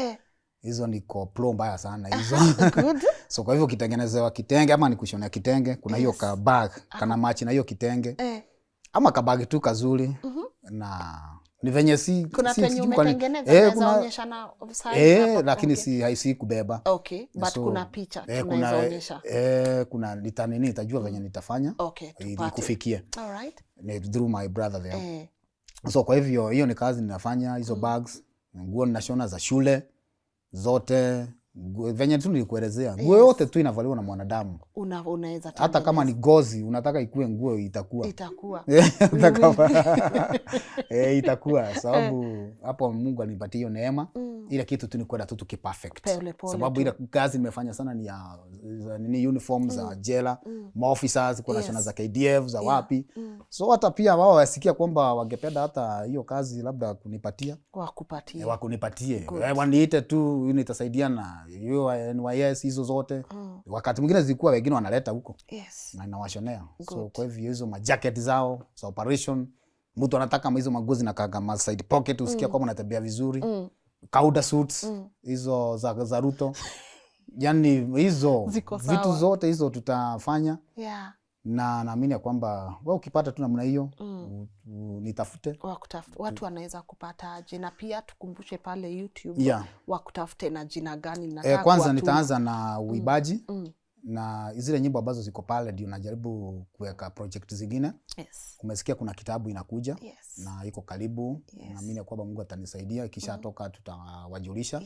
S1: Hizo niko pro mbaya sana hizo.
S2: Good.
S1: So kwa hivyo kitengenezewa kitenge ama nikushonea kitenge, kuna hiyo ka bag kana match na hiyo kitenge. Ama ka bag tu kazuri na ni venye
S2: kuna penye umetengeneza unaonyesha na
S1: size lakini haisi kubeba.
S2: Okay, but so, kuna picha tunaonyesha.
S1: Kuna nitanini itajua venye nitafanya.
S2: Okay,
S1: nikufikie.
S2: All right.
S1: Through my brother there. So kwa hivyo hiyo ni kazi ninafanya hizo bags, nguo ninashona za shule zote. Venye tu nilikuelezea, nguo yote tu inavaliwa na mwanadamu.
S2: Unaweza
S1: hata kama ni gozi unataka ikue nguo itakuwa. Itakuwa sababu hapo Mungu alinipatia hiyo neema. Ile kitu tu ni kwenda tu tukiperfect. Sababu ile kazi nimefanya sana ni ya nini uniforms za jela, officers kuna shona za KDF za wapi. So hata pia wao wasikia kwamba wangependa hata hiyo kazi labda kunipatia. Wakunipatie. Waniite tu nitasaidia na NYS hizo zote. Wakati mwingine zilikuwa wengine wanaleta huko. Na ninawashonea. So kwa hivyo hizo majacket zao za operation, mtu anataka hizo magozi na kama side pocket usikia kama unatembea vizuri. Kauda suits hizo za Ruto. Yaani hizo vitu zote hizo tutafanya. Na naamini ya kwamba wewe ukipata tu namna hiyo nitafute.
S2: Watu wanaweza kupata aje? Na pia tukumbushe pale YouTube wakutafute na jina gani nataka.
S1: Kwanza nitaanza na uibaji. Na zile nyimbo ambazo ziko pale ndio najaribu kuweka project zingine. Umesikia kuna kitabu inakuja na iko karibu. Naamini kwamba Mungu atanisaidia kisha toka tutawajulisha.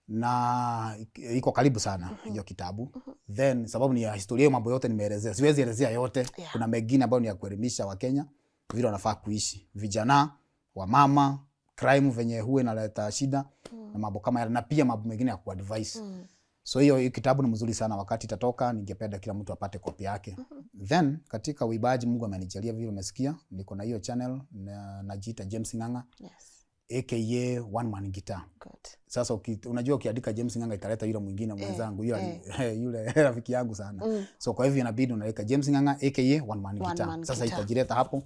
S1: Na iko karibu sana hiyo kitabu. Then sababu ni ya historia, mambo yote nimeelezea. Siwezi elezea yote. Kuna mengine ambayo ni ya kuelimisha Wakenya vile wanafaa kuishi. Vijana, wamama, crime venye huwa inaleta shida na mambo kama na pia mambo mengine ya kuadvise. So hiyo kitabu ni mzuri sana. Wakati itatoka ningependa kila mtu apate kopi yake. Then katika uibaji Mungu amenijalia vile umesikia, niko na hiyo channel najiita James Ng'ang'a. aka One Man Guitar. Sasa unajua ukiandika James Ng'ang'a italeta yule mwingine mwenzangu yule rafiki yangu sana. So kwa hivyo inabidi unaweka James Ng'ang'a aka One Man Guitar. Sasa itajileta hapo.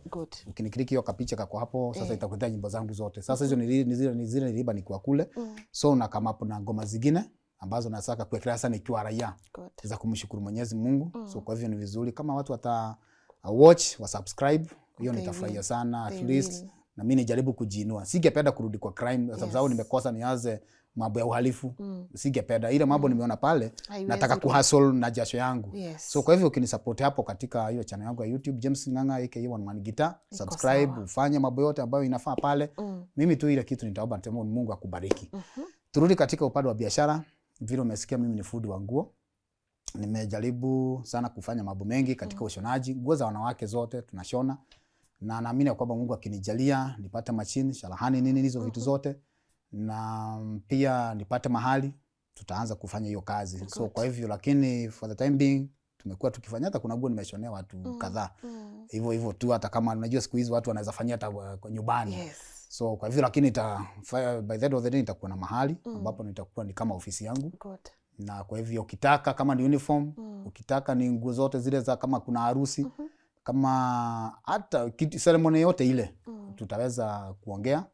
S1: Ukiniklik hiyo kapicha kako hapo, sasa itakuletea nyimbo zangu zote. Sasa hizo ni zile niliba nikiwa kule. So na kama hapo na ngoma zingine ambazo nataka kuwekea sana ikiwa raia za kumshukuru Mwenyezi Mungu. So kwa hivyo ni vizuri kama watu watch, wa subscribe, hiyo nitafurahia sana at least. Na mimi nijaribu kujiinua. Singependa kurudi kwa crime sababu nimekosa nianze mambo ya uhalifu. Singependa. Ile mambo nimeona pale nataka kuhustle na jasho yangu. So kwa hivyo ukinisupport hapo katika hiyo channel yangu ya YouTube James Ng'ang'a aka One Man Guitar, subscribe, ufanye mambo yote ambayo inafaa pale. Mimi tu ile kitu nitaomba Mungu akubariki. Turudi katika upande wa biashara. Vile umesikia mimi ni fundi wa nguo. Nimejaribu sana kufanya mambo mengi katika ushonaji. Nguo za wanawake zote tunashona. na naamini kwamba Mungu akinijalia nipate machine, sharahani nini hizo vitu zote, na pia nipate mahali tutaanza kufanya hiyo kazi. So kwa hivyo, lakini for the time being tumekuwa tukifanya, hata kuna nguo nimeshonea watu kadhaa. Hivyo tu, hata kama unajua siku hizi watu wanaweza fanyia hata kwa nyumbani. So kwa hivyo, lakini by the end of the day nitakuwa na mahali ambapo nitakuwa ni kama ofisi yangu. Na kwa hivyo ukitaka kama ni uniform, ukitaka ni nguo zote zile za kama kuna harusi, kama hata ceremony yote ile, tutaweza kuongea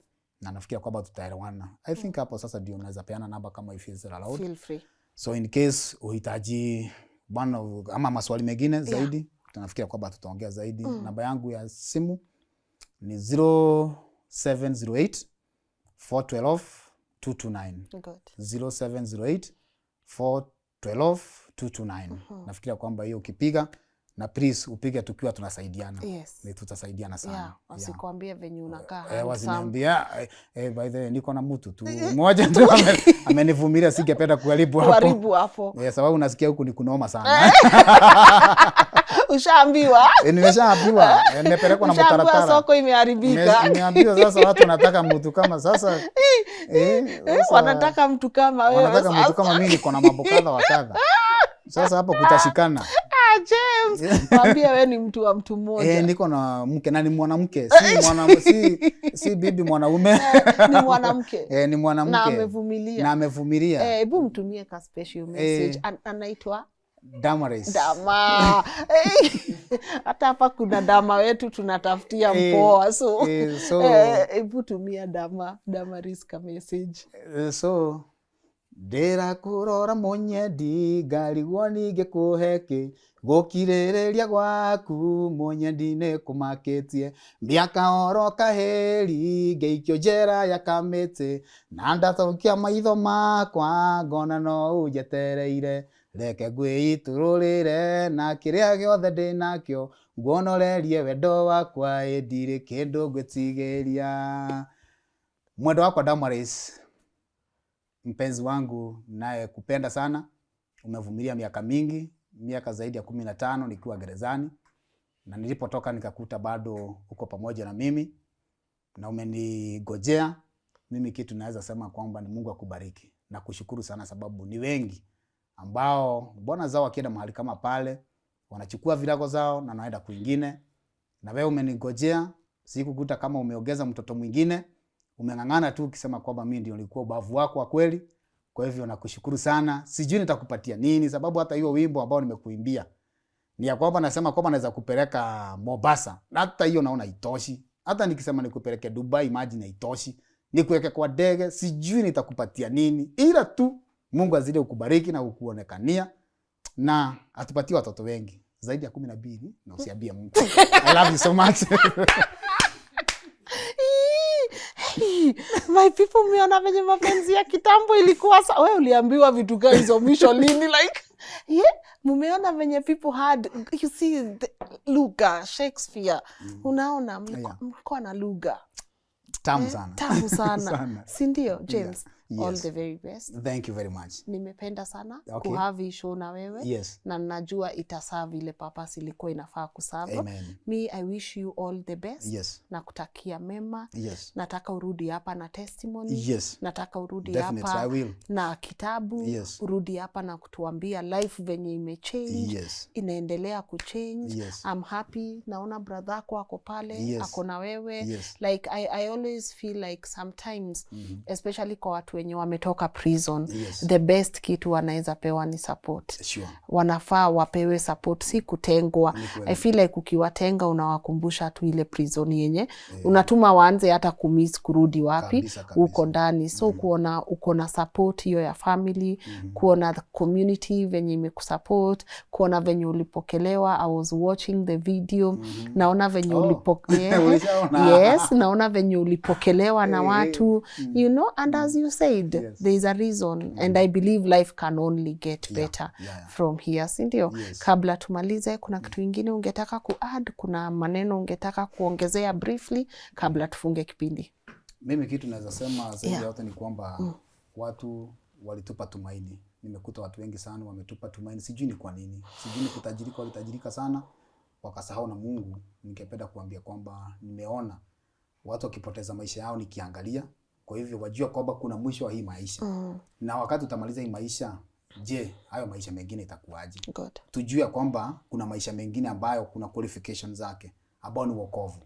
S1: na nafikiria kwamba tutaelewana. I think hapo sasa ndio unaweza peana namba kama if is allowed.
S2: Feel free.
S1: So in case uhitaji bwana ama maswali mengine zaidi, tunafikiria kwamba tutaongea zaidi. Namba yangu ya simu ni 0708 412 229.
S2: Good.
S1: 0708 412 229. Nafikiria kwamba hiyo ukipiga, na please upige tukiwa tunasaidiana. Ni tutasaidiana sana.
S2: Wasikwambie venye unakaa.
S1: Wasiniambia by the way niko na mtu tu mmoja tu amenivumilia, singependa kuharibu hapo. Sababu unasikia huku ni kunoma sana.
S2: Ushaambiwa?
S1: Nimeshaambiwa. Nimepelekwa na mtaratara.
S2: Soko imeharibika.
S1: Nimeambiwa sasa watu wanataka mtu kama sasa.
S2: Wanataka mtu kama wewe.
S1: Wanataka mtu kama mimi, niko na mambo kadha wa kadha. Sasa hapo kutashikana.
S2: James, mwambie wewe ni mtu wa mtu mmoja.
S1: Niko na mke na ni mwanamke, si bibi mwanaume.
S2: Ni mwanamke.
S1: Ni mwanamke.
S2: Na amevumilia. Hebu
S1: Hebu
S2: mtumie ka special message. Anaitwa
S1: Damaris.
S2: Dama. Hata hapa kuna dama wetu tunatafutia mpoa. So hebu tumia Damaris ka message.
S1: So ndera kurora monyendi ngarigwo ninge kuheke gukirereria gwaku monyendi ne kumaketie miaka oro kaheri ngeikio njera ya kamete na ndathokia maitho makwa ngona no ujetereire reke ngwiitururire na kiria giothe ndinakio nguonorerie wendo wakwa ndire kindu ngwitigeria. Mwendo wakwa Damaris, mpenzi wangu naye kupenda sana, umevumilia miaka mingi, miaka zaidi ya 15 nikiwa gerezani, na nilipotoka nikakuta bado uko pamoja na mimi na umenigojea. Mimi kitu naweza sema kwamba ni Mungu akubariki na kushukuru sana, sababu ni wengi ambao bwana zao wakienda mahali kama pale wanachukua virago zao na naenda kwingine, na wewe umenigojea. Sikukuta kama umeongeza mtoto mwingine, umengangana tu ukisema kwamba mimi ndio nilikuwa ubavu wako wa kweli. Kwa hivyo nakushukuru sana. Sijui nitakupatia nini, sababu hata hiyo wimbo ambao nimekuimbia ni ya kwamba nasema kwamba naweza kupeleka Mombasa, na hata hiyo naona itoshi. Hata nikisema nikupeleke Dubai, imagine haitoshi. Nikuweke kwa ndege, sijui nitakupatia nini, ila tu Mungu azidi kukubariki na kukuonekania na atupatie watoto wengi zaidi ya 12 na usiambie Mungu. I love you so much.
S2: My people, umeona venye mapenzi ya kitambo ilikuwa wewe uliambiwa vitu kama hizo mwisho lini, like mumeona venye people had, you see lugha Shakespeare. Unaona mko na lugha
S1: tamu sana.
S2: Tamu sana. Si ndio James? Yes. All the very best.
S1: Thank you very much.
S2: Nimependa sana kuhavi hii show na wewe. Na najua itaserve ile purpose ilikuwa inafaa kuserve. Me, I wish you all the best. Na kutakia mema. Nataka urudi hapa na testimony. Nataka urudi hapa na kitabu. Urudi hapa na kutuambia life venye imechange. Inaendelea kuchange. I'm happy. Naona brother yako ako pale, ako na wewe. Like I always feel like sometimes, especially kwa watu wenye wametoka prison, the best kitu wanaweza pewa ni support. Wanafaa wapewe support, si kutengwa. I feel like ukiwatenga unawakumbusha tu ile prison yenye unatuma waanze hata kumiss kurudi wapi uko ndani. So kuona uko na support hiyo ya family, kuona the community venye imekusupport, kuona venye ulipokelewa. I was watching the video. Naona venye ulipokelewa. Naona venye ulipokelewa na watu, you know, and as you said, there is a reason, and I believe life can only get better from here. Sindio? Kabla tumalize, kuna kitu ingine ungetaka ku-add? Kuna maneno ungetaka kuongezea briefly kabla tufunge kipindi?
S1: Mimi kitu naweza sema zaidi yote ni kwamba watu walitupa tumaini. Nimekuta watu wengi sana wametupa tumaini. Sijui ni kwa nini. Sijui ni kutajirika, walitajirika sana. wakasahau na Mungu, ningependa kuambia kwamba nimeona watu wakipoteza maisha yao nikiangalia. Kwa hivyo wajua kwamba kuna mwisho wa hii maisha. Na wakati utamaliza hii maisha, je, hayo maisha mengine itakuwaje? Tujue kwamba kuna maisha mengine ambayo kuna qualifications zake, ambao ni wokovu.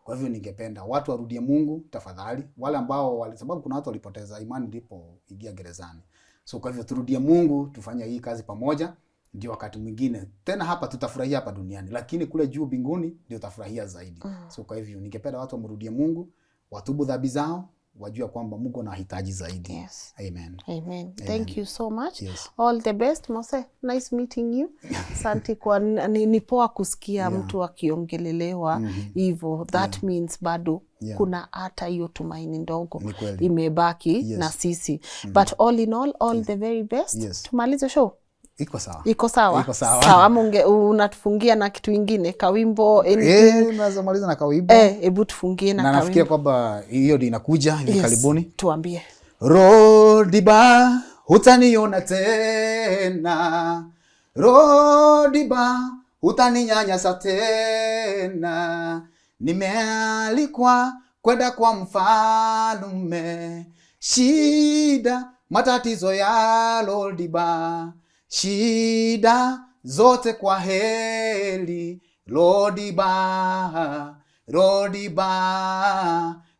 S1: Kwa hivyo ningependa watu warudie Mungu tafadhali, wale ambao sababu kuna watu walipoteza imani ndipo ingia gerezani. So kwa hivyo turudie Mungu, tufanye hii kazi pamoja, ndio wakati mwingine tena hapa tutafurahia hapa duniani, lakini kule juu mbinguni ndio tutafurahia zaidi. So kwa hivyo ningependa watu wamrudie Mungu, watubu dhambi zao, wajua kwamba Mungu anahitaji zaidi.
S2: Yes.
S1: Amen.
S2: Amen. Thank you so much.
S1: Yes.
S2: All the best, Mose. Nice meeting you. Asante kwa ni poa kusikia mtu akiongelelewa hivyo. That means bado kuna hata hiyo tumaini ndogo imebaki na sisi. But all in all the very best. Tumalize show.
S1: Iko sawa.
S2: Iko sawa. Iko sawa. Sawa, ama unatufungia na kitu kingine, kawimbo anything?
S1: Naweza maliza na kawimbo.
S2: Hebu tufungie na kawimbo.
S1: Nafikia kwamba hiyo ndio inakuja hivi karibuni.
S2: Tuambie.
S1: Rodiba hutaniona tena. Rodiba hutaninyanyasa tena. Nimealikwa kwenda kwa mfalme. Shida matatizo ya Rodiba, shida zote kwa heli. Rodiba, Rodiba,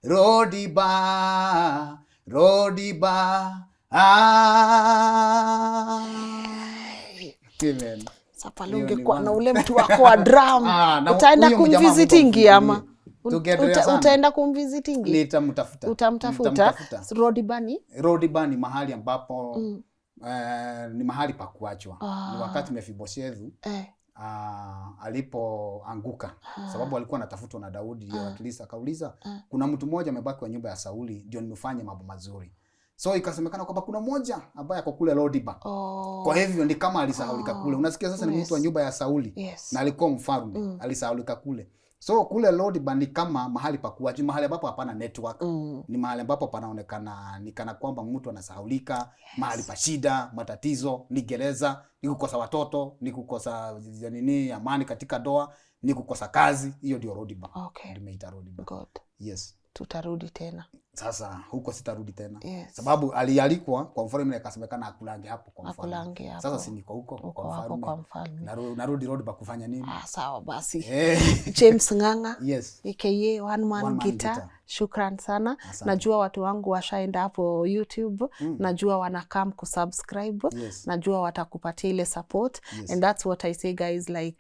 S1: Rodiba, Rodiba. Amen.
S2: Sasa lunge kwa na ule mtu wako wa drum. Utaenda kumvisitingi ama? Utaenda kumvisitingi?
S1: Nitamtafuta.
S2: Utamtafuta. Rodiba
S1: ni mahali ambapo ni mahali pa kuachwa. Ni wakati Mefiboshethu alipoanguka, sababu alikuwa anatafutwa na Daudi. At least akauliza kuna mtu mmoja amebaki kwa nyumba ya Sauli ndio nimefanya mambo mazuri. So ikasemekana kwamba kuna mmoja ambaye ako kule Rodiba. Kwa hivyo ni kama alisahaulika kule. Unasikia sasa ni mtu wa nyumba ya Sauli na alikuwa mfalme, alisahaulika kule. So kule Rodiba ni kama mahali pa kuacha, mahali ambapo hapana network. Ni mahali ambapo panaonekana ni kana kwamba mtu anasahaulika, mahali pa shida, matatizo, ni gereza, ni kukosa watoto, ni kukosa amani katika doa, ni kukosa kazi. Hiyo ndio Rodiba. Nimeita Rodiba.
S2: God.
S1: Yes.
S2: Tutarudi tena.
S1: Sasa huko sitarudi tena. Sababu alialikwa kwa mfalme akasemekana akulange hapo kwa mfalme. Sasa si niko huko kwa mfalme. Narudi Rodiba kufanya nini?
S2: Sawa basi. James Ng'ang'a.
S1: AKA
S2: One Man Guitar. Shukran sana. Najua watu wangu washaenda hapo YouTube. Najua wanakam kusubscribe. Najua watakupatia ile support. And that's what I say, guys, like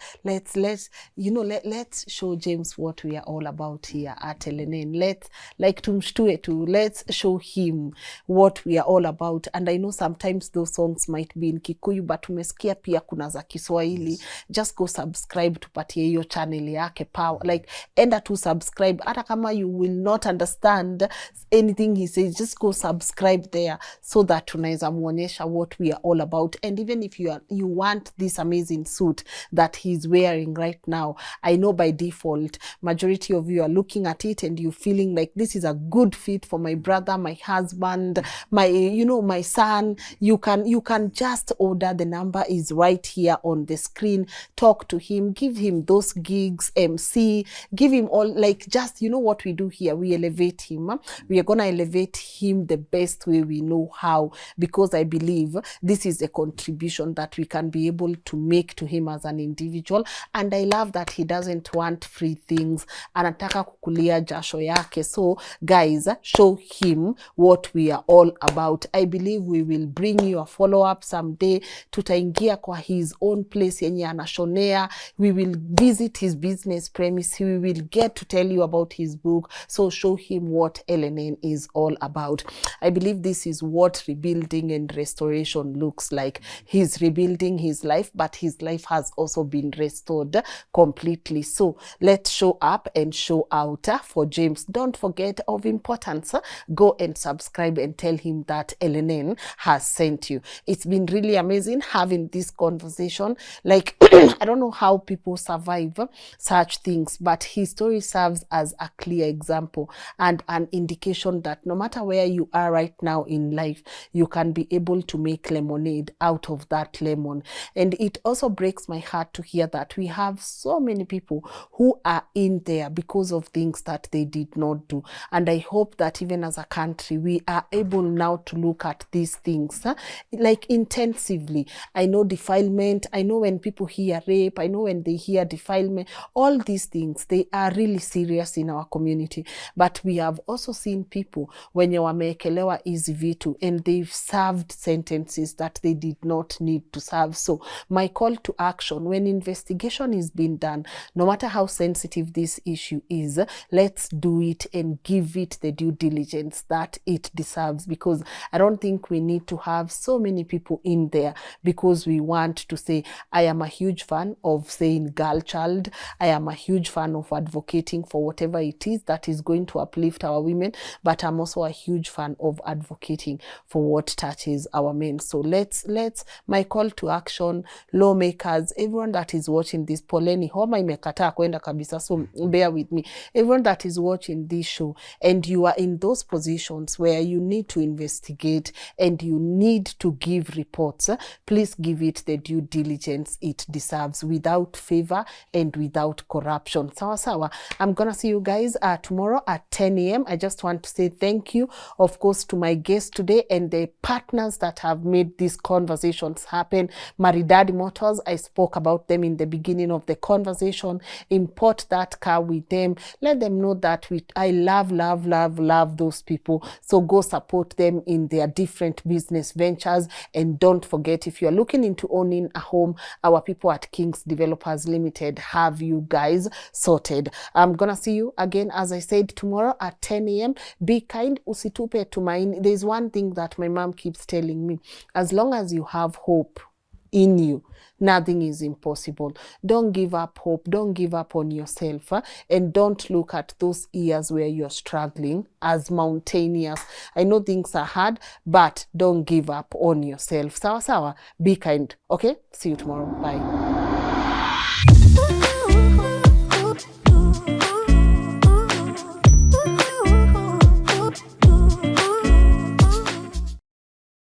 S2: let's show James what we are all about here at LNN. Tumshtue tu. Let's show him what we are all about. And I know sometimes those songs might be in Kikuyu, but tumesikia pia kuna za Kiswahili. Just go subscribe, tupatie hiyo channel yake power. Enda tu subscribe. Hata kama you will not understand anything he says, just go subscribe there so that tunaweza muonyesha what we are all about. And even if you want this amazing suit that he's wearing right now, I know by default majority of you are looking at it and you feeling like this is a good fit for my brother, my husband, my son. You can just order. The number is right here on the screen. Talk to him, give him those gigs, MC, give him all, just what we do here, we elevate him. We are gonna elevate him the best way we know how, because I believe this is a contribution that we can be able to make to him as an individual. And I love that he doesn't want free things. Anataka kukulia jasho yake. So guys, show him what we are all about. I believe we will bring you a follow-up someday. Tutaingia kwa his own place yenye anashonea. We will visit his business premise. We will get to tell you about his book. So show him what LNN is all about. I believe this is what rebuilding and restoration looks like. He's rebuilding his life, but his life has also been restored completely. So let's show up and show out for James. Don't forget of important importance, go and subscribe and tell him that LNN has sent you. It's been really amazing having this conversation. Like, I don't know how people survive such things, but his story serves as a clear example and an indication that no matter where you are right now in life, you can be able to make lemonade out of that lemon. And it also breaks my heart to hear that we have so many people who are in there because of things that they did not do. And I hope that even as a country, we are able now to look at these things like intensively. I know defilement, I know when people hear rape, I know when they hear defilement, all these things, they are really serious in our community. But we have also seen people when you wameekelewa hizi vitu and they've served sentences that they did not need to serve. So my call to action, when investigation is being done, no matter how sensitive this issue is, let's do it and give it the due diligence that it deserves, because I don't think we need to have so many people in there because we want to say, I am a huge fan of saying girl child, I am a huge fan of advocating for whatever it is that is going to uplift our women, but I'm also a huge fan of advocating for what touches our men. So let's my call to action, lawmakers, everyone that is watching this, poleni homa imekataa kwenda kabisa, so bear with me, everyone that is watching this show and you are in those positions where you need to investigate and you need to give reports, please give it the due diligence it deserves, without favor and without corruption. Sawa sawa. I'm gonna see you guys tomorrow at 10 a.m. I just want to say thank you, of course, to my guest today and the partners that have made these conversations happen. Maridadi Motors, I spoke about them in the beginning of the conversation. Import that car with them. Let them know that I love those people. So go support them in their different business ventures. And don't forget, if you're looking into owning a home, our people at Kings Developers Limited have you guys sorted. I'm gonna see you again, as I said, tomorrow at 10 a.m. Be kind, usitupe tumaini. There's one thing that my mom keeps telling me: as long as you have hope in you, nothing is impossible. Don't give up hope. Don't give up on yourself, and don't look at those years where you're struggling as mountainous. I know things are hard, but don't give up on yourself. Sawa sawa. Be kind. Okay? See you tomorrow. Bye.